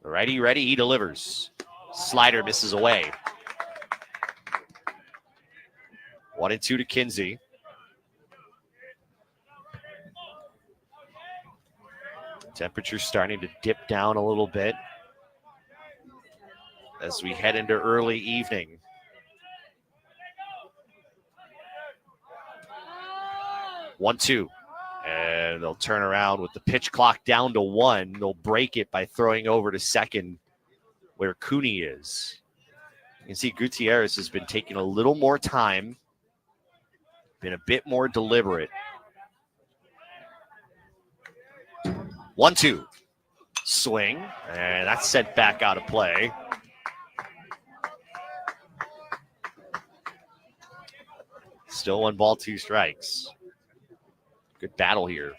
Righty, ready, he delivers. Slider misses away. 1-2 to Kinsey. Temperature's starting to dip down a little bit as we head into early evening. One-two, and they'll turn around with the pitch clock down to 1. They'll break it by throwing over to second where Cooney is. You can see Gutierrez has been taking a little more time, been a bit more deliberate. 1-2, swing, and that's sent back out of play. Still 1 ball, 2 strikes. Good battle here.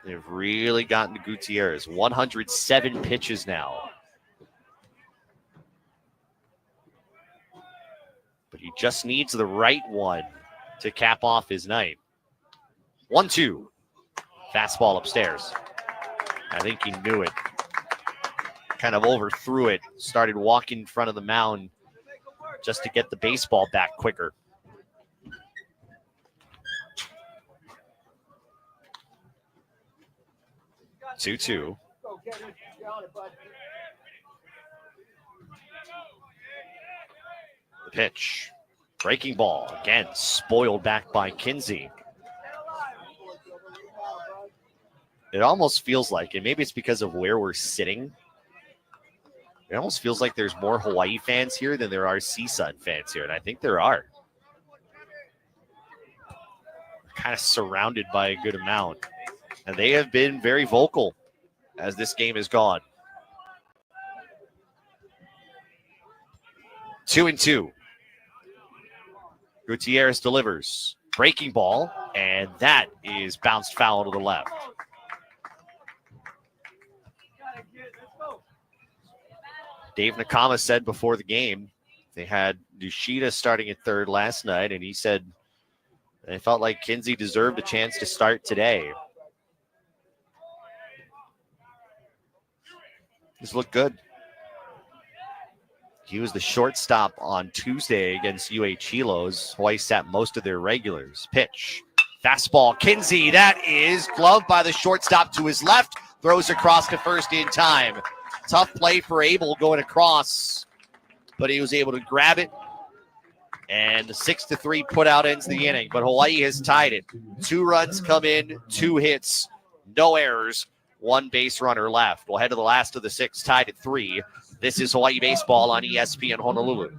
They've really gotten to Gutierrez. 107 pitches now. But he just needs the right one to cap off his night. 1-2. Fastball upstairs. I think he knew it. Kind of overthrew it. Started walking in front of the mound just to get the baseball back quicker. 2-2. The pitch. Breaking ball. Again, spoiled back by Kinsey. It almost feels like, and maybe it's because of where we're sitting, it almost feels like there's more Hawaii fans here than there are CSUN fans here, and I think there are. Kind of surrounded by a good amount, and they have been very vocal as this game has gone. 2-2. Gutierrez delivers. Breaking ball, and that is bounced foul to the left. Dave Nakama said before the game they had Dushita starting at third last night, and he said they felt like Kinsey deserved a chance to start today. He's looked good. He was the shortstop on Tuesday against UH Hilos. Hawaii sat most of their regulars. Pitch. Fastball. Kinsey, that is gloved by the shortstop to his left. Throws across to first in time. Tough play for Abel going across, but he was able to grab it. And the 6-3 put out ends the inning, but Hawaii has tied it. 2 runs come in, 2 hits, no errors, 1 base runner left. We'll head to the last of the 6, tied at 3. This is Hawaii Baseball on ESPN Honolulu.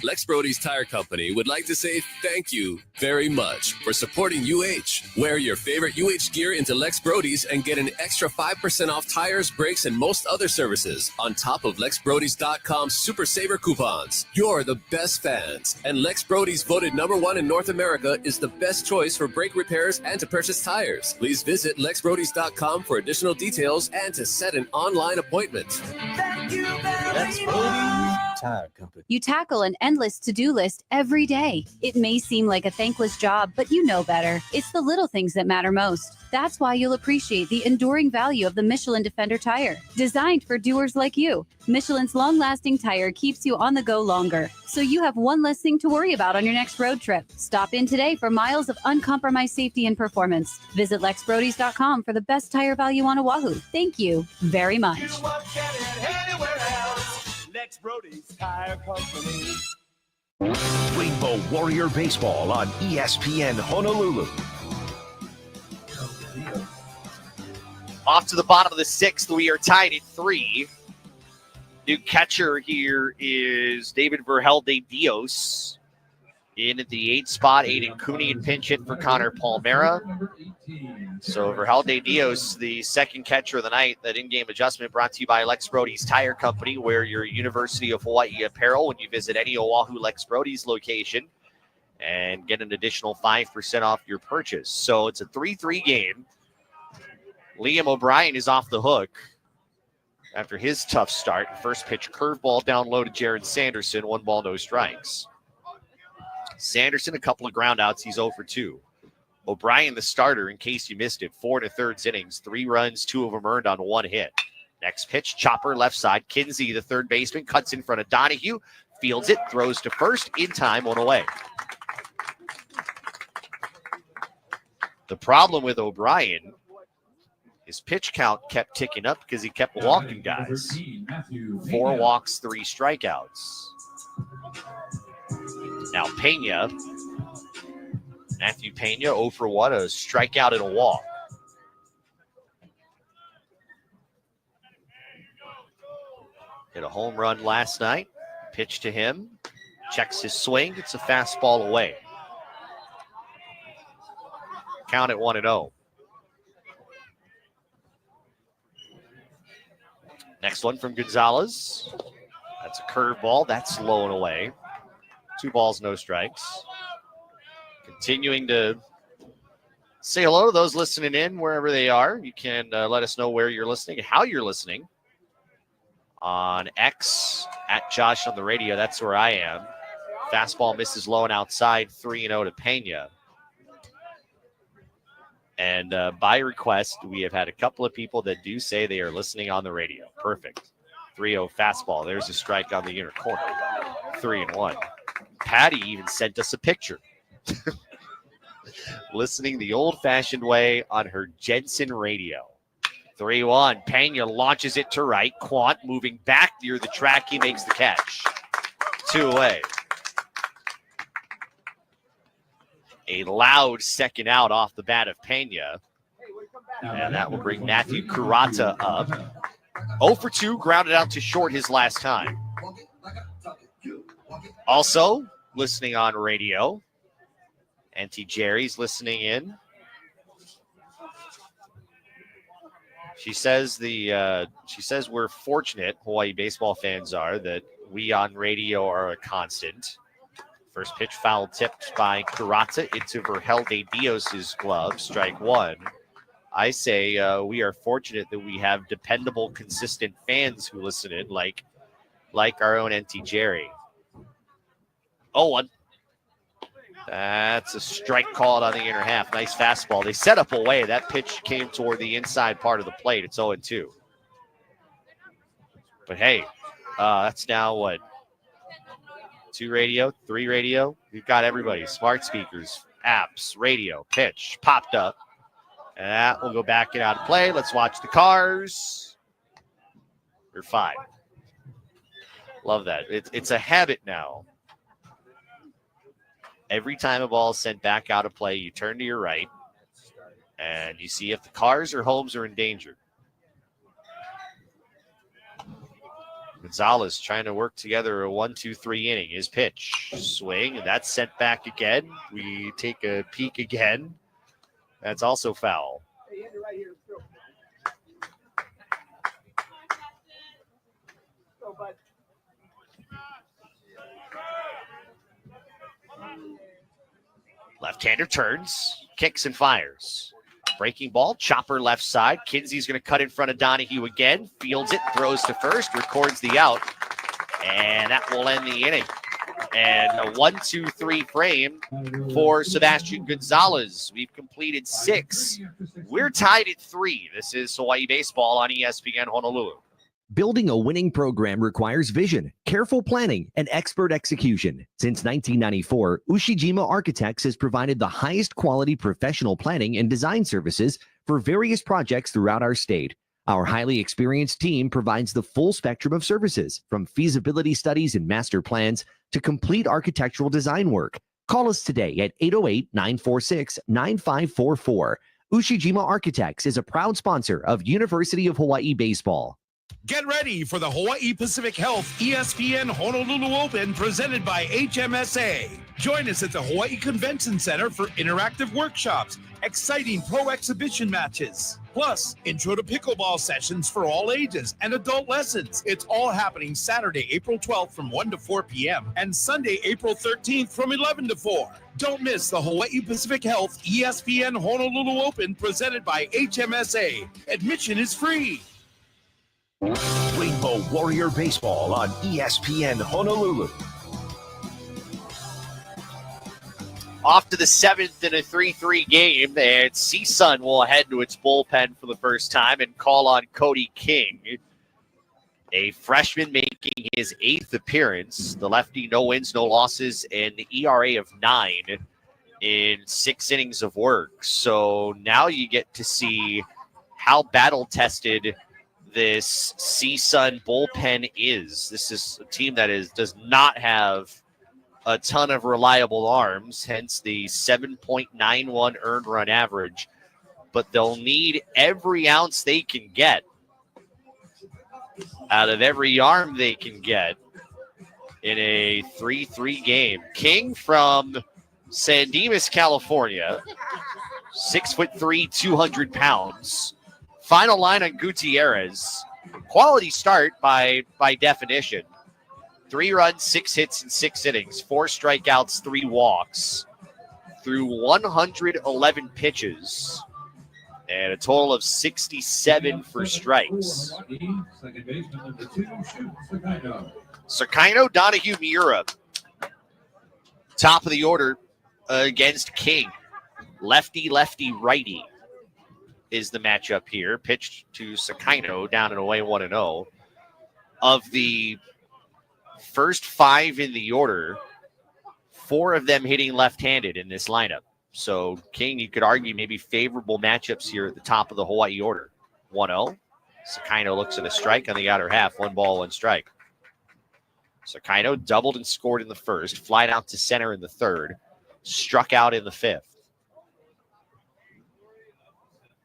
Lex Brody's Tire Company would like to say thank you very much for supporting UH. Wear your favorite UH gear into Lex Brody's and get an extra 5% off tires, brakes, and most other services on top of LexBrodys.com Super Saver coupons. You're the best fans, and Lex Brody's voted #1 in North America is the best choice for brake repairs and to purchase tires. Please visit LexBrodys.com for additional details and to set an online appointment. Thank you very Lex much. Brody's Tire Company. You tackle an endless to-do list every day. It may seem like a thankless job, but you know better. It's the little things that matter most. That's why you'll appreciate the enduring value of the Michelin Defender tire. Designed for doers like you, Michelin's long-lasting tire keeps you on the go longer, so you have one less thing to worry about on your next road trip. Stop in today for miles of uncompromised safety and performance. Visit LexBrodys.com for the best tire value on Oahu. Thank you very much. Lex Brody's Tire Company. Rainbow Warrior Baseball on ESPN Honolulu. Off to the bottom of the 6th, we are tied at 3. New catcher here is David Verhel de Dios. In at the 8th spot, Aiden Cooney and pinch hit for Connor Palmera. So Verhel de Dios, the second catcher of the night. That in-game adjustment brought to you by Lex Brody's Tire Company. Wear your University of Hawaii apparel when you visit any Oahu Lex Brody's location and get an additional 5% off your purchase. So it's a 3-3 game. Liam O'Brien is off the hook after his tough start. First pitch curveball down low to Jared Sanderson. 1 ball, no strikes. Sanderson, a couple of groundouts. He's 0 for 2. O'Brien, the starter, in case you missed it, 4 1/3 innings, 3 runs, 2 of them earned on 1 hit. Next pitch, chopper left side. Kinsey, the third baseman, cuts in front of Donahue, fields it, throws to first, in time, 1 away. The problem with O'Brien, his pitch count kept ticking up because he kept walking guys. 4 walks, 3 strikeouts. Now Pena, Matthew Pena, 0 for 1, a strikeout and a walk. Hit a home run last night. Pitch to him, checks his swing. It's a fastball away. Count at 1-0. Next one from Gonzalez. That's a curveball. That's low and away. 2 balls, no strikes. Continuing to say hello to those listening in wherever they are. You can let us know where you're listening and how you're listening. On X, at Josh on the radio. That's where I am. Fastball misses low and outside. 3-0 to Pena. And by request, we have had a couple of people that do say they are listening on the radio. Perfect. 3-0 fastball. There's a strike on the inner corner. 3-1. Patty even sent us a picture. Listening the old-fashioned way on her Jensen radio. 3-1. Pena launches it to right. Quant moving back near the track. He makes the catch. 2 away. A loud second out off the bat of Pena. And that will bring Matthew Kurata up. 0 for 2, grounded out to short his last time. Also, listening on radio, Auntie Jerry's listening in. She says we're fortunate, Hawaii baseball fans are, that we on radio are a constant. First pitch foul tipped by Kurata into Vergel de Dios' glove, strike 1. I say we are fortunate that we have dependable, consistent fans who listen in, like our own Auntie Jerry. 0-1. That's a strike called on the inner half. Nice fastball. They set up away. That pitch came toward the inside part of the plate. It's 0-2. But hey, that's now what? 2 radio, 3 radio. We've got everybody. Smart speakers, apps, radio, pitch, popped up. And that will go back and out of play. Let's watch the Cars. They're 5. Love that. It's a habit now. Every time a ball is sent back out of play, you turn to your right, and you see if the Cars or homes are in danger. Gonzalez trying to work together a 1-2-3 inning. His pitch, swing, and that's sent back again. We take a peek again. That's also foul. Left-hander turns, kicks and fires. Breaking ball, chopper left side. Kinsey's going to cut in front of Donahue again. Fields it, throws to first, records the out. And that will end the inning. And a 1-2-3 frame for Sebastian Gonzalez. We've completed 6. We're tied at 3. This is Hawaii Baseball on ESPN Honolulu. Building a winning program requires vision, careful planning, and expert execution. Since 1994, Ushijima Architects has provided the highest quality professional planning and design services for various projects throughout our state. Our highly experienced team provides the full spectrum of services, from feasibility studies and master plans to complete architectural design work. Call us today at 808-946-9544. Ushijima Architects is a proud sponsor of University of Hawaii Baseball. Get ready for the Hawaii Pacific Health ESPN Honolulu Open presented by HMSA. Join us at the Hawaii Convention Center for interactive workshops, exciting pro exhibition matches, plus intro to pickleball sessions for all ages and adult lessons. It's all happening Saturday, April 12th from 1 to 4 p.m. and Sunday, April 13th from 11 to 4. Don't miss the Hawaii Pacific Health ESPN Honolulu Open presented by HMSA. Admission is free. Rainbow Warrior Baseball on ESPN Honolulu. Off to the 7th in a 3-3 game, and CSUN will head to its bullpen for the first time and call on Cody King, a freshman making his 8th appearance. The lefty, no wins, no losses, and the ERA of 9 in 6 innings of work. So now you get to see how battle-tested this CSUN bullpen is. This is a team that does not have a ton of reliable arms, hence the 7.91 earned run average. But they'll need every ounce they can get out of every arm they can get in a 3-3 game. King from San Dimas, California, 6'3", 200 pounds. Final line on Gutierrez. Quality start by definition. 3 runs, 6 hits in 6 innings, 4 strikeouts, 3 walks, through 111 pitches, and a total of 67 for strikes. Sakino, Donahue, Miura. Top of the order against King. Lefty, lefty, righty is the matchup here. Pitched to Sakino, down and away 1-0. Of the first 5 in the order, 4 of them hitting left-handed in this lineup. So King, you could argue, maybe favorable matchups here at the top of the Hawaii order. 1-0. Sakino looks at a strike on the outer half. 1 ball, 1 strike. Sakino doubled and scored in the first, flied out to center in the third, struck out in the fifth.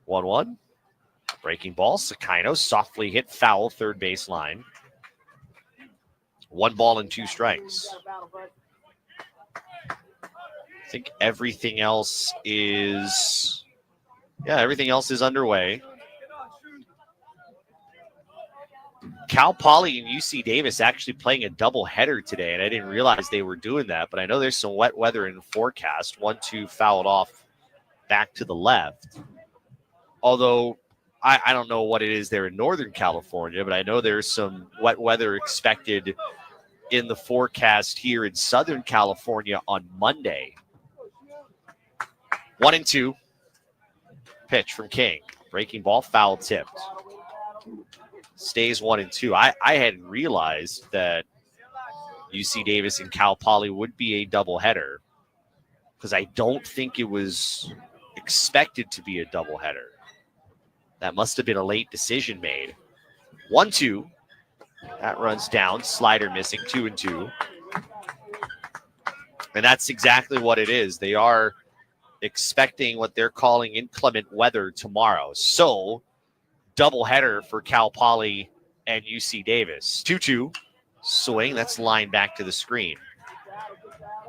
1-1. Breaking ball. Sakino softly hit foul, third base line. 1 ball and 2 strikes. I think everything else is underway. Cal Poly and UC Davis actually playing a doubleheader today, and I didn't realize they were doing that, but I know there's some wet weather in the forecast. 1-2 fouled off back to the left. Although I don't know what it is there in Northern California, but I know there's some wet weather expected in the forecast here in Southern California on Monday. 1-2. Pitch from King. Breaking ball, foul tipped. Stays 1-2. I hadn't realized that UC Davis and Cal Poly would be a doubleheader because I don't think it was expected to be a doubleheader. That must have been a late decision made. 1-2. That runs down. Slider missing. 2-2. And that's exactly what it is. They are expecting what they're calling inclement weather tomorrow. So, doubleheader for Cal Poly and UC Davis. 2-2. Swing. That's lined back to the screen.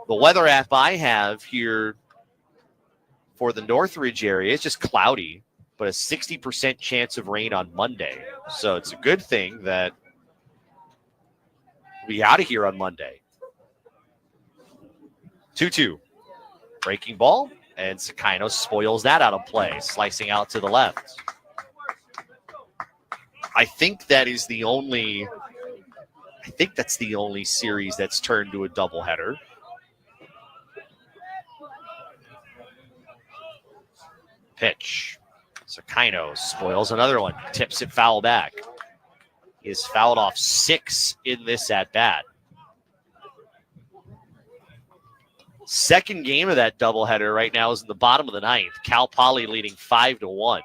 The weather app I have here for the Northridge area is just cloudy, but a 60% chance of rain on Monday. So it's a good thing that we'll be out of here on Monday. 2-2. Breaking ball, and Sakino spoils that out of play, slicing out to the left. I think that's the only series that's turned to a doubleheader. Pitch. Sakino spoils another one, tips it foul back. He has fouled off 6 in this at-bat. Second game of that doubleheader right now is in the bottom of the 9th. Cal Poly leading 5-1.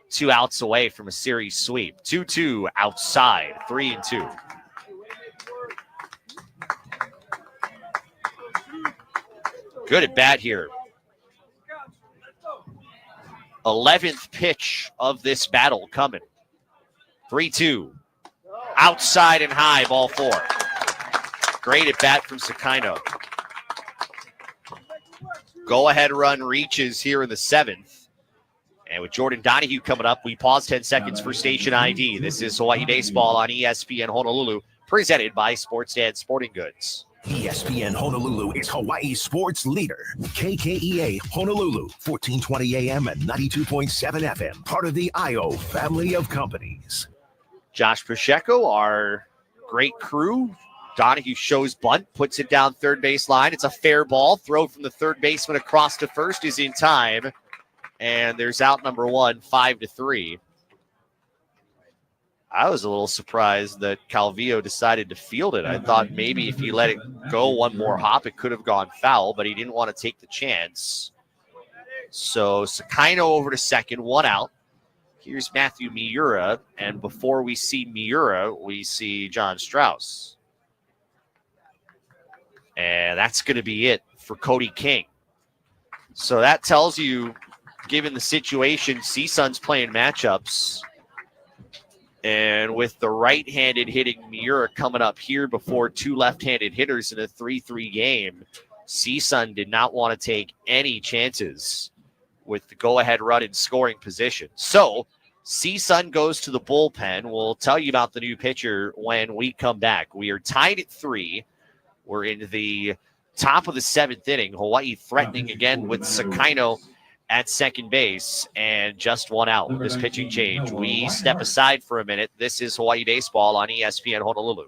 2 outs away from a series sweep. 2-2 outside, 3-2. Good at bat here. 11th pitch of this battle coming. 3-2. Outside and high, ball 4. Great at bat from Sakino. Go-ahead run reaches here in the 7th. And with Jordan Donahue coming up, we pause 10 seconds for station ID. This is Hawaii Baseball on ESPN Honolulu, presented by Sports Dad Sporting Goods. ESPN Honolulu is Hawaii's sports leader. KKEA Honolulu, 1420 AM and 92.7 FM, part of the IO family of companies. Josh Pacheco, our great crew. Donahue shows bunt, puts it down third base line. It's a fair ball. Throw from the third baseman across to first is in time. And there's out number 1, 5-3. I was a little surprised that Calvillo decided to field it. I thought maybe if he let it go one more hop, it could have gone foul, but he didn't want to take the chance. So Sakino over to second, 1 out. Here's Matthew Miura, and before we see Miura, we see John Strauss. And that's going to be it for Cody King. So that tells you, given the situation, CSUN's playing matchups. And with the right-handed hitting Miura coming up here before 2 left-handed hitters in a 3-3 game, CSUN did not want to take any chances with the go-ahead run in scoring position. So CSUN goes to the bullpen. We'll tell you about the new pitcher when we come back. We are tied at 3. We're in the top of the 7th inning. Hawaii threatening again with Sakino at second base, and just 1 out. This pitching change. We step aside for a minute. This is Hawaii Baseball on ESPN Honolulu.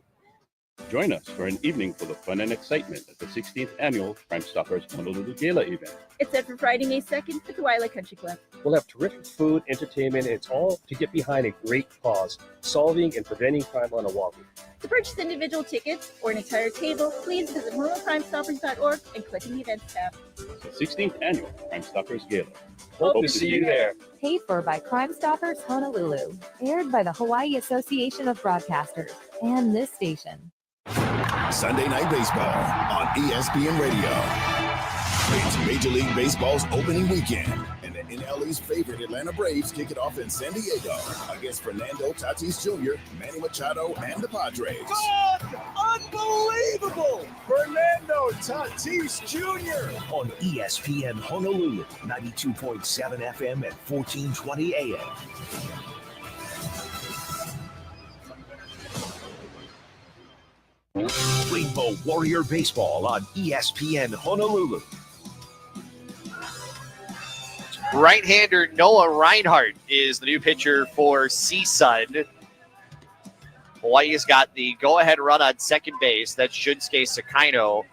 Join us for an evening full of fun and excitement at the 16th Annual Crime Stoppers Honolulu Gala event. It's set for Friday, May 2nd at the Waialae Country Club. We'll have terrific food, entertainment, and it's all to get behind a great cause, solving and preventing crime on Oahu. To purchase individual tickets or an entire table, please visit HonoluluCrimeStoppers.org and click on the events tab. The 16th Annual Crime Stoppers Gala. Hope to see you there. Paid for by Crime Stoppers Honolulu. Aired by the Hawaii Association of Broadcasters and this station. Sunday Night Baseball on ESPN Radio. It's Major League Baseball's opening weekend, and the NLE's favorite Atlanta Braves kick it off in San Diego against Fernando Tatis Jr., Manny Machado, and the Padres. Unbelievable! Fernando Tatis Jr. On ESPN Honolulu, 92.7 FM at 1420 AM. Rainbow Warrior Baseball on ESPN Honolulu. Right-hander Noah Reinhardt is the new pitcher for CSUN. Hawaii has got the go-ahead run on second base. That's Shunsuke Sakaino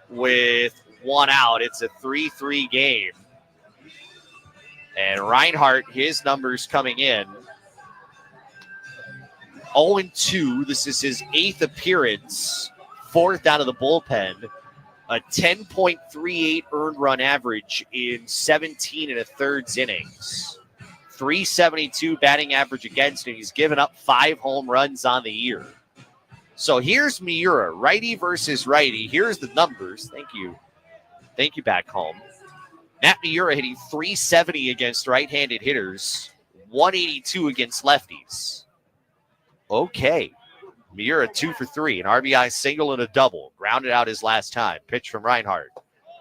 with one out. It's a 3-3 game. And Reinhardt, his numbers coming in. 0-2. This is his 8th appearance. 4th out of the bullpen. A 10.38 earned run average in 17 1/3 innings. 372 batting average against him. He's given up 5 home runs on the year. So here's Miura, righty versus righty. Here's the numbers. Thank you. Thank you back home. Matt Miura hitting .370 against right-handed hitters, .182 against lefties. Okay. Miura 2 for 3, an RBI single and a double. Grounded out his last time. Pitch from Reinhardt.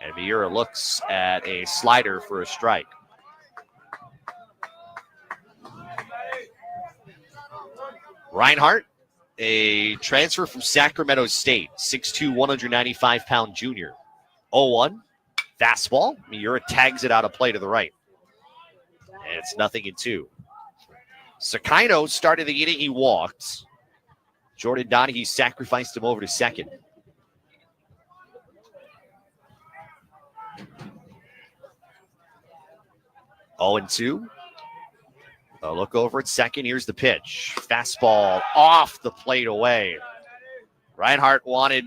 And Miura looks at a slider for a strike. Reinhardt, a transfer from Sacramento State, 6'2", 195-pound junior. 0-1, fastball. Miura tags it out of play to the right. And it's 0-2. Sakaino started the inning. He walked. Jordan Donahue sacrificed him over to second. Oh and 2. A look over at second. Here's the pitch. Fastball off the plate away. Reinhardt wanted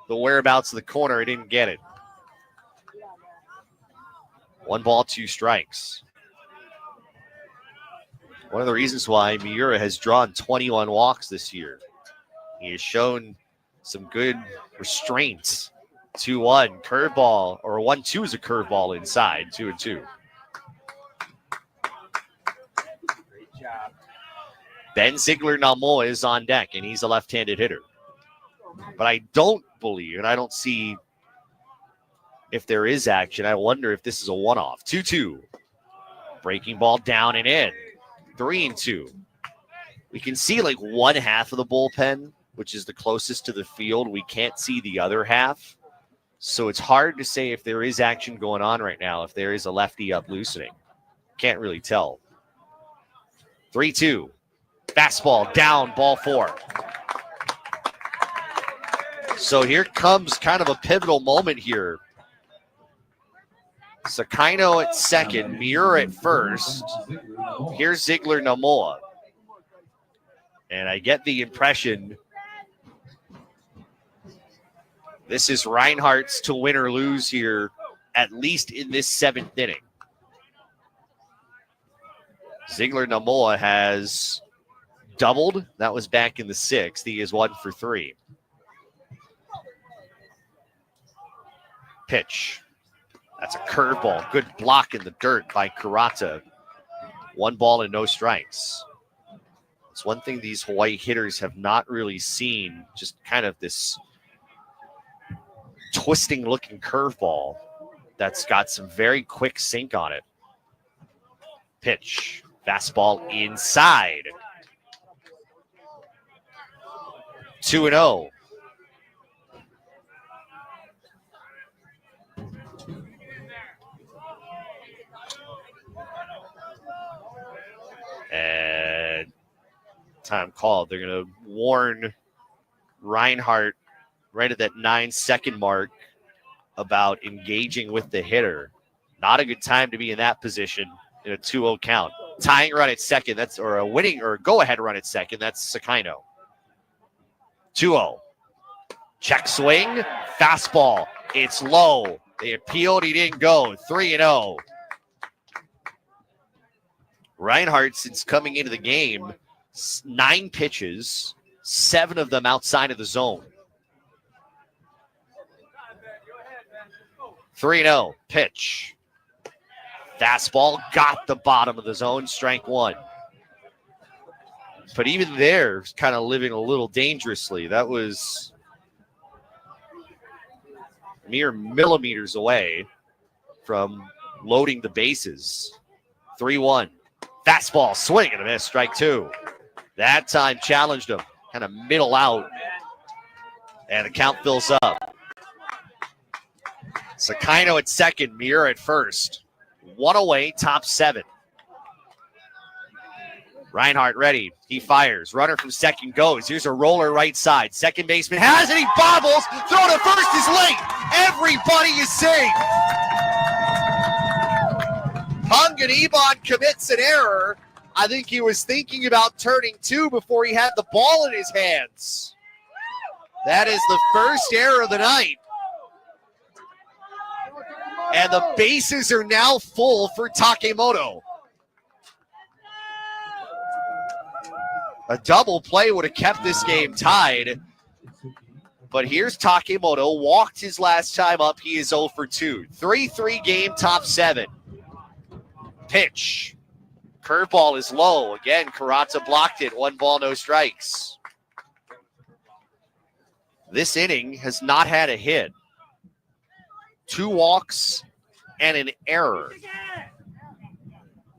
the whereabouts of the corner. He didn't get it. 1 ball, 2 strikes. One of the reasons why Miura has drawn 21 walks this year. He has shown some good restraints. 2-1, curveball, or 1-2 is a curveball inside, 2-2. Ben Ziegler-Namoa is on deck, and he's a left-handed hitter. But I don't believe, and I don't see if there is action. I wonder if this is a one-off. 2-2. Breaking ball down and in. 3-2. We can see like one half of the bullpen, which is the closest to the field. We can't see the other half. So it's hard to say if there is action going on right now, if there is a lefty up loosening. Can't really tell. 3-2. Fastball down, ball 4. So here comes kind of a pivotal moment here. Sakaino at second, Miura at first. Here's Ziegler-Namoa. And I get the impression this is Reinhardt's to win or lose here, at least in this 7th inning. Ziegler-Namoa has doubled. That was back in the 6th. He is 1 for 3. Pitch. That's a curveball. Good block in the dirt by Kurata. 1 ball and no strikes. It's one thing these Hawaii hitters have not really seen, just kind of this twisting looking curveball that's got some very quick sink on it. Pitch. Fastball inside. 2-0. And time called. They're going to warn Reinhardt right at that 9-second mark about engaging with the hitter. Not a good time to be in that position in a 2-0 count. Tying run at second, that's or a winning or go-ahead run at second, that's Sakaino. 2-0. Check swing, fastball. It's low. They appealed, he didn't go. 3-0. Reinhardt, since coming into the game, 9 pitches, 7 of them outside of the zone. 3-0, pitch. Fastball got the bottom of the zone, strike 1. But even there, kind of living a little dangerously. That was mere millimeters away from loading the bases. 3-1. Fastball, swing and a miss, strike 2. That time challenged him, kind of middle out, and the count fills up. Sakino at second, Muir at first. 1 away, top 7. Reinhardt ready. He fires. Runner from second goes. Here's a roller right side. Second baseman has it. He bobbles. Throw to first is late. Everybody is safe. Hungan commits an error. I think he was thinking about turning 2 before he had the ball in his hands. That is the first error of the night. And the bases are now full for Takemoto. A double play would have kept this game tied. But here's Takemoto. Walked his last time up. He is 0 for 2. 3-3 game, top 7. Pitch. Curveball is low. Again, Karata blocked it. 1 ball, no strikes. This inning has not had a hit. 2 walks and an error.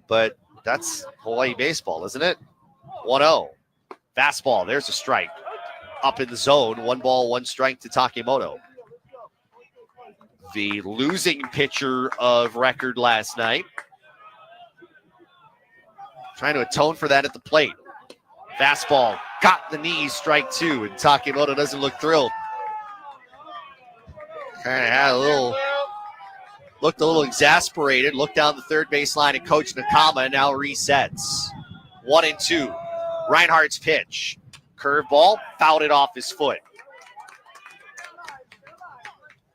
But that's Hawaii baseball, isn't it? 1-0. Fastball. There's a strike. Up in the zone. 1 ball, 1 strike to Takemoto. The losing pitcher of record last night. Trying to atone for that at the plate. Fastball. Got the knees. Strike 2. And Takemoto doesn't look thrilled. Kind of had looked a little exasperated. Looked down the third baseline at Coach Nakama and now resets. 1-2. Reinhardt's pitch. Curveball, fouled it off his foot.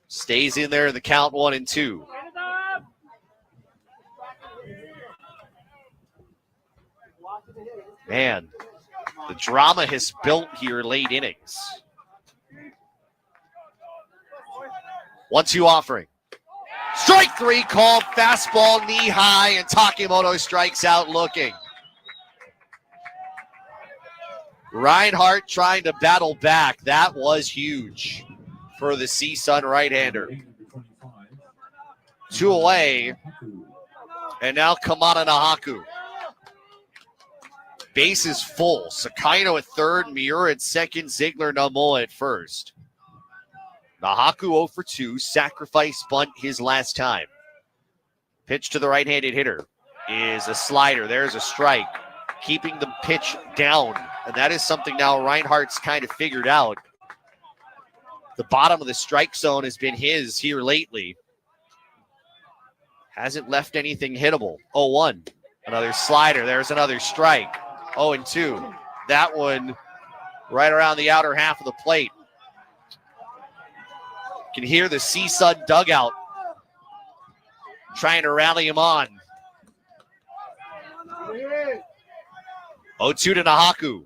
Stays in there in the count, 1-2. Man, the drama has built here late innings. 1-2 offering. Strike 3 called, fastball knee high, and Takemoto strikes out looking. Reinhardt trying to battle back. That was huge for the C-Sun right-hander. 2 away. And now Kamada Nahaku. Base is full. Sakino at third, Miura at second, Ziegler Namoa at first. Nahaku 0 for 2. Sacrifice bunt his last time. Pitch to the right-handed hitter is a slider. There's a strike. Keeping the pitch down. And that is something now Reinhardt's kind of figured out. The bottom of the strike zone has been his here lately. Hasn't left anything hittable. 0-1. Another slider. There's another strike. 0-2. That one right around the outer half of the plate. Can hear the C-Sun dugout trying to rally him on. 0-2 to Nahaku.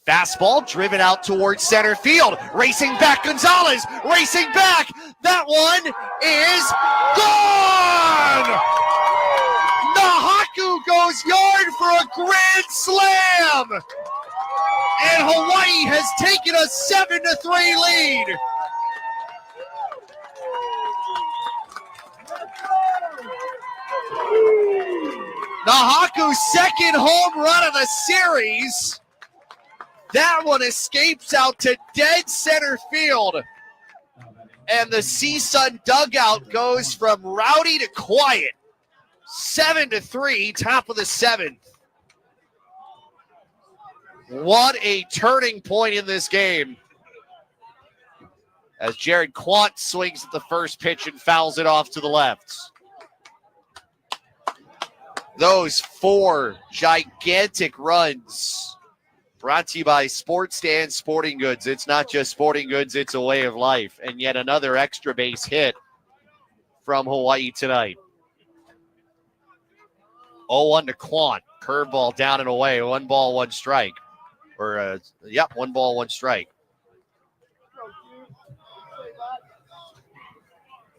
Fastball driven out towards center field. Racing back, Gonzalez. Racing back. That one is gone. Nahaku goes yard for a grand slam. And Hawaii has taken a 7-3 lead. Nahaku's second home run of the series. That one escapes out to dead center field. And the C-Sun dugout goes from rowdy to quiet. 7-3, top of the 7th. What a turning point in this game. As Jared Quant swings at the first pitch and fouls it off to the left. Those 4 gigantic runs brought to you by Sports Stand Sporting Goods. It's not just sporting goods, it's a way of life. And yet another extra base hit from Hawaii tonight. 0-1 to Quant. Curveball down and away. 1 ball, 1 strike. Or, 1 ball, 1 strike.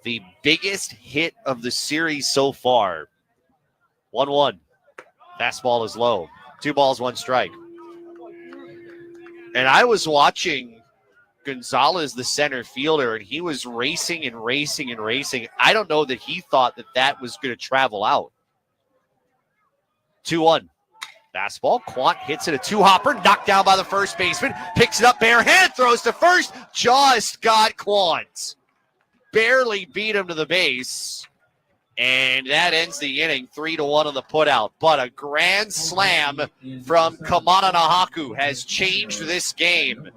The biggest hit of the series so far. 1-1. Fastball is low. 2 balls, 1 strike. And I was watching Gonzalez, the center fielder, and he was racing and racing and racing. I don't know that he thought that was going to travel out. 2-1. Fastball. Quant hits it a 2-hopper, knocked down by the first baseman. Picks it up barehand, throws to first. Just got Quant. Barely beat him to the base. And that ends the inning, 3-1 on the putout. But a grand slam from Kamana Nahaku has changed this game.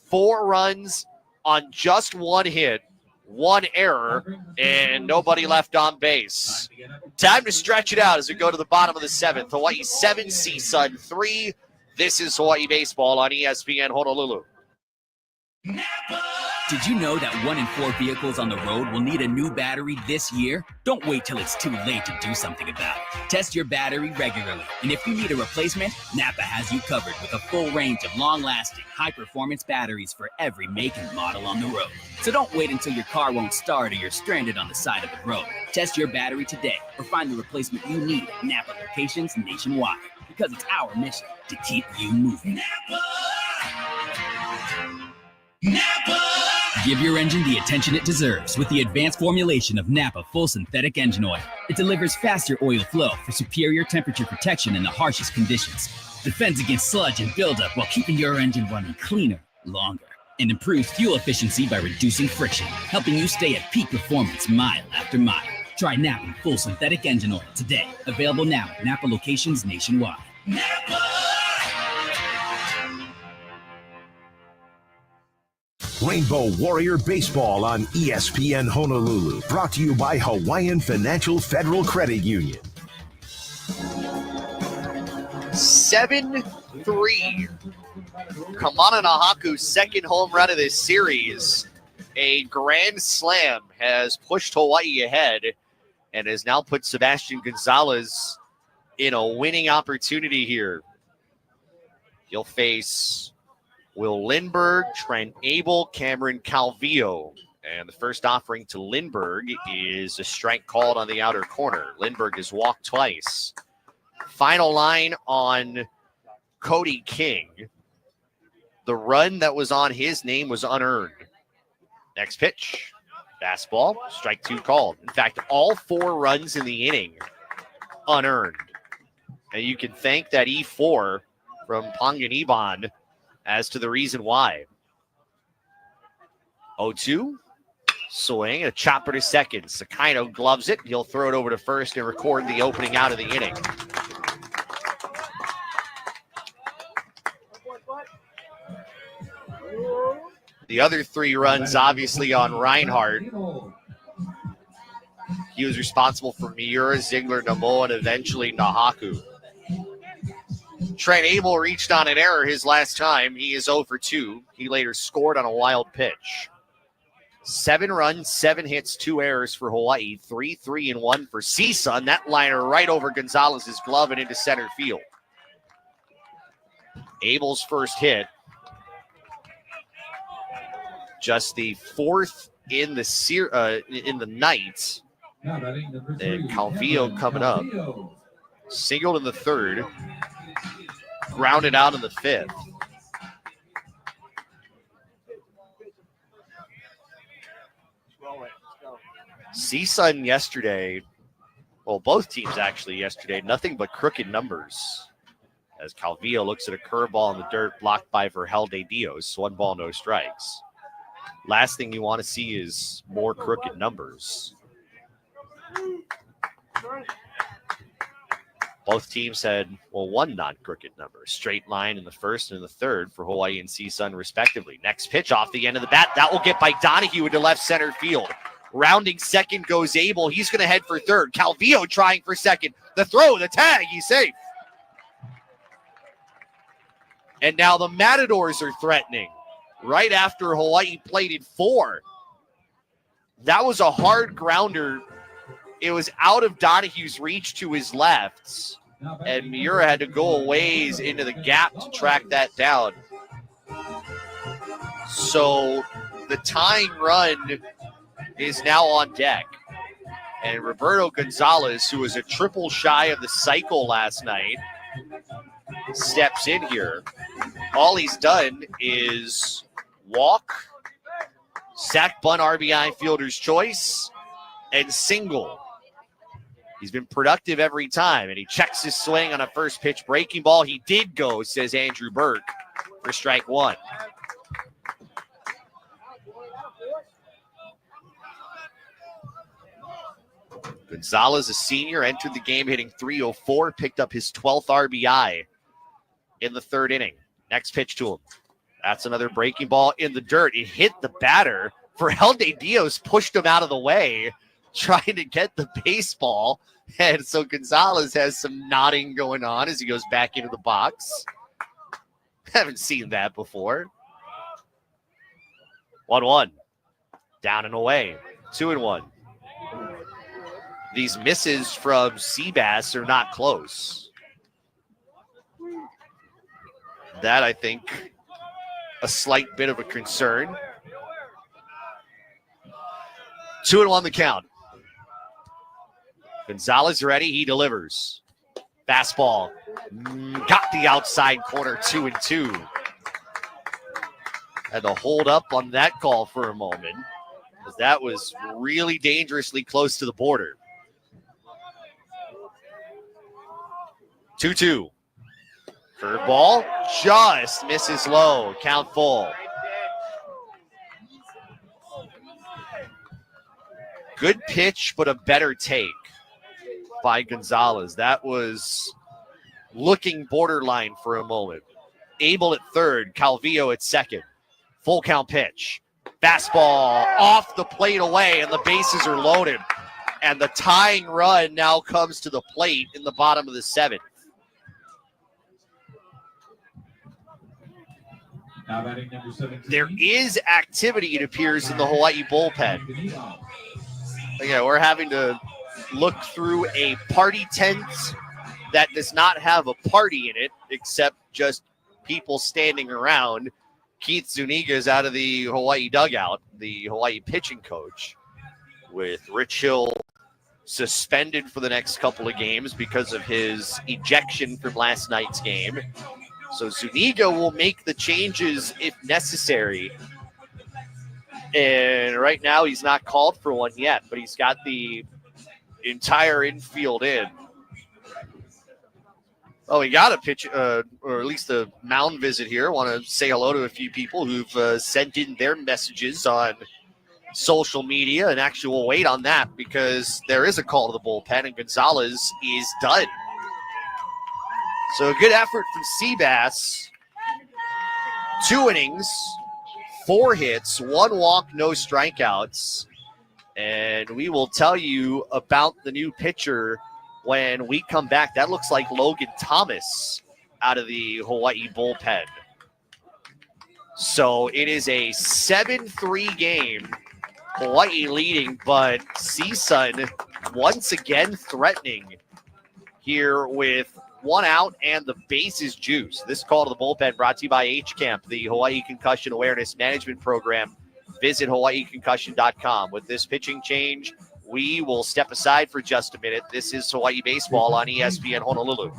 4 runs on just 1 hit, 1 error, and nobody left on base. Time to stretch it out as we go to the bottom of the 7th. Hawaii 7, CSUN 3. This is Hawaii Baseball on ESPN Honolulu. Did you know that 1 in 4 vehicles on the road will need a new battery this year? Don't wait till it's too late to do something about it. Test your battery regularly, and if you need a replacement, Napa has you covered with a full range of long-lasting, high-performance batteries for every make and model on the road. So don't wait until your car won't start or you're stranded on the side of the road. Test your battery today or find the replacement you need at Napa locations nationwide, because it's our mission to keep you moving. Napa! Give your engine the attention it deserves with the advanced formulation of Napa Full Synthetic Engine Oil. It delivers faster oil flow for superior temperature protection in the harshest conditions. Defends against sludge and buildup while keeping your engine running cleaner, longer. And improves fuel efficiency by reducing friction, helping you stay at peak performance mile after mile. Try Napa Full Synthetic Engine Oil today. Available now at Napa locations nationwide. Napa! Rainbow Warrior Baseball on ESPN Honolulu. Brought to you by Hawaiian Financial Federal Credit Union. 7-3. Kamana Nahaku's second home run of this series. A grand slam has pushed Hawaii ahead and has now put Sebastian Gonzalez in a winning opportunity here. He'll face Will Lindbergh, Trent Abel, Cameron Calvillo. And the first offering to Lindbergh is a strike called on the outer corner. Lindbergh has walked twice. Final line on Cody King. The run that was on his name was unearned. Next pitch. Fastball, strike 2 called. In fact, all 4 runs in the inning unearned. And you can thank that E4 from Panganiban as to the reason why. 0-2. Swing, a chopper to second. Sakino gloves it. He'll throw it over to first and record the opening out of the inning. The other 3 runs, obviously, on Reinhardt. He was responsible for Miura, Ziegler, Namoa, and eventually Nahaku. Trent Abel reached on an error his last time. He is 0 for 2. He later scored on a wild pitch. 7 runs, 7 hits, 2 errors for Hawaii. 3-3-1 for CSUN. That liner right over Gonzalez's glove and into center field. Abel's first hit. Just the 4th in the night. And Calvillo coming up. Singled in the 3rd. Grounded out in the 5th. CSUN yesterday, well, both teams actually yesterday, nothing but crooked numbers. As Calvillo looks at a curveball in the dirt blocked by Vergel de Dios. 1 ball, no strikes. Last thing you want to see is more crooked numbers. Both teams had, well, 1 non-crooked number. Straight line in the 1st and the 3rd for Hawaii and CSUN, respectively. Next pitch off the end of the bat. That will get by Donahue into left center field. Rounding second goes Abel. He's going to head for 3rd. Calvillo trying for 2nd. The throw, the tag, he's safe. And now the Matadors are threatening. Right after Hawaii plated 4. That was a hard grounder. It was out of Donahue's reach to his left. and Miura had to go a ways into the gap to track that down. So the tying run is now on deck. And Roberto Gonzalez, who was a triple shy of the cycle last night, steps in here. All he's done is walk, sack, bunt, RBI, fielder's choice, and single. He's been productive every time, and he checks his swing on a first pitch breaking ball. He did go, says Andrew Burke, for strike one. Gonzalez, a senior, entered the game hitting .304, picked up his 12th RBI in the third inning. Next pitch to him. That's another breaking ball in the dirt. It hit the batter. Ferel de Dios pushed him out of the way, trying to get the baseball. And so Gonzalez has some nodding going on as he goes back into the box. Haven't seen that before. 1-1. Down and away. 2-1. These misses from Seabass are not close. That, I think, a slight bit of a concern. 2-1 the count. Gonzalez ready. He delivers. Fastball. Got the outside corner, 2-2. Had to hold up on that call for a moment, because that was really dangerously close to the border. 2-2. Curveball just misses low. Count full. Good pitch, but a better take by Gonzalez. That was looking borderline for a moment. Abel at third, Calvillo at second. Full count pitch. Fastball off the plate away, and the bases are loaded. And the tying run now comes to the plate in the bottom of the seventh. Now batting number 17. There is activity, it appears, in the Hawaii bullpen. Yeah, we're having to look through a party tent that does not have a party in it, except just people standing around. Keith Zuniga is out of the Hawaii dugout, the Hawaii pitching coach, with Rich Hill suspended for the next couple of games because of his ejection from last night's game. So Zuniga will make the changes if necessary. And right now he's not called for one yet, but he's got the entire infield in. Oh, we got a pitch, or at least a mound visit here. I want to say hello to a few people who've sent in their messages on social media, and actually we'll wait on that because there is a call to the bullpen, and Gonzalez is done. So a good effort from Seabass. 2 innings, 4 hits, 1 walk, no strikeouts. And we will tell you about the new pitcher when we come back. That looks like Logan Thomas out of the Hawaii bullpen. So it is a 7-3 game. Hawaii leading, but CSUN once again threatening here with 1 out and the bases juice. This call to the bullpen brought to you by HCAMP, the Hawaii Concussion Awareness Management Program. Visit hawaiiconcussion.com. With this pitching change, we will step aside for just a minute. This is Hawaii Baseball on ESPN Honolulu.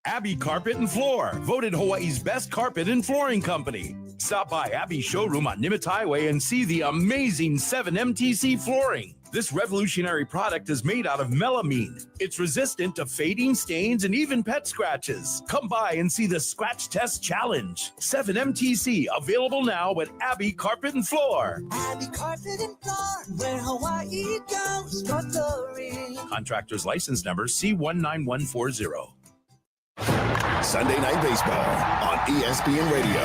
Abbey Carpet and Floor, voted Hawaii's best carpet and flooring company. Stop by Abbey's showroom on Nimitz Highway and see the amazing 7MTC flooring. This revolutionary product is made out of melamine. It's resistant to fading, stains, and even pet scratches. Come by and see the Scratch Test Challenge. 7MTC, available now at Abbey Carpet and Floor. Abbey Carpet and Floor, where Hawaii goes for glory. Contractor's license number C19140. Sunday Night Baseball on ESPN Radio.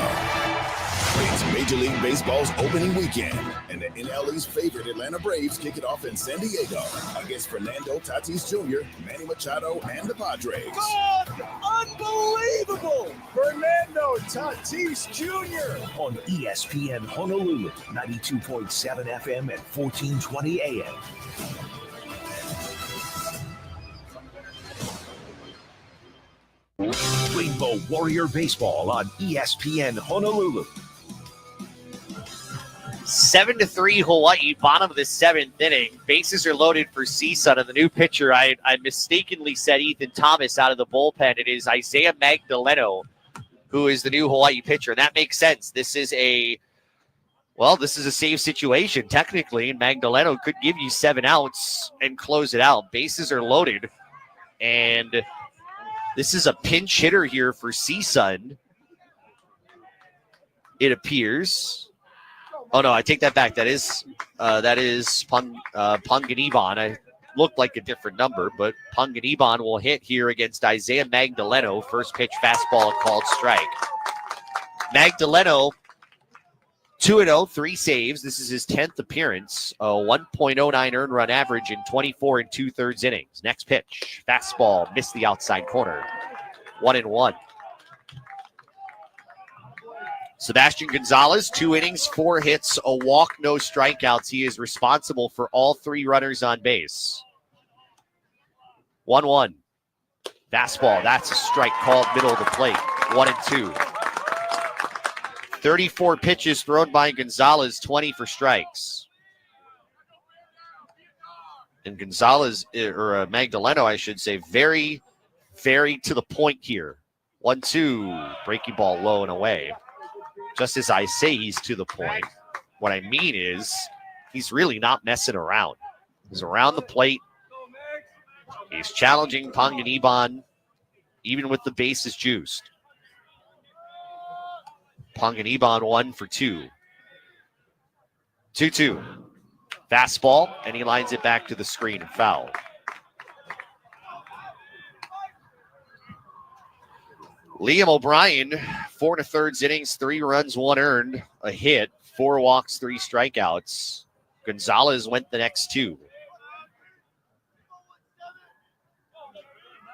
It's Major League Baseball's opening weekend, and the NLE's favorite Atlanta Braves kick it off in San Diego against Fernando Tatis Jr., Manny Machado, and the Padres. God, unbelievable! Fernando Tatis Jr. On ESPN Honolulu, 92.7 FM and 1420 AM. Rainbow Warrior Baseball on ESPN Honolulu. 7-3 Hawaii, bottom of the 7th inning. Bases are loaded for CSUN, and the new pitcher, I mistakenly said Ethan Thomas out of the bullpen. It is Isaiah Magdaleno who is the new Hawaii pitcher, and that makes sense. This is a save situation, technically, and Magdaleno could give you 7 outs and close it out. Bases are loaded, and this is a pinch hitter here for CSUN, it appears. Oh, no, I take that back. That is Panganiban. I looked like a different number, but Panganiban will hit here against Isaiah Magdaleno. First pitch fastball, called strike. Magdaleno, 2-0, 3 saves. This is his 10th appearance. A 1.09 earned run average in 24 2/3 innings. Next pitch, fastball, missed the outside corner. 1-1. Sebastian Gonzalez, 2 innings, 4 hits, a walk, no strikeouts. He is responsible for all 3 runners on base. 1-1. Fastball, that's a strike called middle of the plate. 1-2. 34 pitches thrown by Gonzalez, 20 for strikes. And Gonzalez, or Magdaleno, I should say, very, very to the point here. 1-2. Breaking ball low and away. Just as I say he's to the point, what I mean is he's really not messing around. He's around the plate. He's challenging Panganiban, even with the bases juiced. Panganiban 1 for 2. 2-2. Fastball, and he lines it back to the screen and foul. Liam O'Brien, 4 1/3 innings, 3 runs, 1 earned, a hit, 4 walks, 3 strikeouts. Gonzalez went the next 2.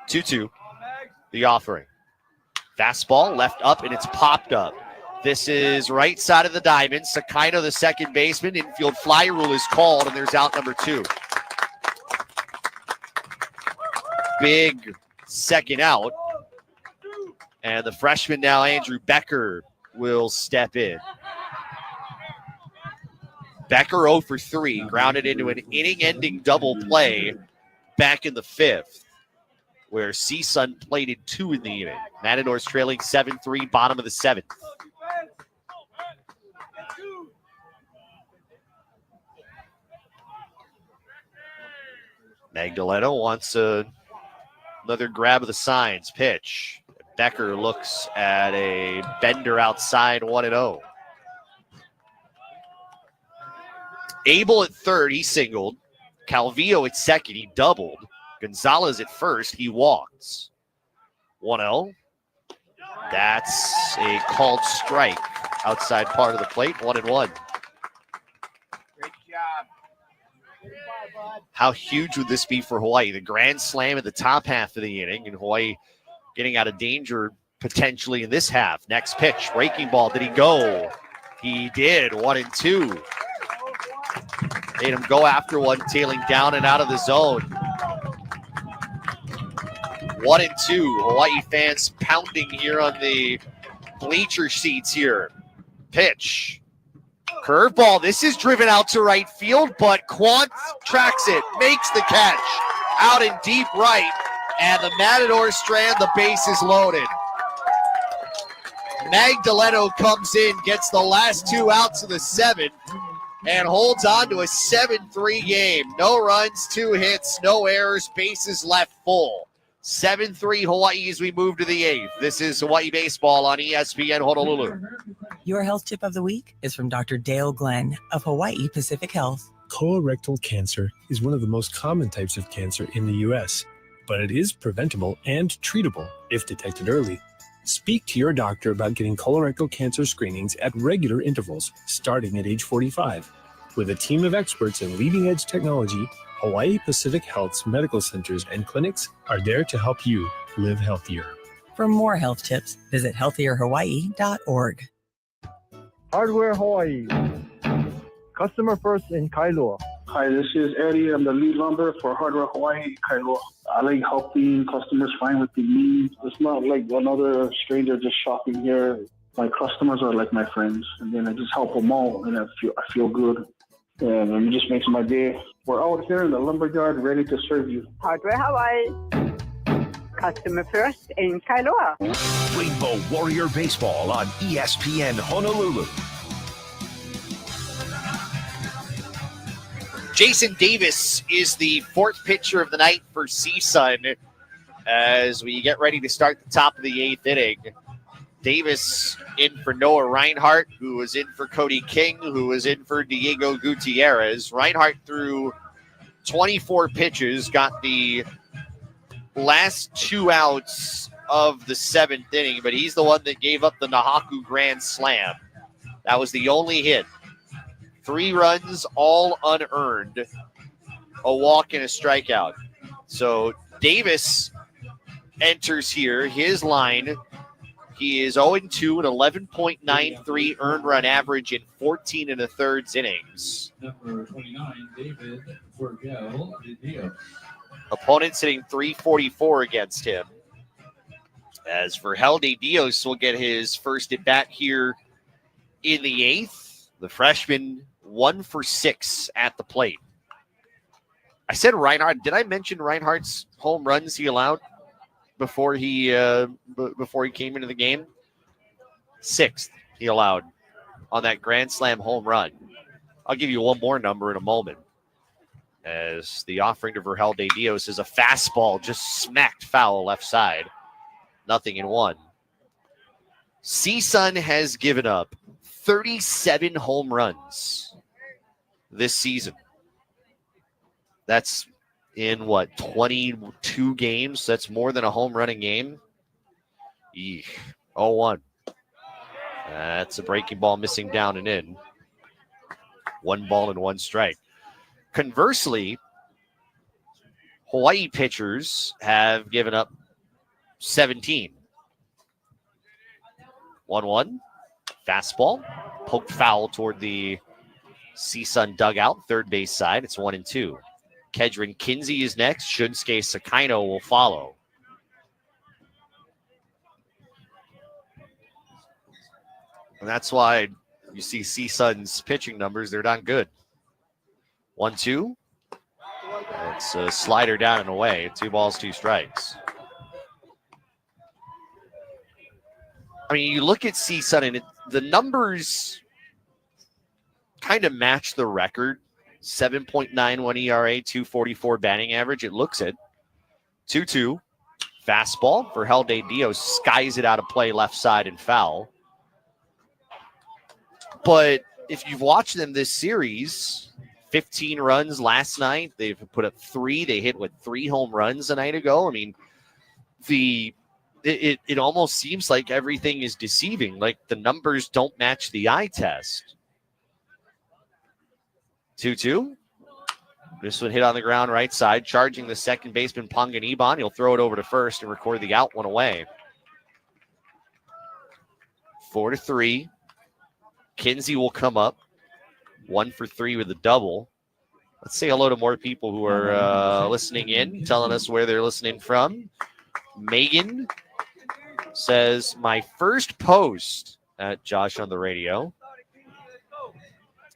2-2, the offering. Fastball left up, and it's popped up. This is right side of the diamond. Sakino, the second baseman. Infield fly rule is called, and there's out number 2. Big second out. And the freshman now, Andrew Becker, will step in. Becker 0 for 3, grounded into an inning-ending double play back in the 5th, where CSUN plated 2 in the inning. Matadors trailing 7-3, bottom of the 7th. Magdaleno wants another grab of the signs. Pitch. Becker looks at a bender outside, 1-0. Abel at third, he singled. Calvillo at second, he doubled. Gonzalez at first, he walked. 1-0. That's a called strike outside part of the plate, 1-1. Great job. How huge would this be for Hawaii? The grand slam at the top half of the inning, and Hawaii getting out of danger potentially in this half. Next pitch, breaking ball. Did he go? He did. 1-2. Made him go after one, tailing down and out of the zone. 1-2. Hawaii fans pounding here on the bleacher seats here. Pitch. Curveball. This is driven out to right field, but Quant tracks it, makes the catch. Out in deep right. And the Matadors strand, the base is loaded. Magdaleno comes in, gets the last 2 outs of the 7th, and holds on to a 7-3 game. No runs, 2 hits, no errors, bases left full. 7-3 Hawaii as we move to the 8th. This is Hawaii Baseball on ESPN Honolulu. Your health tip of the week is from Dr. Dale Glenn of Hawaii Pacific Health. Colorectal cancer is one of the most common types of cancer in the U.S., but it is preventable and treatable if detected early. Speak to your doctor about getting colorectal cancer screenings at regular intervals, starting at age 45. With a team of experts in leading-edge technology, Hawaii Pacific Health's medical centers and clinics are there to help you live healthier. For more health tips, visit healthierhawaii.org. Hardware Hawaii. Customer first in Kailua. Hi, this is Eddie. I'm the lead lumber for Hardware Hawaii, Kailua. I like helping customers find what they need. It's not like another stranger just shopping here. My customers are like my friends, and then I just help them out, and I feel good. And it just makes my day. We're out here in the lumberyard ready to serve you. Hardware Hawaii. Customer first in Kailua. Rainbow Warrior Baseball on ESPN Honolulu. Jason Davis is the fourth pitcher of the night for CSUN as we get ready to start the top of the eighth inning. Davis in for Noah Reinhardt, who was in for Cody King, who was in for Diego Gutierrez. Reinhardt threw 24 pitches, got the last 2 outs of the seventh inning, but he's the one that gave up the Nahaku grand slam. That was the only hit. 3 runs, all unearned, a walk and a strikeout. So Davis enters here. His line, he is 0-2, an 11.93 earned run average in 14 1/3 innings. Number 29, David Forgel Didio. Opponents hitting .344 against him. As for Helde Dios will get his first at bat here in the eighth. The freshman 1 for 6 at the plate. I said Reinhardt. Did I mention Reinhardt's home runs he allowed before he came into the game? 6th he allowed on that grand slam home run. I'll give you one more number in a moment. As the offering to Vergel de Dios is a fastball just smacked foul left side. 0-1. CSUN has given up 37 home runs this season. That's in 22 games? That's more than a home run a game. 0-1. That's a breaking ball missing down and in. 1 ball and 1 strike. Conversely, Hawaii pitchers have given up 17. 1-1. Fastball. Poked foul toward the CSUN dugout, third base side. It's 1-2. Kedron Kinsey is next. Shunsuke Sakaino will follow. And that's why you see CSUN's pitching numbers, they're not good. 1-2. It's a slider down and away. 2 balls, 2 strikes. I mean, you look at CSUN and the numbers kind of match the record. 7.91 ERA, 244 batting average. It looks it. 2-2. Fastball for Vergel de Dios. Skies it out of play left side and foul. But if you've watched them this series, 15 runs last night. They've put up 3. They hit 3 home runs a night ago. I mean, it almost seems like everything is deceiving. Like the numbers don't match the eye test. 2-2. This one hit on the ground right side, charging the second baseman Panganiban. He'll throw it over to first and record the out, 1 away. 4-3. Kinsey will come up. 1 for 3 with a double. Let's say hello to more people who are listening in, telling us where they're listening from. Megan says, my first post at Josh on the Radio.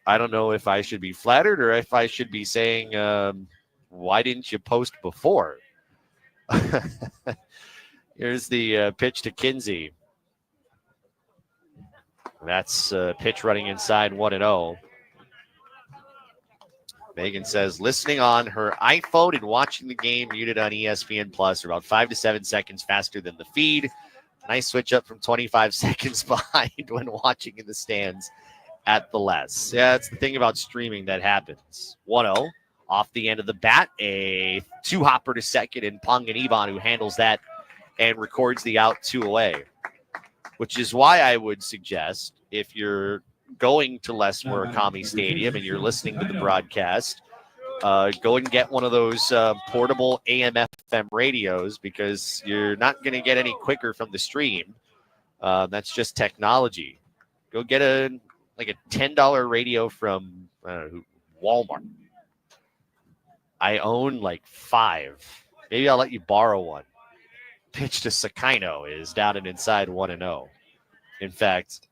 I don't know if I should be flattered or if I should be saying, why didn't you post before? Here's the pitch to Kinsey. That's pitch running inside 1-0. Megan says, listening on her iPhone and watching the game muted on ESPN Plus are about 5 to 7 seconds faster than the feed. Nice switch up from 25 seconds behind when watching in the stands at the less. Yeah, that's the thing about streaming that happens. 1-0 off the end of the bat. A 2-hopper to second, and Panganiban who handles that and records the out, 2 away. Which is why I would suggest if you're going to Les Murakami Stadium and you're listening to the broadcast, go and get one of those portable AM/FM radios, because you're not going to get any quicker from the stream. That's just technology. Go get a $10 radio from Walmart. I own 5. Maybe I'll let you borrow one. Pitch to Sakino is down and inside 1-0. In fact,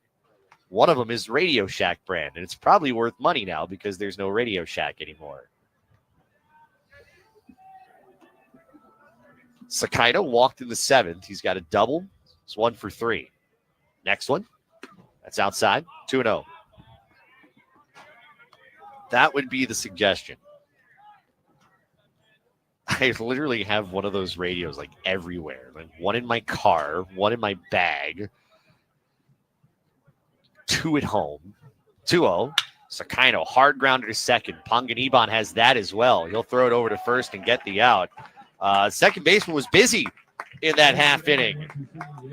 one of them is Radio Shack brand, and it's probably worth money now because there's no Radio Shack anymore. Sakino walked in the 7th. He's got a double. It's 1 for 3. Next one. That's outside. 2-0. That would be the suggestion. I literally have one of those radios like everywhere. Like one in my car, one in my bag, 2 at home. 2-0. Sakino, hard grounder to second. Panganiban has that as well. He'll throw it over to first and get the out. Second baseman was busy in that half inning.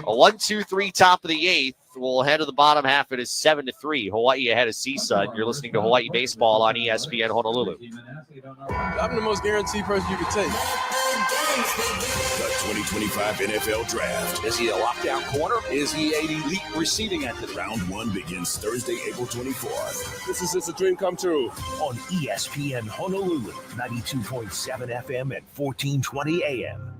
A 1-2-3 top of the 8th. We'll head to the bottom half. It is 7-3. Hawaii ahead of CSUN. You're listening to Hawaii Baseball on ESPN Honolulu. I'm the most guaranteed person you can take. The 2025 NFL Draft. Is he a lockdown corner? Is he an elite receiving entity? Round 1 begins Thursday, April 24th. This is just a dream come true. On ESPN Honolulu, 92.7 FM at 1420 AM.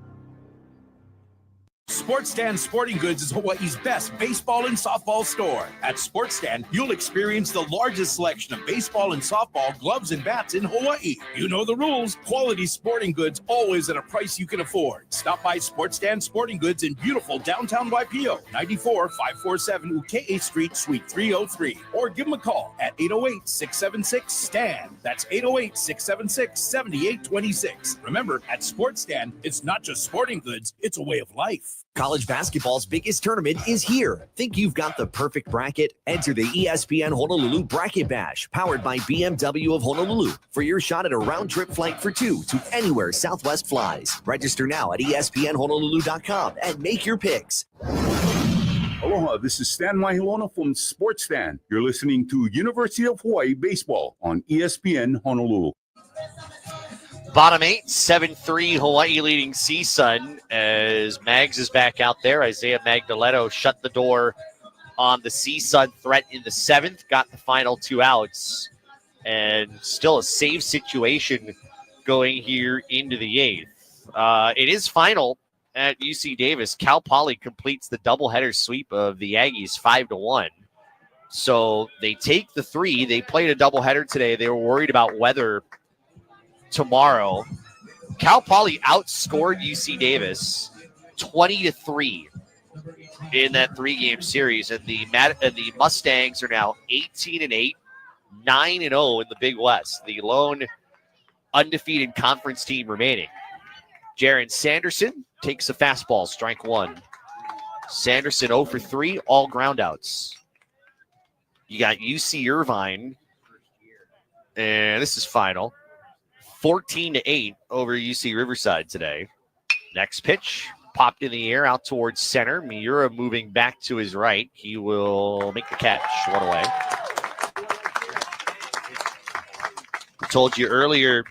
Sports Stand Sporting Goods is Hawaii's best baseball and softball store. At Sports Stand, you'll experience the largest selection of baseball and softball gloves and bats in Hawaii. You know the rules. Quality sporting goods always at a price you can afford. Stop by Sports Stand Sporting Goods in beautiful downtown Waipio, 94-547 Ukea Street, Suite 303. Or give them a call at 808-676-STAN. That's 808-676-7826. Remember, at Sports Stand, it's not just sporting goods, it's a way of life. College basketball's biggest tournament is here. Think you've got the perfect bracket? Enter the ESPN Honolulu Bracket Bash, powered by BMW of Honolulu, for your shot at a round-trip flight for 2 to anywhere Southwest flies. Register now at espnhonolulu.com and make your picks. Aloha, this is Stan Mahiwana from Sports Stand. You're listening to University of Hawaii Baseball on ESPN Honolulu. Bottom 8, 7-3, Hawaii leading CSUN as Mags is back out there. Isaiah Magdaletto shut the door on the CSUN threat in the 7th, got the final 2 outs, and still a save situation going here into the 8th. It is final at UC Davis. Cal Poly completes the doubleheader sweep of the Aggies 5-1. So they take the 3. They played a doubleheader today. They were worried about weather tomorrow. Cal Poly outscored UC Davis 20-3 in that 3-game series, and the Mustangs are now 18-8, 9-0 in the Big West, the lone undefeated conference team remaining. Jaron Sanderson takes a fastball, strike 1. Sanderson 0 for 3, all groundouts. You got UC Irvine, and this is final. 14-8 over UC Riverside today. Next pitch, popped in the air out towards center. Miura moving back to his right. He will make the catch. 1 away. I told you earlier,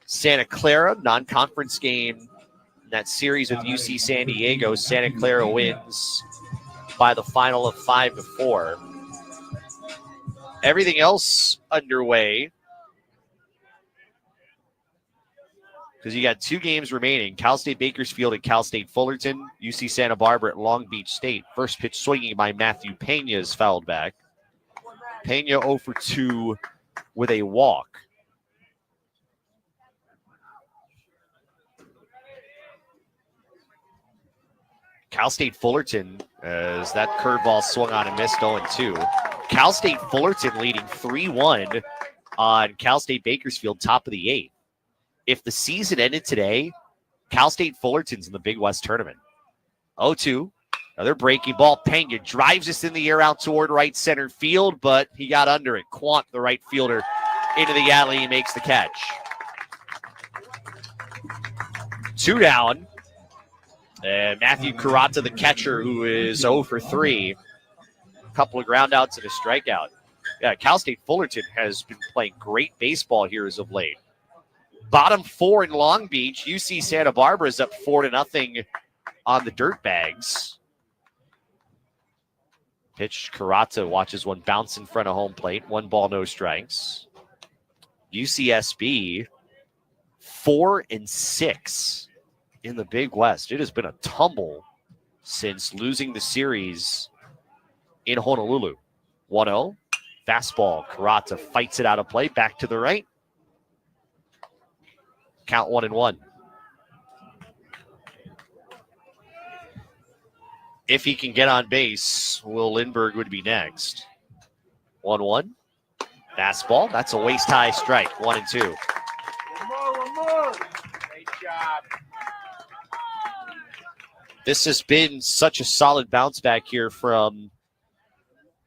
Santa Clara, non-conference game, that series with UC San Diego. Santa Clara wins by the final of 5-4. Everything else underway, because you got 2 games remaining. Cal State Bakersfield and Cal State Fullerton. UC Santa Barbara at Long Beach State. First pitch swinging by Matthew Pena is fouled back. Pena 0 for 2 with a walk. Cal State Fullerton, as that curveball swung on and missed, 0-2. Cal State Fullerton leading 3-1 on Cal State Bakersfield, top of the 8th. If the season ended today, Cal State Fullerton's in the Big West tournament. 0-2, another breaking ball. Pena drives this in the air out toward right center field, but he got under it. Quant, the right fielder, into the alley. He makes the catch. 2 down. And Matthew Kurata, the catcher, who is 0 for 3. A couple of groundouts and a strikeout. Yeah, Cal State Fullerton has been playing great baseball here as of late. Bottom 4 in Long Beach. UC Santa Barbara is up 4-0 on the Dirtbags. Pitch, Kurata watches one bounce in front of home plate. 1 ball, no strikes. UCSB 4-6 in the Big West. It has been a tumble since losing the series in Honolulu. 1-0. Fastball. Karata fights it out of play. Back to the right. Count 1-1. If he can get on base, Will Lindbergh would be next. 1-1. Fastball. That's a waist-high strike. 1-2. One more. Great job. This has been such a solid bounce back here from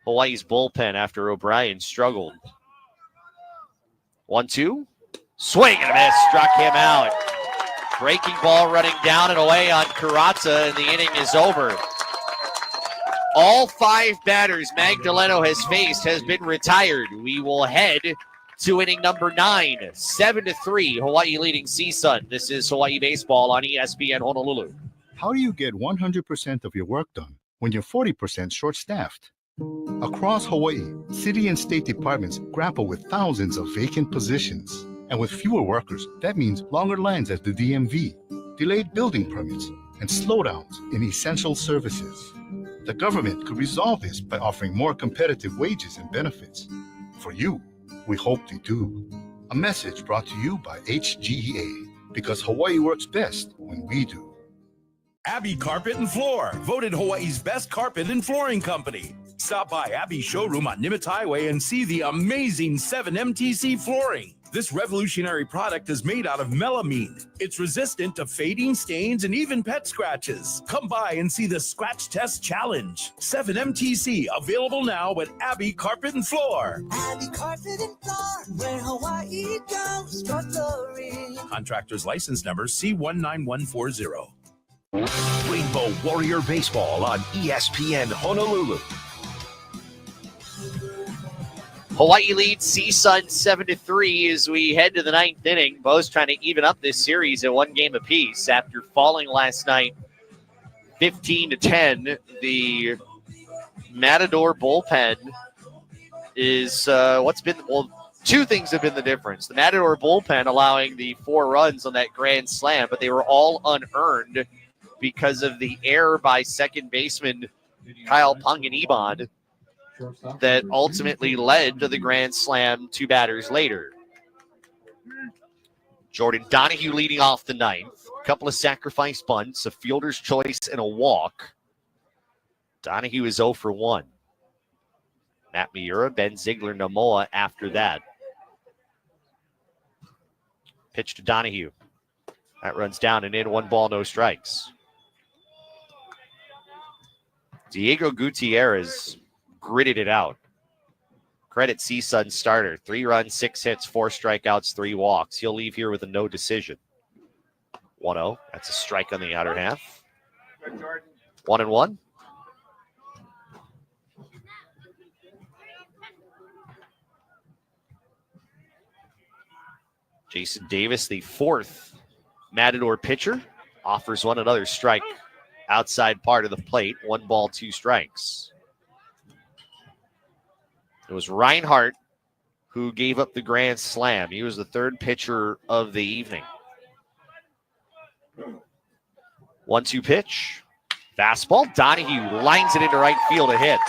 Hawaii's bullpen after O'Brien struggled. 1-2. Swing and a miss. Struck him out. Breaking ball running down and away on Karata, and the inning is over. All 5 batters Magdaleno has faced has been retired. We will head to inning number 9. 7-3, Hawaii leading CSUN. This is Hawaii Baseball on ESPN Honolulu. How do you get 100% of your work done when you're 40% short-staffed? Across Hawaii, city and state departments grapple with thousands of vacant positions. And with fewer workers, that means longer lines at the DMV, delayed building permits, and slowdowns in essential services. The government could resolve this by offering more competitive wages and benefits. For you, we hope they do. A message brought to you by HGEA, because Hawaii works best when we do. Abbey Carpet and Floor, voted Hawaii's best carpet and flooring company. Stop by Abbey's showroom on Nimitz Highway and see the amazing 7MTC flooring. This revolutionary product is made out of melamine. It's resistant to fading, stains, and even pet scratches. Come by and see the Scratch Test Challenge. 7MTC, available now at Abbey Carpet and Floor. Abbey Carpet and Floor, where Hawaii goes for glory. Contractor's license number C19140. Rainbow Warrior Baseball on ESPN Honolulu. Hawaii leads CSUN 7-3 as we head to the 9th inning. Both trying to even up this series at 1 game apiece after falling last night 15-10. The Matador bullpen is two things have been the difference. The Matador bullpen allowing the 4 runs on that grand slam, but they were all unearned because of the error by second baseman Kyle Panganiban that ultimately led to the grand slam 2 batters later. Jordan Donahue leading off the 9th. A couple of sacrifice bunts, a fielder's choice, and a walk. Donahue is 0 for 1. Matt Miura, Ben Ziegler, Namoa after that. Pitch to Donahue. That runs down and in. 1 ball, no strikes. Diego Gutierrez gritted it out. Credit CSUN starter. 3 runs, 6 hits, 4 strikeouts, 3 walks. He'll leave here with a no decision. 1-0. That's a strike on the outer half. 1-1. Jason Davis, the 4th Matador pitcher, offers one another strike outside part of the plate. 1 ball, 2 strikes. It was Reinhardt who gave up the grand slam. He was the 3rd pitcher of the evening. 1-2 pitch. Fastball. Donahue lines it into right field, a hit.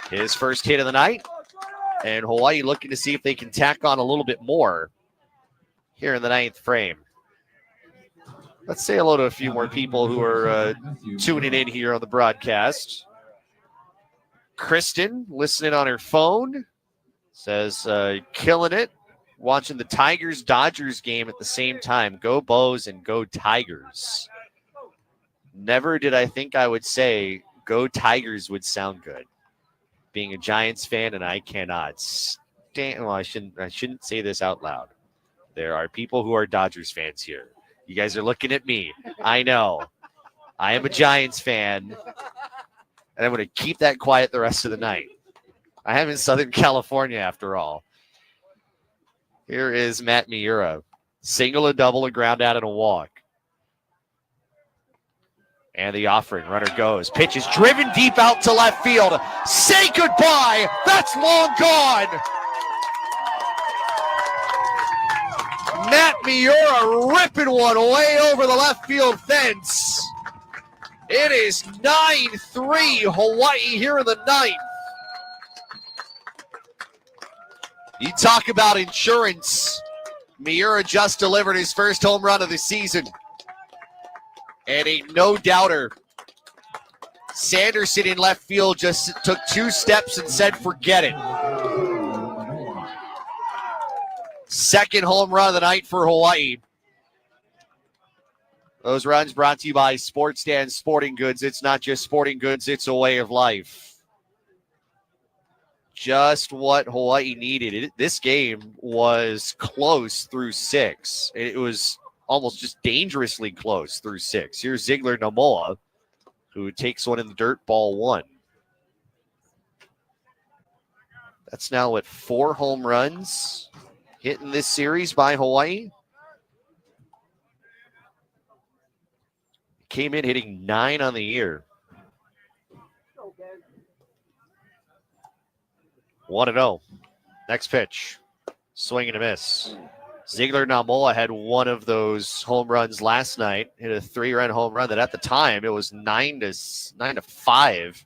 His first hit of the night. And Hawaii looking to see if they can tack on a little bit more here in the 9th frame. Let's say hello to a few more people who are tuning in here on the broadcast. Kristen, listening on her phone, says, killing it, watching the Tigers-Dodgers game at the same time. Go Bows and go Tigers. Never did I think I would say go Tigers would sound good. Being a Giants fan, and I cannot stand, well, I shouldn't say this out loud. There are people who are Dodgers fans here. You guys are looking at me. I know. I am a Giants fan. And I'm going to keep that quiet the rest of the night. I am in Southern California, after all. Here is Matt Miura. Single, a double, a ground out, and a walk. And the offering. Runner goes. Pitch is driven deep out to left field. Say goodbye. That's long gone. Matt Miura ripping one way over the left field fence. It is 9-3 Hawaii here in the ninth. You talk about insurance. Miura just delivered his first home run of the season. And a no-doubter. Sanderson in left field just took 2 steps and said, forget it. Second home run of the night for Hawaii. Those runs brought to you by Sports Stand Sporting Goods. It's not just sporting goods, it's a way of life. Just what Hawaii needed. This game was close through 6. It was almost just dangerously close through 6. Here's Ziegler Namoa, who takes one in the dirt, ball 1. That's now at 4 home runs hit in this series by Hawaii. Came in hitting 9 on the year. 1-0. Next pitch. Swing and a miss. Ziegler Namoa had one of those home runs last night. Hit a 3-run home run that at the time it was 9-5.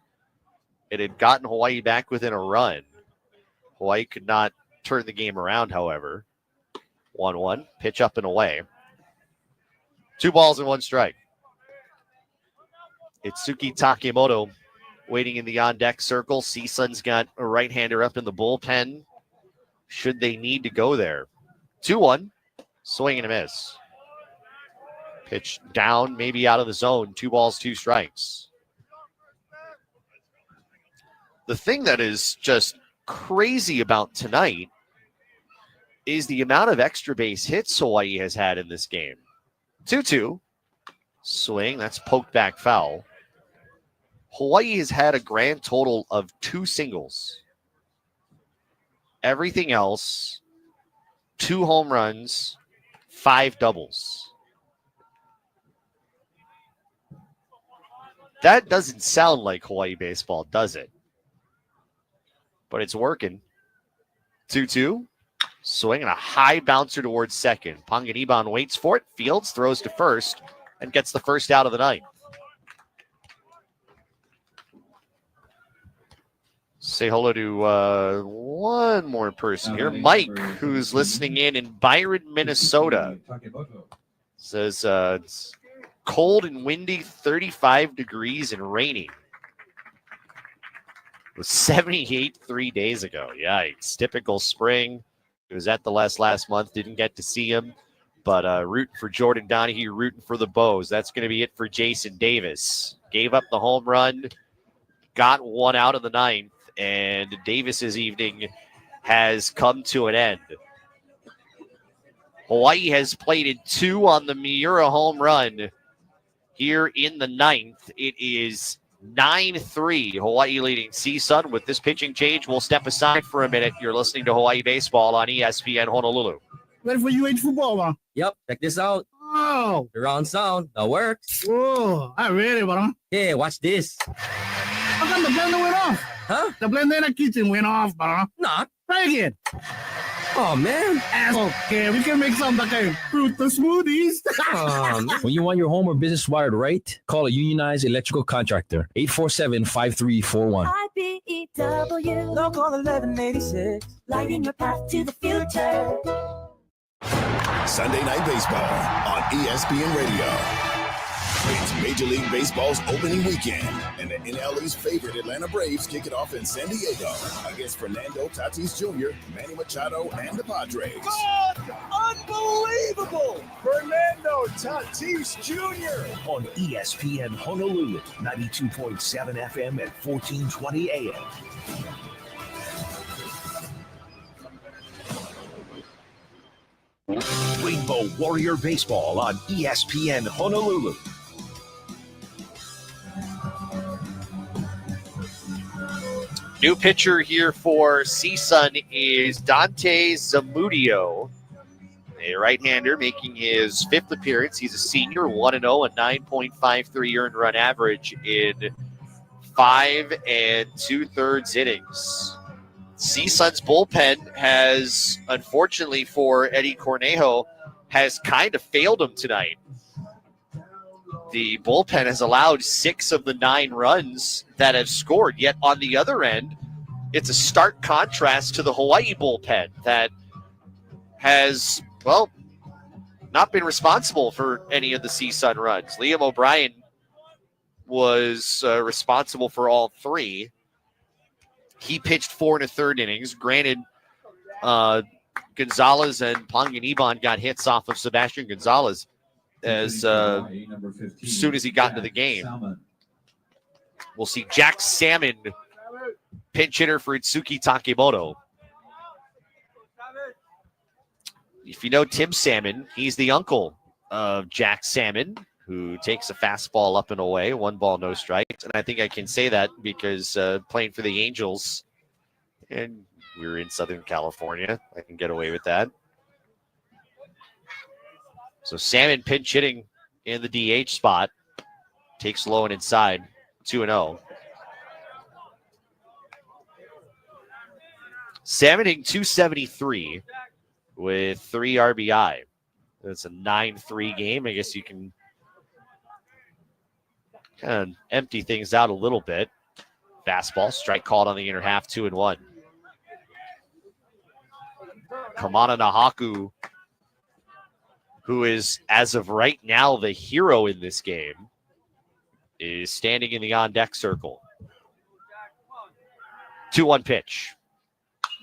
It had gotten Hawaii back within a run. Hawaii could not turn the game around, however. 1-1. Pitch up and away. 2 balls and 1 strike. Itsuki Takemoto waiting in the on-deck circle. CSUN's got a right-hander up in the bullpen. Should they need to go there? 2-1. Swing and a miss. Pitch down, maybe out of the zone. 2 balls, 2 strikes. The thing that is just crazy about tonight is the amount of extra base hits Hawaii has had in this game. 2-2. Swing, that's poked back foul. Hawaii has had a grand total of 2 singles. Everything else, 2 home runs, 5 doubles. That doesn't sound like Hawaii baseball, does it? But it's working. 2-2. Swing and a high bouncer towards second. Panganiban waits for it. Fields throws to first and gets the first out of the ninth. Say hello to one more person here. Mike, who's listening in Byron, Minnesota. Says it's cold and windy, 35 degrees and raining. It was 78 3 days ago. Yikes. Typical spring. He was at the last month. Didn't get to see him. But rooting for Jordan Donahue, rooting for the Bows. That's going to be it for Jason Davis. Gave up the home run. Got one out of the ninth. And Davis's evening has come to an end. Hawaii has plated 2 on the Miura home run here in the ninth. It is 9-3. Hawaii leading CSUN. With this pitching change, we'll step aside for a minute. You're listening to Hawaii Baseball on ESPN Honolulu. Ready for UH football, man? Yep, check this out. Oh. The round sound. That works. Oh, I'm ready, bro. Yeah, watch this. How come the blender went off? Huh? The blender in the kitchen went off, bro. Nah. Try again. Oh, man. Okay, we can make some like fruit smoothies. When you want your home or business wired right, call a unionized electrical contractor. 847-5341. IBEW, local 1186, lighting your path to the future. Sunday Night Baseball on ESPN Radio. It's Major League Baseball's opening weekend, and the NLE's favorite Atlanta Braves kick it off in San Diego against Fernando Tatis Jr., Manny Machado, and the Padres. God, unbelievable! Fernando Tatis Jr. On ESPN Honolulu, 92.7 FM at 1420 AM. Rainbow Warrior Baseball on ESPN Honolulu. New pitcher here for CSUN is Dante Zamudio, a right-hander making his 5th appearance. He's a senior, 1-0, a 9.53 earned run average in 5 2/3 innings. CSUN's bullpen has, unfortunately for Eddie Cornejo, has kind of failed them tonight. The bullpen has allowed 6 of the 9 runs that have scored. Yet on the other end, it's a stark contrast to the Hawaii bullpen that has, well, not been responsible for any of the CSUN runs. Liam O'Brien was responsible for all 3. He pitched 4 1/3 innings. Granted, Gonzalez and Panganiban got hits off of Sebastian Gonzalez as soon as he got into the game. We'll see Jack Salmon, pinch hitter for Itsuki Takemoto. If you know Tim Salmon, he's the uncle of Jack Salmon, who takes a fastball up and away, 1 ball, no strikes. And I think I can say that because playing for the Angels, and we're in Southern California, I can get away with that. So Salmon pinch hitting in the DH spot. Takes low and inside, 2-0. Salmon hitting .273 with 3 RBI. It's a 9-3 game. I guess you can kind of empty things out a little bit. Fastball, strike called on the inner half, 2-1. Kamana Nahaku, who is, as of right now, the hero in this game, is standing in the on-deck circle. 2-1 pitch.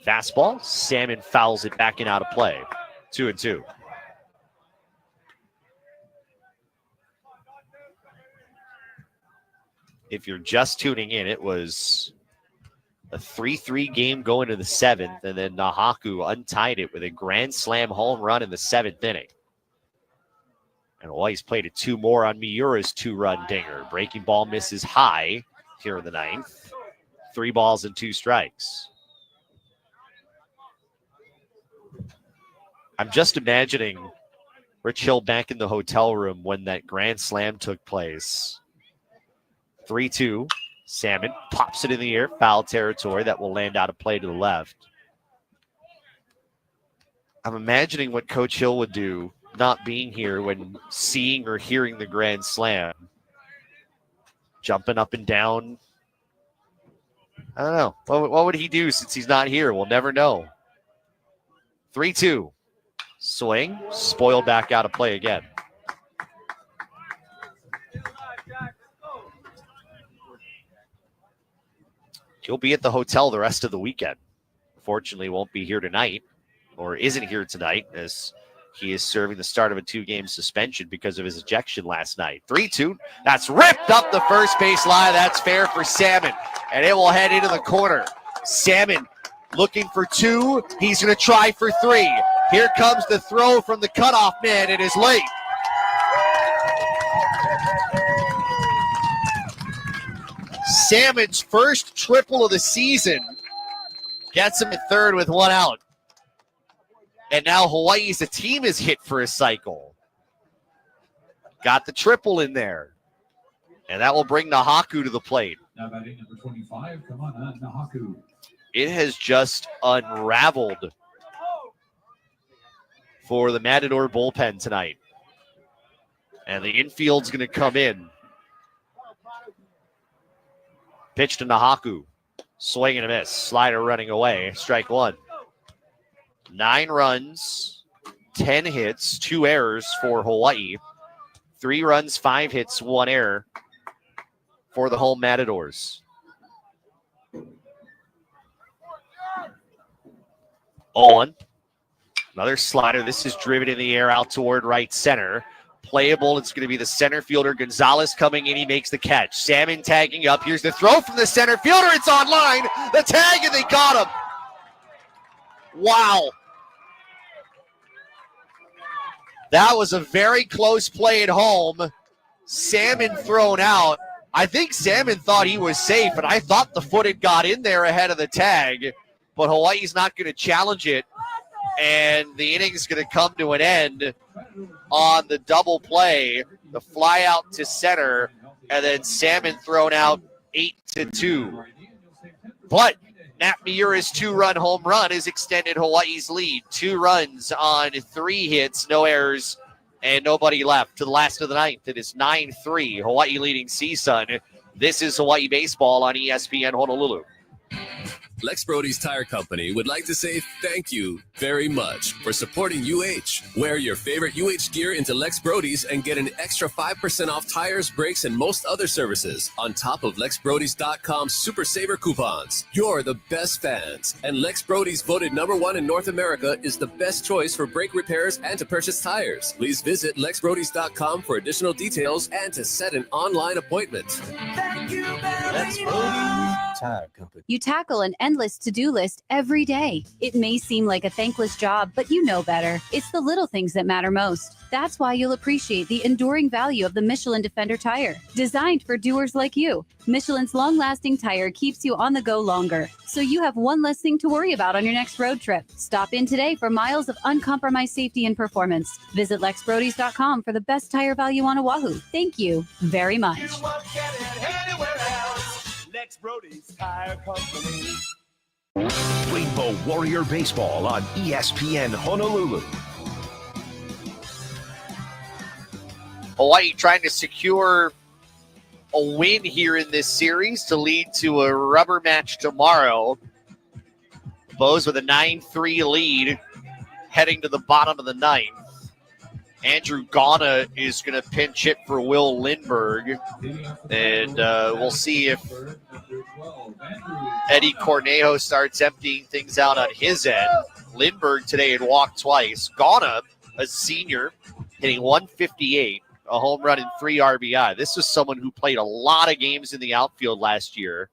Fastball, Salmon fouls it back and out of play. 2-2. If you're just tuning in, it was a 3-3 game going to the 7th, and then Nahaku untied it with a grand slam home run in the 7th inning. And Hawaii's played it 2 more on Miura's 2-run dinger. Breaking ball misses high here in the 9th. 3 balls and 2 strikes. I'm just imagining Rich Hill back in the hotel room when that grand slam took place. 3-2. Salmon pops it in the air. Foul territory that will land out of play to the left. I'm imagining what Coach Hill would do not being here when seeing or hearing the grand slam. Jumping up and down. I don't know. What would he do since he's not here? We'll never know. 3-2. Swing. Spoiled back out of play again. He'll be at the hotel the rest of the weekend. Fortunately, won't be here tonight, or isn't here tonight, as he is serving the start of a 2-game suspension because of his ejection last night. 3-2. That's ripped up the first base line. That's fair for Salmon, and it will head into the corner. Salmon looking for 2. He's going to try for 3. Here comes the throw from the cutoff man. It is late. Salmon's first triple of the season gets him at third with 1 out. And now Hawaii as a team is hit for a cycle. Got the triple in there. And that will bring Nahaku to the plate. Now batting number 25, come on, Nahaku. It has just unraveled for the Matador bullpen tonight. And the infield's going to come in. Pitch to Nahaku. Swing and a miss. Slider running away. Strike 1. 9 runs, 10 hits, 2 errors for Hawaii. 3 runs, 5 hits, 1 error for the home Matadors. 0-1. Another slider. This is driven in the air out toward right center. Playable. It's going to be the center fielder. Gonzalez coming in. He makes the catch. Salmon tagging up. Here's the throw from the center fielder. It's on line. The tag, and they got him. Wow. That was a very close play at home. Salmon thrown out. I think Salmon thought he was safe, and I thought the foot had got in there ahead of the tag, but Hawaii's not going to challenge it, and the inning's going to come to an end on the double play, the fly out to center, and then Salmon thrown out 8-2. But Matt Miura's 2-run home run has extended Hawaii's lead. 2 runs on 3 hits, no errors, and nobody left. To the last of the ninth, it is 9-3. Hawaii leading CSUN. This is Hawaii Baseball on ESPN Honolulu. Lex Brody's Tire Company would like to say thank you very much for supporting UH. Wear your favorite UH gear into Lex Brody's and get an extra 5% off tires, brakes, and most other services on top of LexBrodys.com Super Saver coupons. You're the best fans, and Lex Brody's voted #1 in North America is the best choice for brake repairs and to purchase tires. Please visit LexBrodys.com for additional details and to set an online appointment. Thank you very Lex much. Brody's Tire Company. You tackle an endless to-do list every day. It may seem like a thankless job, but you know better. It's the little things that matter most. That's why you'll appreciate the enduring value of the Michelin Defender tire. Designed for doers like you, Michelin's long-lasting tire keeps you on the go longer, so you have one less thing to worry about on your next road trip. Stop in today for miles of uncompromised safety and performance. Visit LexBrodys.com for the best tire value on Oahu. Thank you very much. Lex Brody's Tire Company. Rainbow Warrior Baseball on ESPN Honolulu. Hawaii trying to secure a win here in this series to lead to a rubber match tomorrow. Bows with a 9-3 lead heading to the bottom of the ninth. Andrew Ghana is going to pinch hit for Will Lindbergh. And we'll see if Eddie Cornejo starts emptying things out on his end. Lindbergh today had walked twice. Ghana, a senior, hitting 158, a home run and 3 RBI. This was someone who played a lot of games in the outfield last year.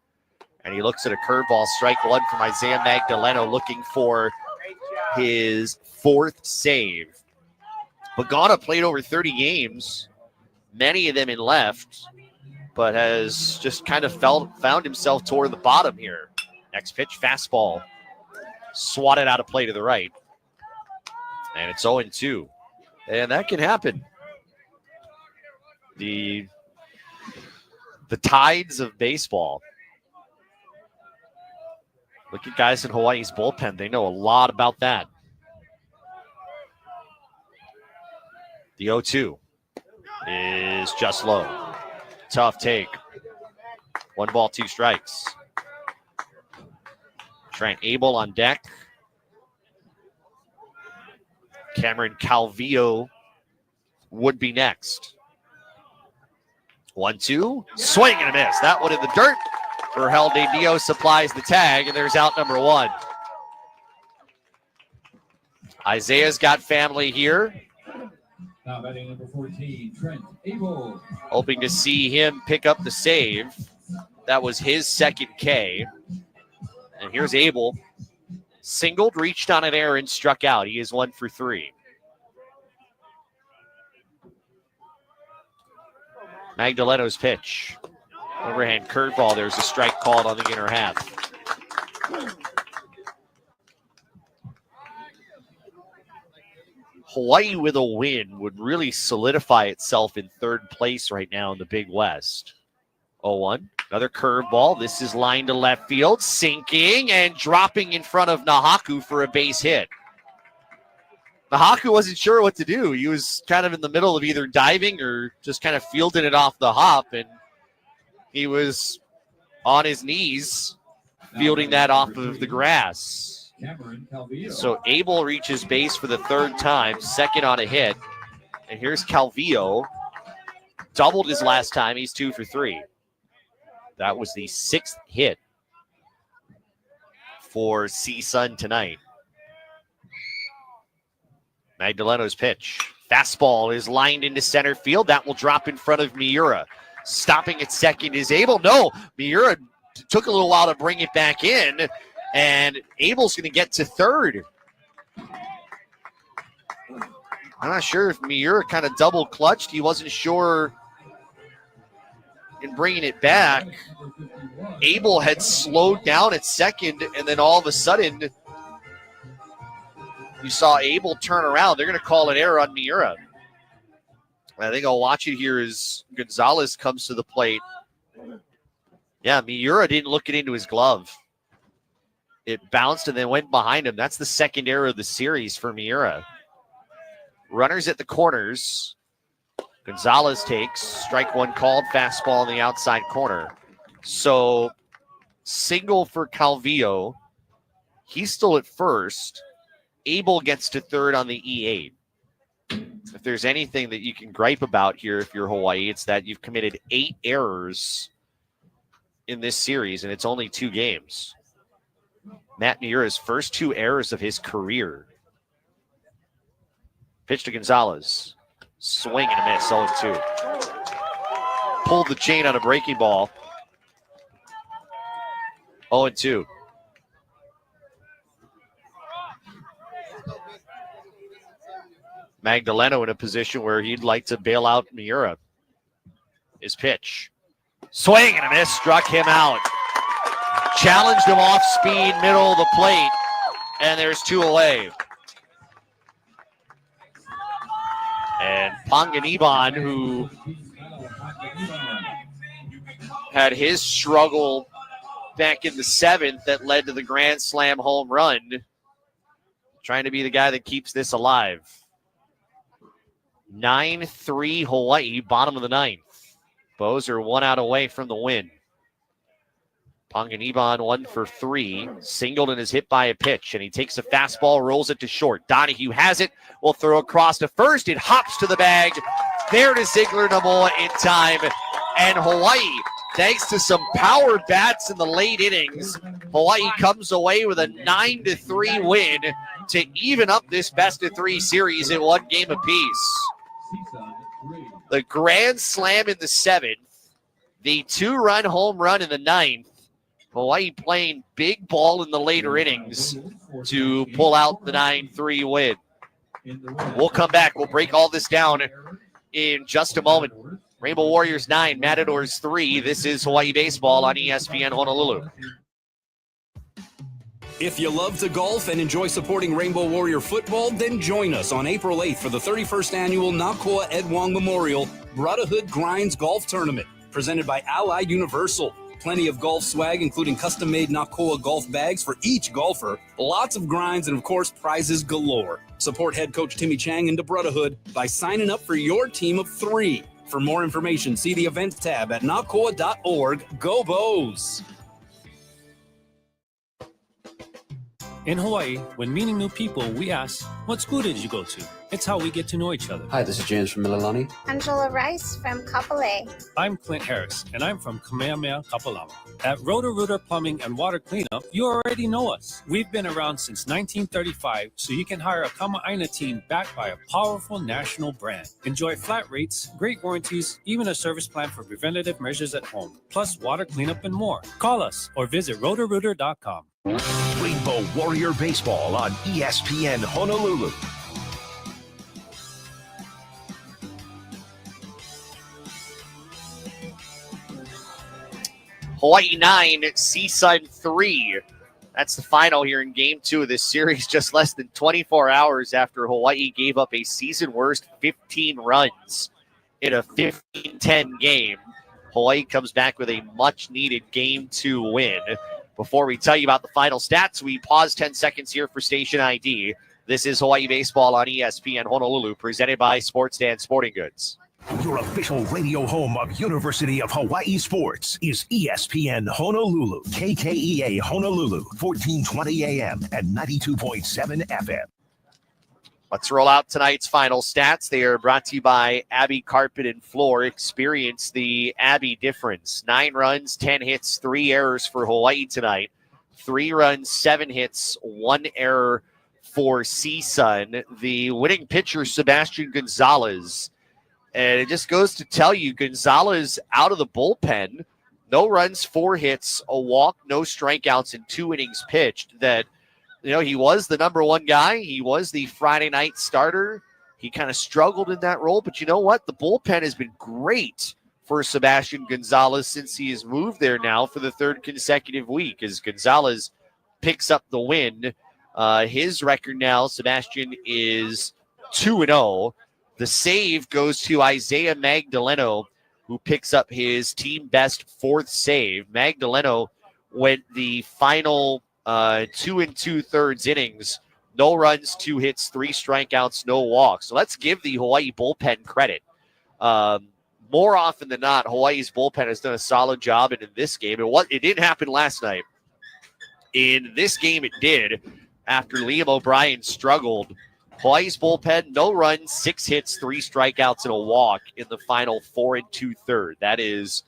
And he looks at a curveball, strike one from Isaiah Magdaleno, looking for his 4th save. But Ghana played over 30 games, many of them in left, but has just kind of found himself toward the bottom here. Next pitch, fastball, swatted out of play to the right. And it's 0-2. And that can happen. The tides of baseball. Look at guys in Hawaii's bullpen. They know a lot about that. The 0-2 is just low. Tough take. 1 ball, 2 strikes. Trent Abel on deck. Cameron Calvillo would be next. 1-2. Swing and a miss. That one in the dirt. Verhel De Dio supplies the tag, and there's out number 1. Isaiah's got family here. Now batting number 14, Trent Abel. Hoping to see him pick up the save. That was his 2nd K. And here's Abel. Singled, reached on an error, and struck out. He is 1 for 3. Magdaleno's pitch. Overhand curveball. There's a strike called on the inner half. Hawaii with a win would really solidify itself in 3rd place right now in the Big West. 0-1. Another curveball. This is lined to left field. Sinking and dropping in front of Nahaku for a base hit. Nahaku wasn't sure what to do. He was kind of in the middle of either diving or just kind of fielding it off the hop, and he was on his knees fielding that off of the grass. So Abel reaches base for the 3rd time, 2nd on a hit. And here's Calvillo. Doubled his last time. He's 2 for 3. That was the 6th hit for CSUN tonight. Magdaleno's pitch. Fastball is lined into center field. That will drop in front of Miura. Stopping at second is Abel. No, Miura took a little while to bring it back in. And Abel's going to get to 3rd. I'm not sure if Miura kind of double clutched. He wasn't sure in bringing it back. Abel had slowed down at second, and then all of a sudden, you saw Abel turn around. They're going to call an error on Miura. I think I'll watch it here as Gonzalez comes to the plate. Yeah, Miura didn't look it into his glove. It bounced and then went behind him. That's the second error of the series for Miura. Runners at the corners. Gonzalez takes. Strike one called. Fastball in the outside corner. So single for Calvillo. He's still at first. Abel gets to third on the E8. If there's anything that you can gripe about here if you're Hawaii, it's that you've committed 8 errors in this series, and it's only 2 games. Matt Miura's first 2 errors of his career. Pitch to Gonzalez. Swing and a miss, 0-2. Pulled the chain on a breaking ball. 0-2. Magdaleno in a position where he'd like to bail out Miura. His pitch. Swing and a miss, struck him out. Challenged him off speed, middle of the plate, and there's 2 away. And Panganiban, who had his struggle back in the 7th that led to the grand slam home run, trying to be the guy that keeps this alive. 9-3 Hawaii, bottom of the 9th. Bows are 1 out away from the win. Panganiban 1 for 3. Singled and is hit by a pitch, and he takes a fastball, rolls it to short. Donahue has it, will throw across to first. It hops to the bag. There to Ziegler Namoa in time. And Hawaii, thanks to some power bats in the late innings, Hawaii comes away with a 9-3 win to even up this best-of-3 series in 1 game apiece. The grand slam in the 7th, the 2-run home run in the 9th. Hawaii playing big ball in the later innings to pull out the 9-3 win. We'll come back. We'll break all this down in just a moment. Rainbow Warriors 9, Matadors 3. This is Hawaii Baseball on ESPN Honolulu. If you love to golf and enjoy supporting Rainbow Warrior football, then join us on April 8th for the 31st annual Nakoa Ed Wong Memorial Brotherhood Grinds Golf Tournament, presented by Ally Universal. Plenty of golf swag, including custom-made Nakoa golf bags for each golfer, lots of grinds, and of course, prizes galore. Support head coach Timmy Chang and the Brotherhood by signing up for your team of 3. For more information, see the events tab at nakoa.org. Go Bows! In Hawaii, when meeting new people, we ask, what school did you go to? It's how we get to know each other. Hi, this is James from Mililani. Angela Rice from Kapolei. I'm Clint Harris, and I'm from Kamehameha Kapalama. At Roto-Rooter Plumbing and Water Cleanup, you already know us. We've been around since 1935, so you can hire a Kama'aina team backed by a powerful national brand. Enjoy flat rates, great warranties, even a service plan for preventative measures at home, plus water cleanup and more. Call us or visit rotorooter.com. Rainbow Warrior Baseball on ESPN Honolulu. Hawaii 9, Seaside 3. That's the final here in Game 2 of this series, just less than 24 hours after Hawaii gave up a season-worst 15 runs in a 15-10 game. Hawaii comes back with a much-needed Game 2 win. Before we tell you about the final stats, we pause 10 seconds here for station ID. This is Hawaii Baseball on ESPN Honolulu, presented by Sports Stand Sporting Goods. Your official radio home of University of Hawaii Sports is ESPN Honolulu, KKEA Honolulu, 1420 AM and 92.7 FM. Let's roll out tonight's final stats. They are brought to you by Abbey Carpet and Floor. Experience the Abbey difference. 9 runs, 10 hits, 3 errors for Hawaii tonight. 3 runs, 7 hits, 1 error for CSUN. The winning pitcher, Sebastian Gonzalez. And it just goes to tell you, Gonzalez out of the bullpen, no runs, 4 hits, a walk, no strikeouts, and 2 innings pitched. That, you know, he was the number 1 guy. He was the Friday night starter. He kind of struggled in that role. But you know what? The bullpen has been great for Sebastian Gonzalez since he has moved there now for the 3rd consecutive week, as Gonzalez picks up the win. His record now, Sebastian, is 2-0. The save goes to Isaiah Magdaleno, who picks up his team best 4th save. Magdaleno went the final 2 2/3 innings. No runs, 2 hits, 3 strikeouts, no walks. So let's give the Hawaii bullpen credit. More often than not, Hawaii's bullpen has done a solid job, and in this game, it didn't happen last night. In this game, it did. After Liam O'Brien struggled, Hawaii's bullpen, no runs, 6 hits, 3 strikeouts, and a walk in the final 4 2/3. That is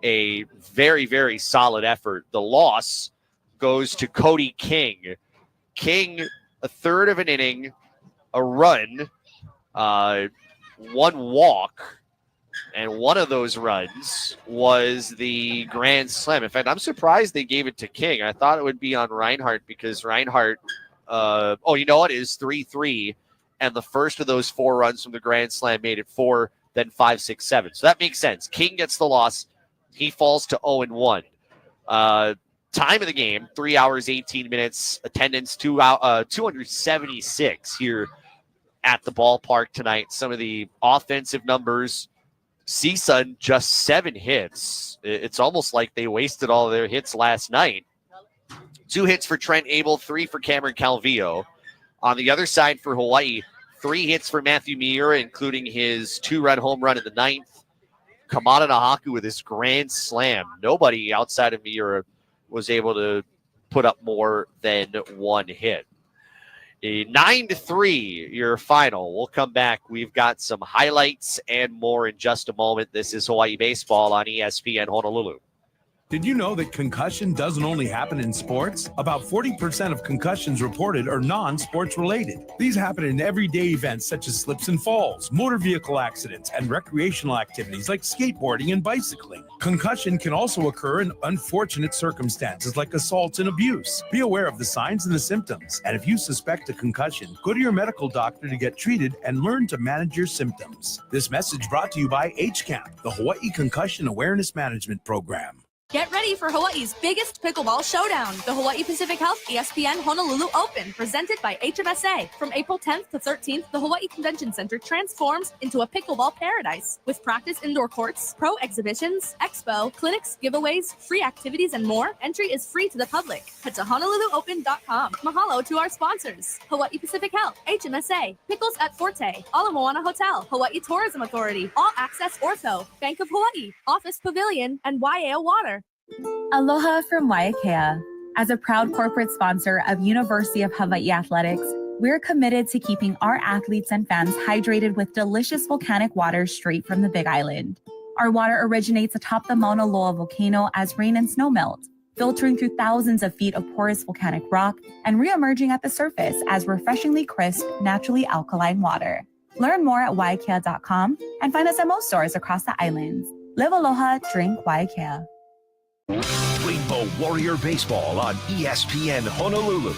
a very, very solid effort. The loss goes to Cody King. King, a third of an inning, a run, 1 walk, and one of those runs was the grand slam. In fact, I'm surprised they gave it to King. I thought it would be on Reinhardt because Reinhardt, you know what, it is 3-3, and the first of those 4 runs from the grand slam made it 4, then 5, 6, 7. So that makes sense. King gets the loss. He falls to 0-1. Time of the game, 3 hours, 18 minutes. Attendance, 276 here at the ballpark tonight. Some of the offensive numbers, CSUN just 7 hits. It's almost like they wasted all of their hits last night. 2 hits for Trent Abel, 3 for Cameron Calvillo. On the other side for Hawaii, 3 hits for Matthew Miura, including his 2-run home run in the 9th. Kamada Nahaku with his grand slam. Nobody outside of Miura was able to put up more than 1 hit. A 9-3, your final. We'll come back. We've got some highlights and more in just a moment. This is Hawaii Baseball on ESPN Honolulu. Did you know that concussion doesn't only happen in sports? About 40% of concussions reported are non-sports related. These happen in everyday events such as slips and falls, motor vehicle accidents, and recreational activities like skateboarding and bicycling. Concussion can also occur in unfortunate circumstances like assault and abuse. Be aware of the signs and the symptoms. And if you suspect a concussion, go to your medical doctor to get treated and learn to manage your symptoms. This message brought to you by HCAMP, the Hawaii Concussion Awareness Management Program. Get ready for Hawaii's biggest pickleball showdown, the Hawaii Pacific Health ESPN Honolulu Open, presented by HMSA. From April 10th to 13th, the Hawaii Convention Center transforms into a pickleball paradise. With practice indoor courts, pro exhibitions, expo, clinics, giveaways, free activities, and more, entry is free to the public. Head to HonoluluOpen.com. Mahalo to our sponsors: Hawaii Pacific Health, HMSA, Pickles at Forte, Ala Moana Hotel, Hawaii Tourism Authority, All Access Ortho, Bank of Hawaii, Office Pavilion, and Waiea Water. Aloha from Waiakea. As a proud corporate sponsor of University of Hawaii Athletics, we're committed to keeping our athletes and fans hydrated with delicious volcanic water straight from the Big Island. Our water originates atop the Mauna Loa volcano as rain and snow melt, filtering through thousands of feet of porous volcanic rock and re-emerging at the surface as refreshingly crisp, naturally alkaline water. Learn more at waiakea.com and find us at most stores across the islands. Live aloha, drink Waiakea. Rainbow Warrior Baseball on ESPN Honolulu.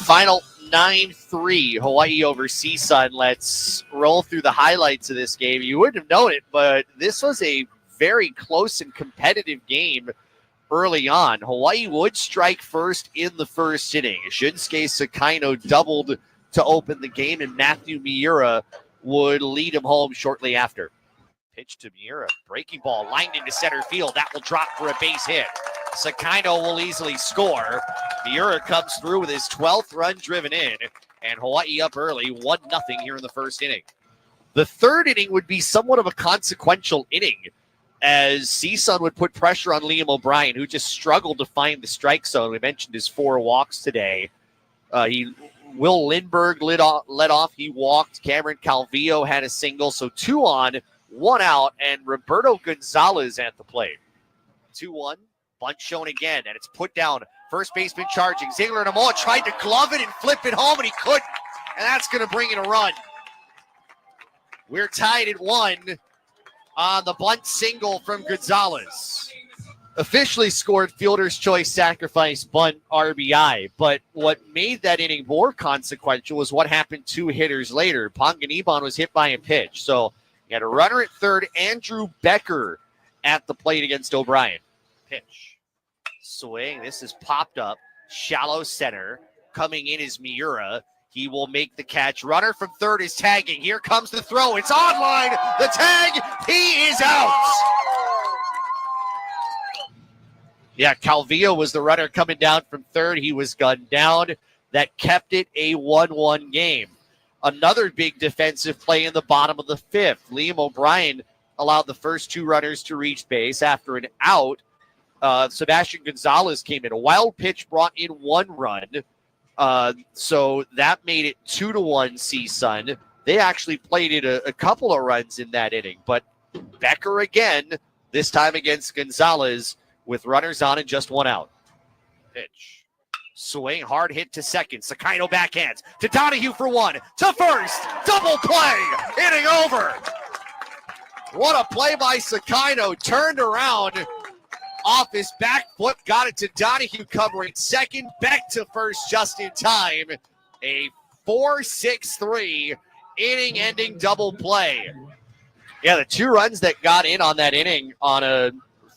Final 9-3, Hawaii over CSUN. Let's roll through the highlights of this game. You wouldn't have known it, but this was a very close and competitive game early on. Hawaii would strike first in the first inning. Shinsuke Sakaino doubled to open the game, and Matthew Miura would lead him home shortly after. Pitch to Miura, breaking ball, lined into center field. That will drop for a base hit. Sakaino will easily score. Miura comes through with his 12th run driven in, and Hawaii up early, 1-0 here in the first inning. The third inning would be somewhat of a consequential inning, as CSUN would put pressure on Liam O'Brien, who just struggled to find the strike zone. We mentioned his 4 walks today. Will Lindbergh led off. He walked. Cameron Calvillo had a single. So 2 on, 1 out, and Roberto Gonzalez at the plate. 2-1. Bunt shown again, and it's put down. First baseman charging. Ziegler and Amoa tried to glove it and flip it home, and he couldn't. And that's going to bring in a run. We're tied at 1 on the bunt single from Gonzalez. Officially scored fielder's choice sacrifice bunt RBI, but what made that inning more consequential was what happened 2 hitters later. Panganiban was hit by a pitch, so you had a runner at third, Andrew Becker at the plate against O'Brien. Pitch. Swing. This is popped up. Shallow center. Coming in is Miura. He will make the catch. Runner from third is tagging. Here comes the throw. It's on line. The tag. He is out. Yeah, Calvillo was the runner coming down from third. He was gunned down. That kept it a 1-1 game. Another big defensive play in the bottom of the fifth. Liam O'Brien allowed the first two runners to reach base. After an out, Sebastian Gonzalez came in. A wild pitch brought in one run. So that made it 2-1 CSUN. They actually played it a couple of runs in that inning. But Becker again, this time against Gonzalez, with runners on and just one out. Pitch. Swing, hard hit to second. Sakino backhands to Donahue for one. To first. Double play. Inning over. What a play by Sakino. Turned around off his back foot. Got it to Donahue covering second. Back to first just in time. A 4-6-3 inning-ending double play. Yeah, the two runs that got in on that inning on a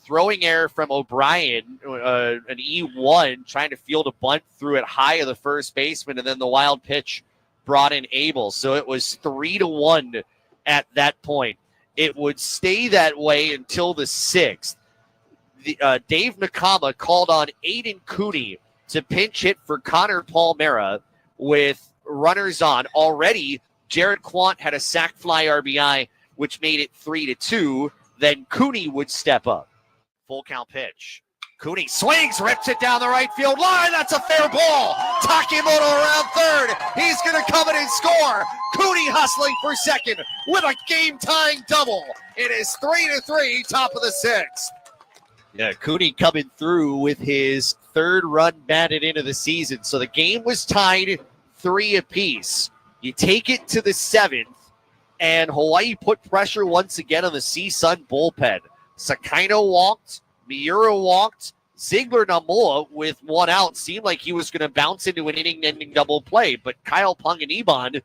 throwing error from O'Brien, an E1, trying to field a bunt, threw it high of the first baseman, and then the wild pitch brought in Abel. So it was 3-1 at that point. It would stay that way until the sixth. Dave Nakama called on Aiden Cooney to pinch hit for Connor Palmera with runners on. Already, Jared Quant had a sac fly RBI, which made it 3-2. Then Cooney would step up. Full count pitch. Cooney swings, rips it down the right field line. That's a fair ball. Takimoto around third. He's going to come in and score. Cooney hustling for second with a game-tying double. It is 3-3, top of the sixth. Yeah, Cooney coming through with his third run batted into the season. So the game was tied 3 apiece. You take it to the seventh, and Hawaii put pressure once again on the CSUN bullpen. Sakino walked, Miura walked, Ziegler Namoa with one out seemed like he was going to bounce into an inning-ending double play, but Kyle Panganiban,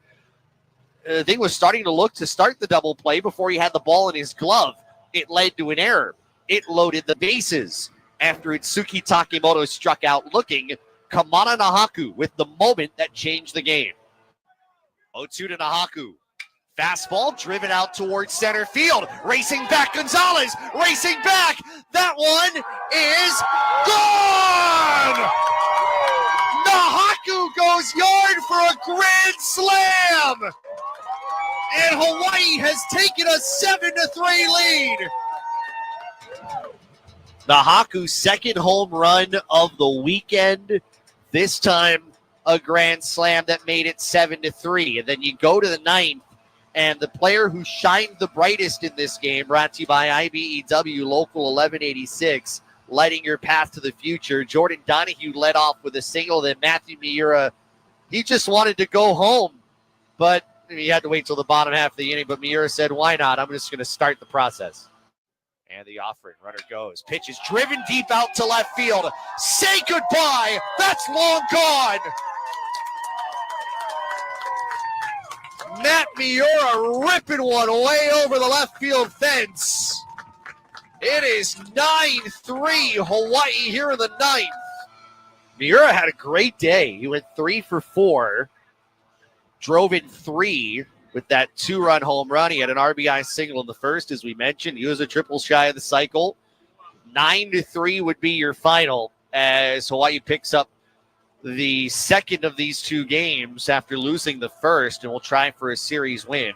I think, was starting to look to start the double play before he had the ball in his glove. It led to an error. It loaded the bases. After Itsuki Takimoto struck out looking, Kamana Nahaku with the moment that changed the game. 0-2 to Nahaku. Fastball driven out towards center field. Racing back, Gonzalez. Racing back. That one is gone! Nahaku goes yard for a grand slam! And Hawaii has taken a 7-3 lead. Nahaku's second home run of the weekend. This time a grand slam that made it 7-3. And then you go to the ninth, and the player who shined the brightest in this game, brought to you by IBEW Local 1186, lighting your path to the future. Jordan Donahue led off with a single. Then Matthew Miura, he just wanted to go home, but he had to wait till the bottom half of the inning. But Miura said, why not? I'm just going to start the process. And the offering, runner goes. Pitch is driven deep out to left field. Say goodbye. That's long gone. Matt Miura ripping one way over the left field fence. It is 9-3 Hawaii here in the ninth. Miura had a great day. He went 3 for 4. Drove in 3 with that 2-run home run. He had an RBI single in the first, as we mentioned. He was a triple shy of the cycle. 9-3 would be your final as Hawaii picks up the second of these two games after losing the first, and we'll try for a series win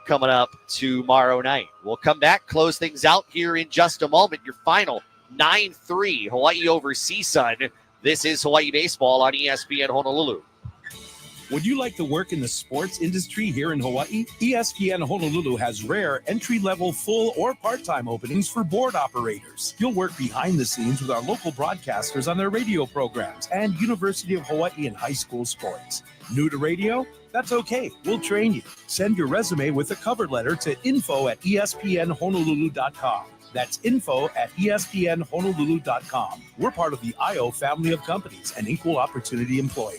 coming up tomorrow night. We'll come back, close things out here in just a moment. Your final 9-3 Hawaii over CSUN. This is Hawaii Baseball on ESPN Honolulu. Would you like to work in the sports industry here in Hawaii? ESPN Honolulu has rare entry-level full or part-time openings for board operators. You'll work behind the scenes with our local broadcasters on their radio programs and University of Hawaii and high school sports. New to radio? That's okay. We'll train you. Send your resume with a cover letter to info@espnhonolulu.com. That's info@espnhonolulu.com. We're part of the IO family of companies, an equal opportunity employer.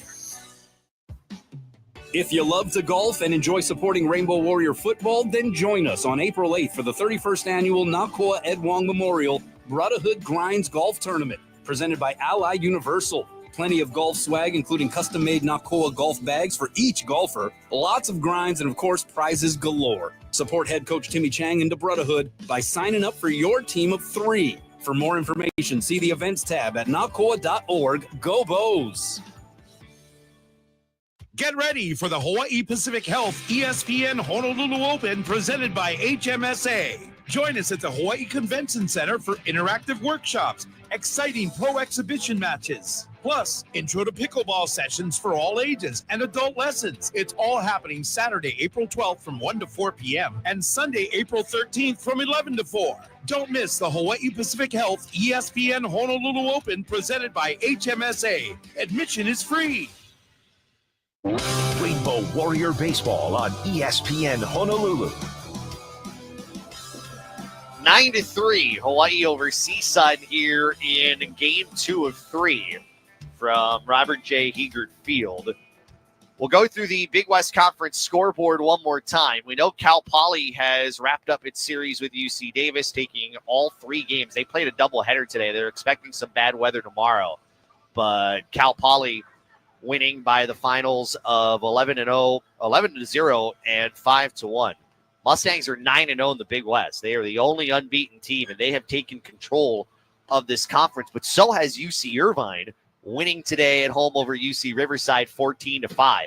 If you love to golf and enjoy supporting Rainbow Warrior football, then join us on April 8th for the 31st annual Nakoa Ed Wong Memorial Brotherhood Grinds Golf Tournament, presented by Ally Universal. Plenty of golf swag, including custom-made Nakoa golf bags for each golfer, lots of grinds, and of course, prizes galore. Support head coach Timmy Chang and the Brotherhood by signing up for your team of 3. For more information, see the events tab at nakoa.org. Go Bows! Get ready for the Hawaii Pacific Health ESPN Honolulu Open presented by HMSA. Join us at the Hawaii Convention Center for interactive workshops, exciting pro exhibition matches, plus intro to pickleball sessions for all ages and adult lessons. It's all happening Saturday, April 12th from 1 to 4 p.m. and Sunday, April 13th from 11 to 4. Don't miss the Hawaii Pacific Health ESPN Honolulu Open presented by HMSA. Admission is free. Rainbow Warrior Baseball on ESPN Honolulu. 9-3, Hawaii over Seaside here in Game 2 of 3 from Robert J. Heegert Field. We'll go through the Big West Conference scoreboard one more time. We know Cal Poly has wrapped up its series with UC Davis, taking all 3 games. They played a doubleheader today. They're expecting some bad weather tomorrow, but Cal Poly winning by the finals of 11-0, 11-0, and 5-1. Mustangs are 9-0 in the Big West. They are the only unbeaten team, and they have taken control of this conference. But so has UC Irvine, winning today at home over UC Riverside 14-5.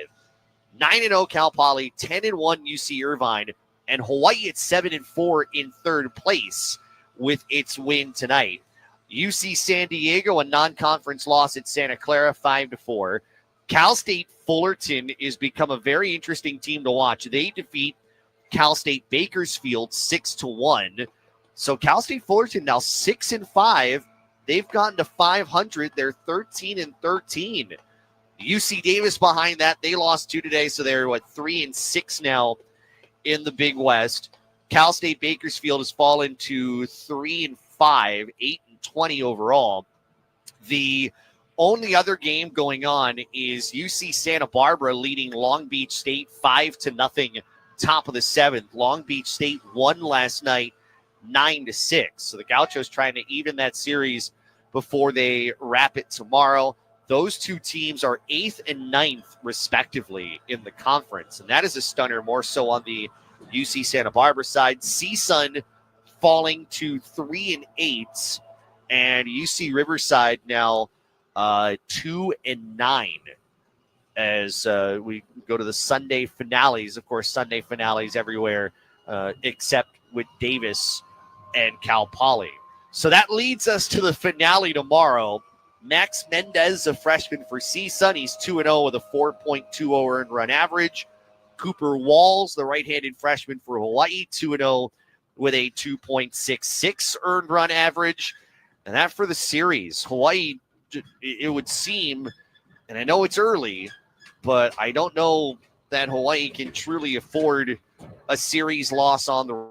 9-0 Cal Poly, 10-1 UC Irvine, and Hawaii at 7-4 in third place with its win tonight. UC San Diego, a non-conference loss at Santa Clara, 5-4. Cal State Fullerton has become a very interesting team to watch. They defeat Cal State Bakersfield 6-1. So Cal State Fullerton now 6-5. They've gotten to 500. They're 13-13. UC Davis behind that. They lost 2 today, so they're 3-6 now in the Big West. Cal State Bakersfield has fallen to 3-5, 8-20 overall. The only other game going on is UC Santa Barbara leading Long Beach State 5-0, top of the 7th. Long Beach State won last night 9-6. So the Gauchos trying to even that series before they wrap it tomorrow. Those 2 teams are 8th and 9th, respectively, in the conference. And that is a stunner, more so on the UC Santa Barbara side. CSUN falling to 3-8, and UC Riverside now 2-9 as we go to the Sunday finales. Of course, Sunday finales everywhere except with Davis and Cal Poly. So that leads us to the finale tomorrow. Max Mendez, a freshman for CSUN, he's 2-0 with a 4.20 earned run average. Cooper Walls, the right-handed freshman for Hawaii, 2-0 with a 2.66 earned run average. And that for the series. Hawaii, it would seem, and I know it's early, but I don't know that Hawaii can truly afford a series loss on the